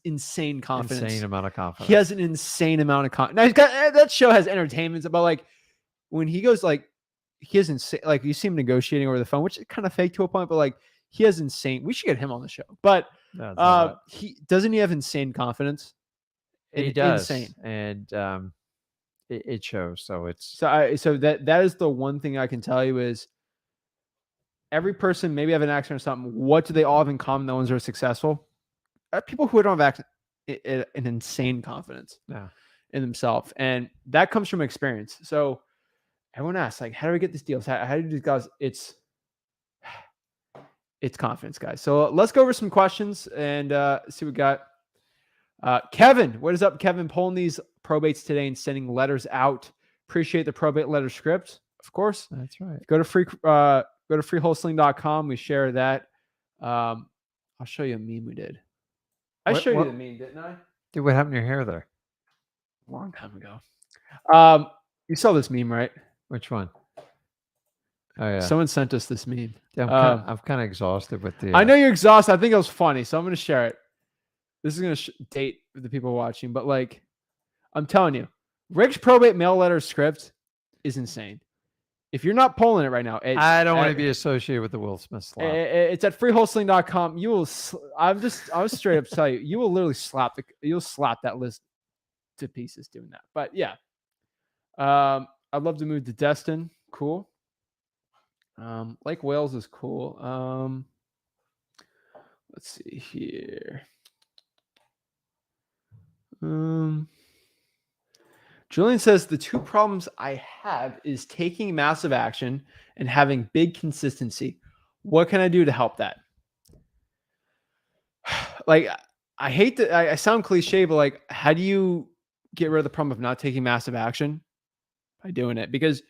insane confidence. Insane amount of confidence. He has an insane amount of confidence. Now he's got, that show has entertainment, but like when he goes, like he has insane, like you see him negotiating over the phone, which is kind of fake to a point, but like he has insane. We should get him on the show, but he have insane confidence. He does, insane, and it shows. So it's so that is the one thing I can tell you is every person maybe have an accident or something. What do they all have in common? The ones that are successful are people who don't have an insane confidence in themselves, and that comes from experience. So everyone asks, like, how do we get these deals? How do these guys? It's confidence, guys. So let's go over some questions and see what we got. Kevin, what is up, Kevin? Pulling these probates today and sending letters out. Appreciate the probate letter script, of course. That's right. Go to freewholesaling.com. We share that. I'll show you a meme we did. I showed you the meme, didn't I? Dude, what happened to your hair there? A long time ago. You saw this meme, right? Which one? Oh yeah. Someone sent us this meme. Yeah, I'm kind of exhausted with the. I know you're exhausted. I think it was funny, so I'm going to share it. This is going to date the people watching, but like, I'm telling you, Rick's probate mail letter script is insane. If you're not pulling it right now, I don't want to be associated with the Will Smith slap. It's at freewholesaling.com. You will. I was straight up tell you, you will literally you'll slap that list to pieces doing that. But yeah, I'd love to move to Destin. Cool. Lake Wales is cool. Let's see here. Julian says the two problems I have is taking massive action and having big consistency. What can I do to help that? Like, I hate that I sound cliche, but like, how do you get rid of the problem of not taking massive action? By doing it, because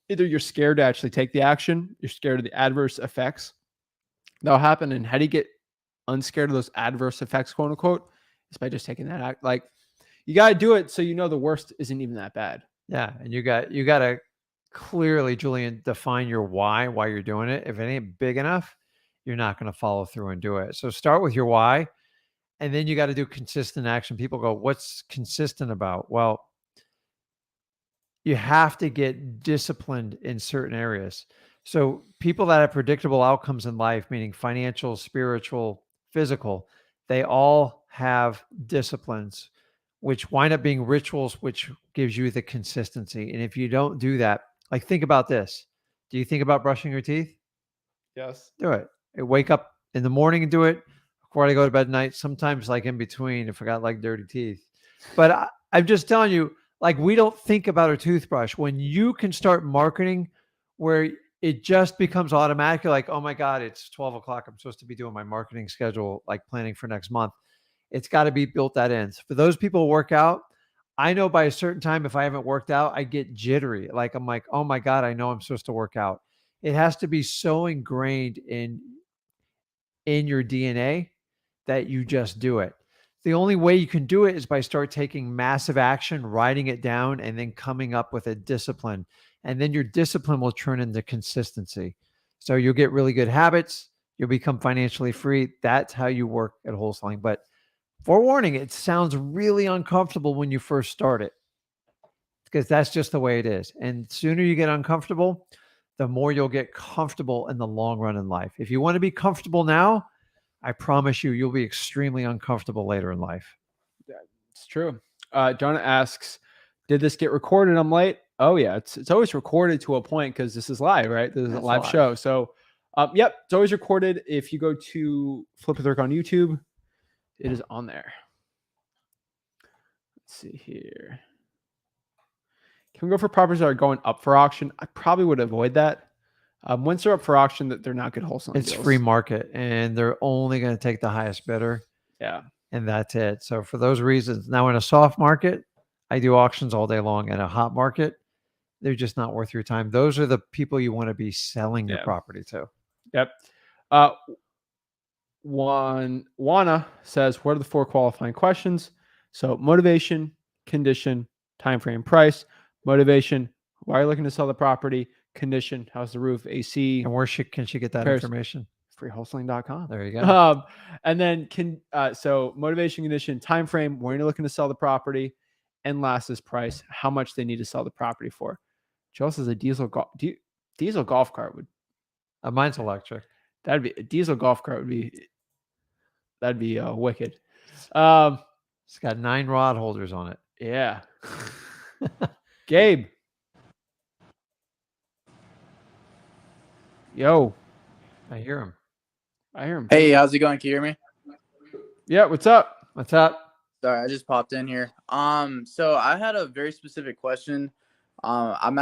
either you're scared to actually take the action, you're scared of the adverse effects that'll happen. And how do you get unscared of those adverse effects, quote unquote? Is by just taking that act. Like, you got to do it so you know the worst isn't even that bad. Yeah, and you got to clearly, Julian, define your why you're doing it. If it ain't big enough, you're not going to follow through and do it. So start with your why, and then you got to do consistent action. People go, what's consistent about? Well, you have to get disciplined in certain areas. So people that have predictable outcomes in life, meaning financial, spiritual, physical, they all have disciplines, which wind up being rituals, which gives you the consistency. And if you don't do that, like, think about this. Do you think about brushing your teeth? Yes. Do it. Wake up in the morning and do it before I go to bed at night. Sometimes like in between if I got like dirty teeth. But I'm just telling you, like, we don't think about a toothbrush. When you can start marketing where it just becomes automatic. You're like, oh my God, it's 12 o'clock. I'm supposed to be doing my marketing schedule, like planning for next month. It's got to be built that in. So for those people who work out, I know by a certain time, if I haven't worked out, I get jittery. Like I'm like, oh my God, I know I'm supposed to work out. It has to be so ingrained in your DNA that you just do it. The only way you can do it is by start taking massive action, writing it down, and then coming up with a discipline. And then your discipline will turn into consistency. So you'll get really good habits. You'll become financially free. That's how you work at wholesaling. But forewarning, it sounds really uncomfortable when you first start it, because that's just the way it is. And the sooner you get uncomfortable, the more you'll get comfortable in the long run in life. If you want to be comfortable now, I promise you, you'll be extremely uncomfortable later in life. It's true. Donna asks, did this get recorded? I'm late. Oh yeah, it's always recorded to a point because this is live, right? This is a live show. So yep, it's always recorded. If you go to Flip with Rick on YouTube, it is on there. Let's see here. Can we go for properties that are going up for auction? I probably would avoid that. Once they're up for auction, that they're not good wholesaling It's deals. free market, and they're only going to take the highest bidder. Yeah. And that's it. So for those reasons, now in a soft market, I do auctions all day long. In a hot market, they're just not worth your time. Those are the people you want to be selling your property to. Yep. Wana says, what are the 4 qualifying questions? So motivation, condition, time frame, price. Motivation, why are you looking to sell the property? Condition, how's the roof, AC? And where can she get that information? Freewholesaling.com. There you go. And then so motivation, condition, time frame, when you're looking to sell the property, and last is price, how much they need to sell the property for. Joe says a diesel golf cart would. Mine's electric. That'd be a diesel golf cart that'd be wicked. It's got 9 rod holders on it. Yeah. Gabe. Yo. I hear him. Hey, how's it going? Can you hear me? Yeah, what's up? What's up? Sorry, I just popped in here. So I had a very specific question. I've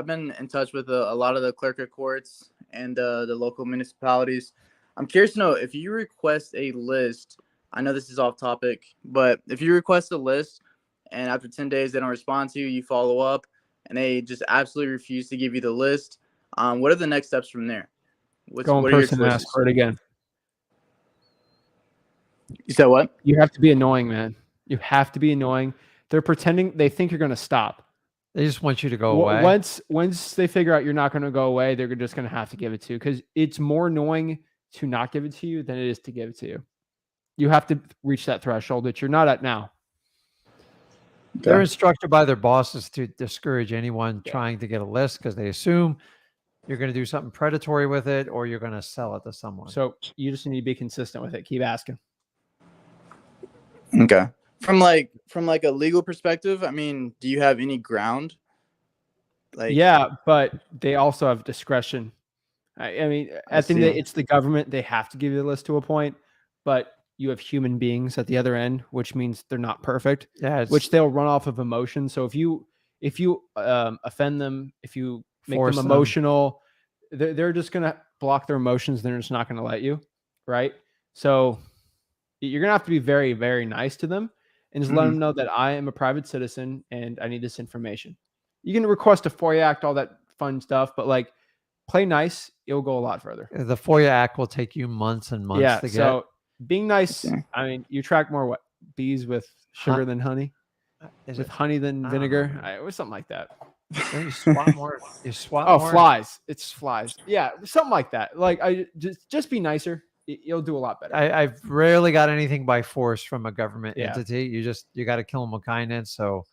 been in touch with a lot of the clerk of courts and the local municipalities. I'm curious to know if you request a list. I know this is off topic, but if you request a list and after 10 days they don't respond to you, you follow up and they just absolutely refuse to give you the list, what are the next steps from there? Go in person and ask for it again. You said what? You have to be annoying, man. You have to be annoying. They're pretending they think you're going to stop. They just want you to go away. Once they figure out you're not going to go away, they're just going to have to give it to you, because it's more annoying to not give it to you than it is to give it to you. You have to reach that threshold that you're not at now. They're instructed by their bosses to discourage anyone trying to get a list, because they assume you're going to do something predatory with it or you're going to sell it to someone. So you just need to be consistent with it. Keep asking. Okay. From like a legal perspective, I mean, do you have any ground? Yeah, but they also have discretion. I mean, at the end of the day, it's the government. They have to give you the list to a point, but you have human beings at the other end, which means they're not perfect. Yeah, which they'll run off of emotion. So if you offend them, if you make them emotional, they're just going to block their emotions. They're just not going to let you, right? So you're going to have to be very, very nice to them and just let them know that I am a private citizen and I need this information. You can request a FOIA Act, all that fun stuff, but like, play nice, it'll go a lot further. The FOIA Act will take you months and months to get. So being nice, I mean, you track more bees with sugar than honey? With honey than vinegar? It was something like that. You swap more. You swap more. Flies. It's flies. Yeah, something like that. Like, I just be nicer. You'll do a lot better. I've rarely got anything by force from a government entity. You got to kill them with kindness. So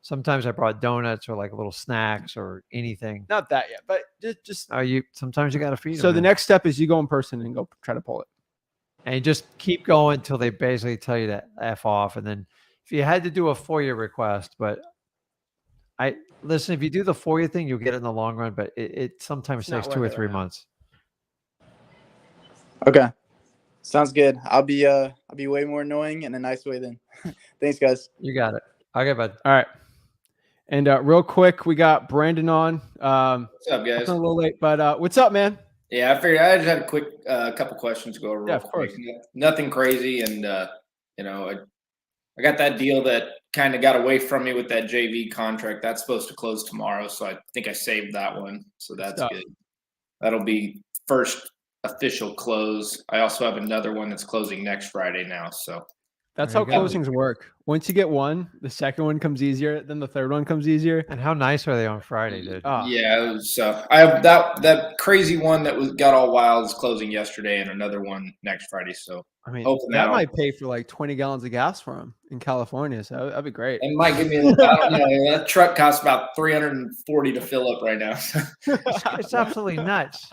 sometimes I brought donuts or like little snacks or anything. Not that yet, but just sometimes you got to feed them. So the next step is you go in person and go try to pull it. And you just keep going until they basically tell you to F off. And then if you had to do a FOIA request, but listen, if you do the FOIA thing, you'll get it in the long run, but it sometimes takes 2 or 3 months. Okay. Sounds good. I'll be way more annoying in a nice way then. Thanks, guys. You got it. Okay, bud. All right. And real quick, we got Brandon on. What's up, guys? A little late, but what's up, man? Yeah, I figured I just had a quick couple questions to go over real of quick. course. Nothing crazy, and you know, I got that deal that kind of got away from me with that JV contract. That's supposed to close tomorrow, so I think I saved that one. So that's good. That'll be first official close. I also have another one that's closing next Friday now. So that's how closings work. Once you get one, the second one comes easier, then the third one comes easier. And how nice are they on Friday, dude? Yeah, it was. I have that crazy one that got all wild is closing yesterday, and another one next Friday. So I mean, that might pay for like 20 gallons of gas for them in California. So that'd be great. It might give me. I don't know. That truck costs about $340 to fill up right now. It's absolutely nuts.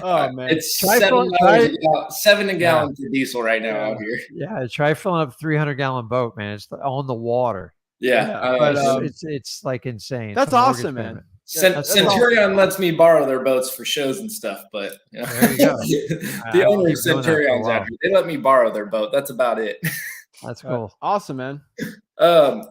Oh man, it's $7 a gallon for diesel right now out here. Yeah, try filling up a 300-gallon boat, man. It's on the water. Yeah, but it's like insane. That's awesome, man. Centurion lets me borrow their boats for shows and stuff, but you know, there you go. the owner of Centurion's out here. They let me borrow their boat. That's about it. That's cool. Awesome, man.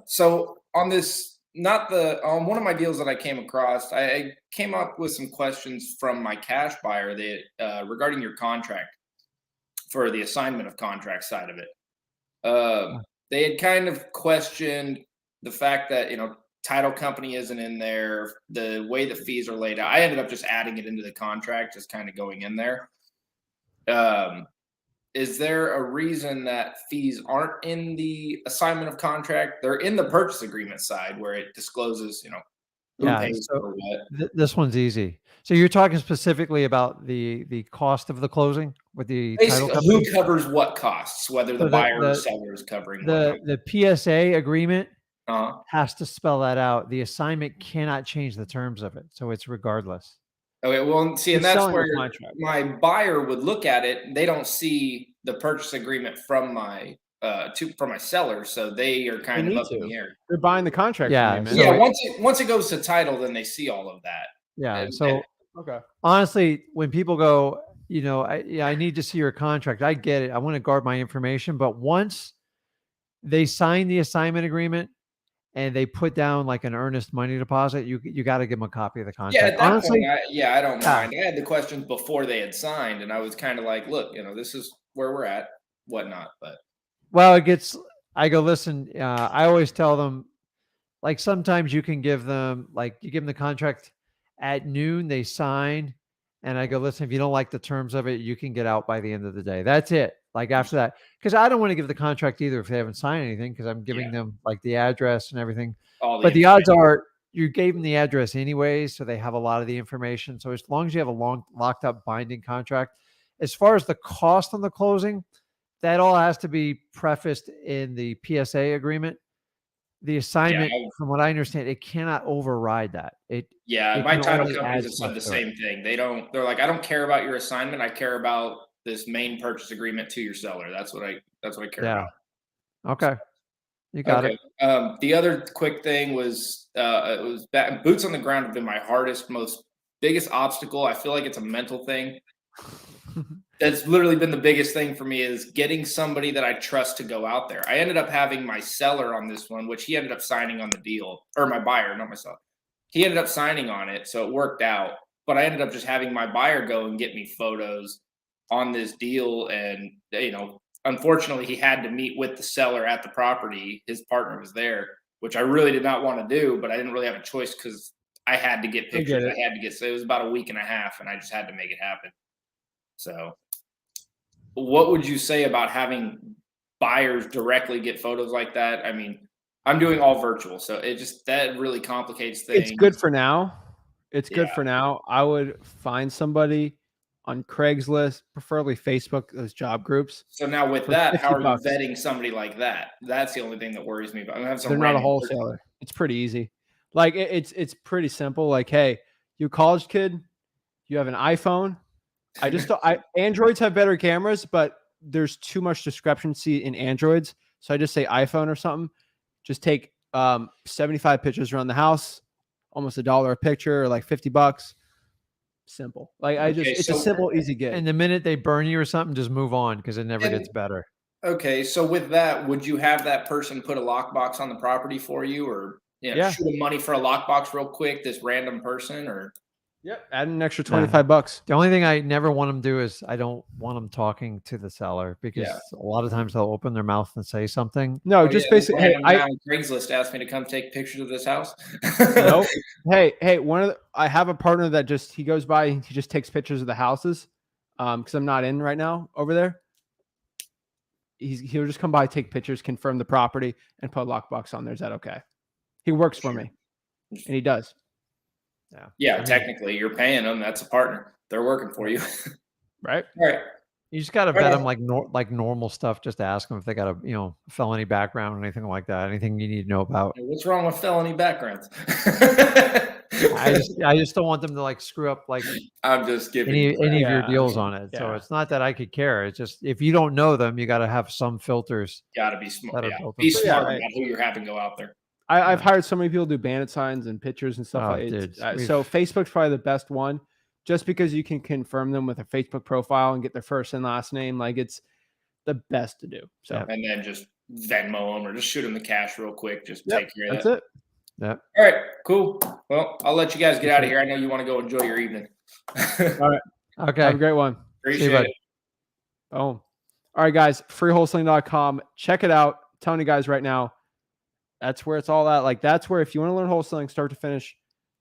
So on this, on one of my deals that I came across, I came up with some questions from my cash buyer that regarding your contract for the assignment of contract side of it. They had kind of questioned the fact that, you know, title company isn't in there, the way the fees are laid out. I ended up just adding it into the contract, just kind of going in there. Is there a reason that fees aren't in the assignment of contract? They're in the purchase agreement side where it discloses, you know, who pays for what. This one's easy. So you're talking specifically about the cost of the closing with the title company? Who covers what costs, whether the buyer or seller is covering the PSA agreement has to spell that out. The assignment cannot change the terms of it, so it's regardless. Okay, well, see, and that's where my buyer would look at it. They don't see the purchase agreement from my from my seller, so they are kind of up in the air. They're buying the contract. Yeah, yeah. Once it goes to title, then they see all of that. Yeah. So honestly, when people go, you know, I need to see your contract. I get it. I want to guard my information, but once they sign the assignment agreement and they put down like an earnest money deposit, you got to give them a copy of the contract. Yeah, at that point, I don't mind. I had the questions before they had signed, and I was kind of like, look, you know, this is where we're at, whatnot. But well, I go, listen, I always tell them, like, sometimes you can give them, like, you give them the contract at noon, they sign, and I go, listen, if you don't like the terms of it, you can get out by the end of the day. That's it. Like after that, because I don't want to give the contract either if they haven't signed anything, because I'm giving them like the address and everything. But the odds are you gave them the address anyways, so they have a lot of the information. So as long as you have a long locked up binding contract, as far as the cost on the closing, that all has to be prefaced in the PSA agreement. The assignment, from what I understand, it cannot override that. My title companies have said the same thing. They're like, I don't care about your assignment. I care about this main purchase agreement to your seller. That's what I care about. Okay. You got it. The other quick thing was, boots on the ground have been my biggest obstacle. I feel like it's a mental thing. That's literally been the biggest thing for me, is getting somebody that I trust to go out there. I ended up having my seller on this one, which he ended up signing on the deal, or my buyer, not myself. He ended up signing on it, so it worked out. But I ended up just having my buyer go and get me photos on this deal. And, you know, unfortunately, he had to meet with the seller at the property. His partner was there, which I really did not want to do, but I didn't really have a choice because I had to get pictures. It was about a week and a half, and I just had to make it happen. So what would you say about having buyers directly get photos like that? I mean, I'm doing all virtual, so that really complicates things. It's good for now. Good for now. I would find somebody on Craigslist, preferably Facebook, those job groups. So now with that, how are you vetting somebody like that? That's the only thing that worries me. But they're not a wholesaler. It's pretty easy. Like it's pretty simple. Like, hey, you college kid, you have an iPhone. Androids have better cameras, but there's too much discrepancy in Androids. So I just say iPhone or something. Just take 75 pictures around the house, almost $1 a picture, or like $50. Simple. Like it's a simple, easy get. And the minute they burn you or something, just move on, because it never gets better. Okay, so with that, would you have that person put a lockbox on the property for you, or Yeah. shoot them money for a lockbox real quick, this random person, or Yep. Add an extra $25. The only thing I never want them to do is I don't want them talking to the seller because a lot of times they'll open their mouth and say something. No, just basically, hey, Craigslist asked me to come take pictures of this house. Nope. Hey, I have a partner that he goes by, he just takes pictures of the houses. Because I'm not in right now over there. He'll just come by, take pictures, confirm the property, and put a lockbox on there. Is that okay? He works for me, and he does. Yeah, technically, you're paying them. That's a partner. They're working for you, right? All right. You just got to vet them like normal stuff. Just ask them if they got a felony background or anything like that. Anything you need to know about. What's wrong with felony backgrounds? I just don't want them to like screw up like I'm just giving any of your deals on it. So it's not that I could care. It's just if you don't know them, you got to have some filters. Got to be smart. Be smart about who you're having go out there. I've hired so many people to do bandit signs and pictures and stuff like that. So Facebook's probably the best one, just because you can confirm them with a Facebook profile and get their first and last name. Like it's the best to do. So and then just Venmo them or just shoot them the cash real quick. Just take care of that's that. it. Yeah. All right. Cool. Well, I'll let you guys get out of here. I know you want to go enjoy your evening. All right. Okay. Have a great one. Appreciate it. Boom. All right, guys. Freewholesaling.com. Check it out. I'm telling you guys right now. That's where it's all at. Like that's where if you want to learn wholesaling start to finish,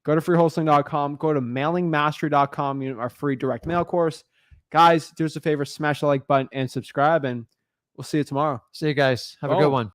go to freewholesaling.com, go to mailingmastery.com, our free direct mail course. Guys, do us a favor, smash the like button and subscribe, and we'll see you tomorrow. See you guys. Have a good one.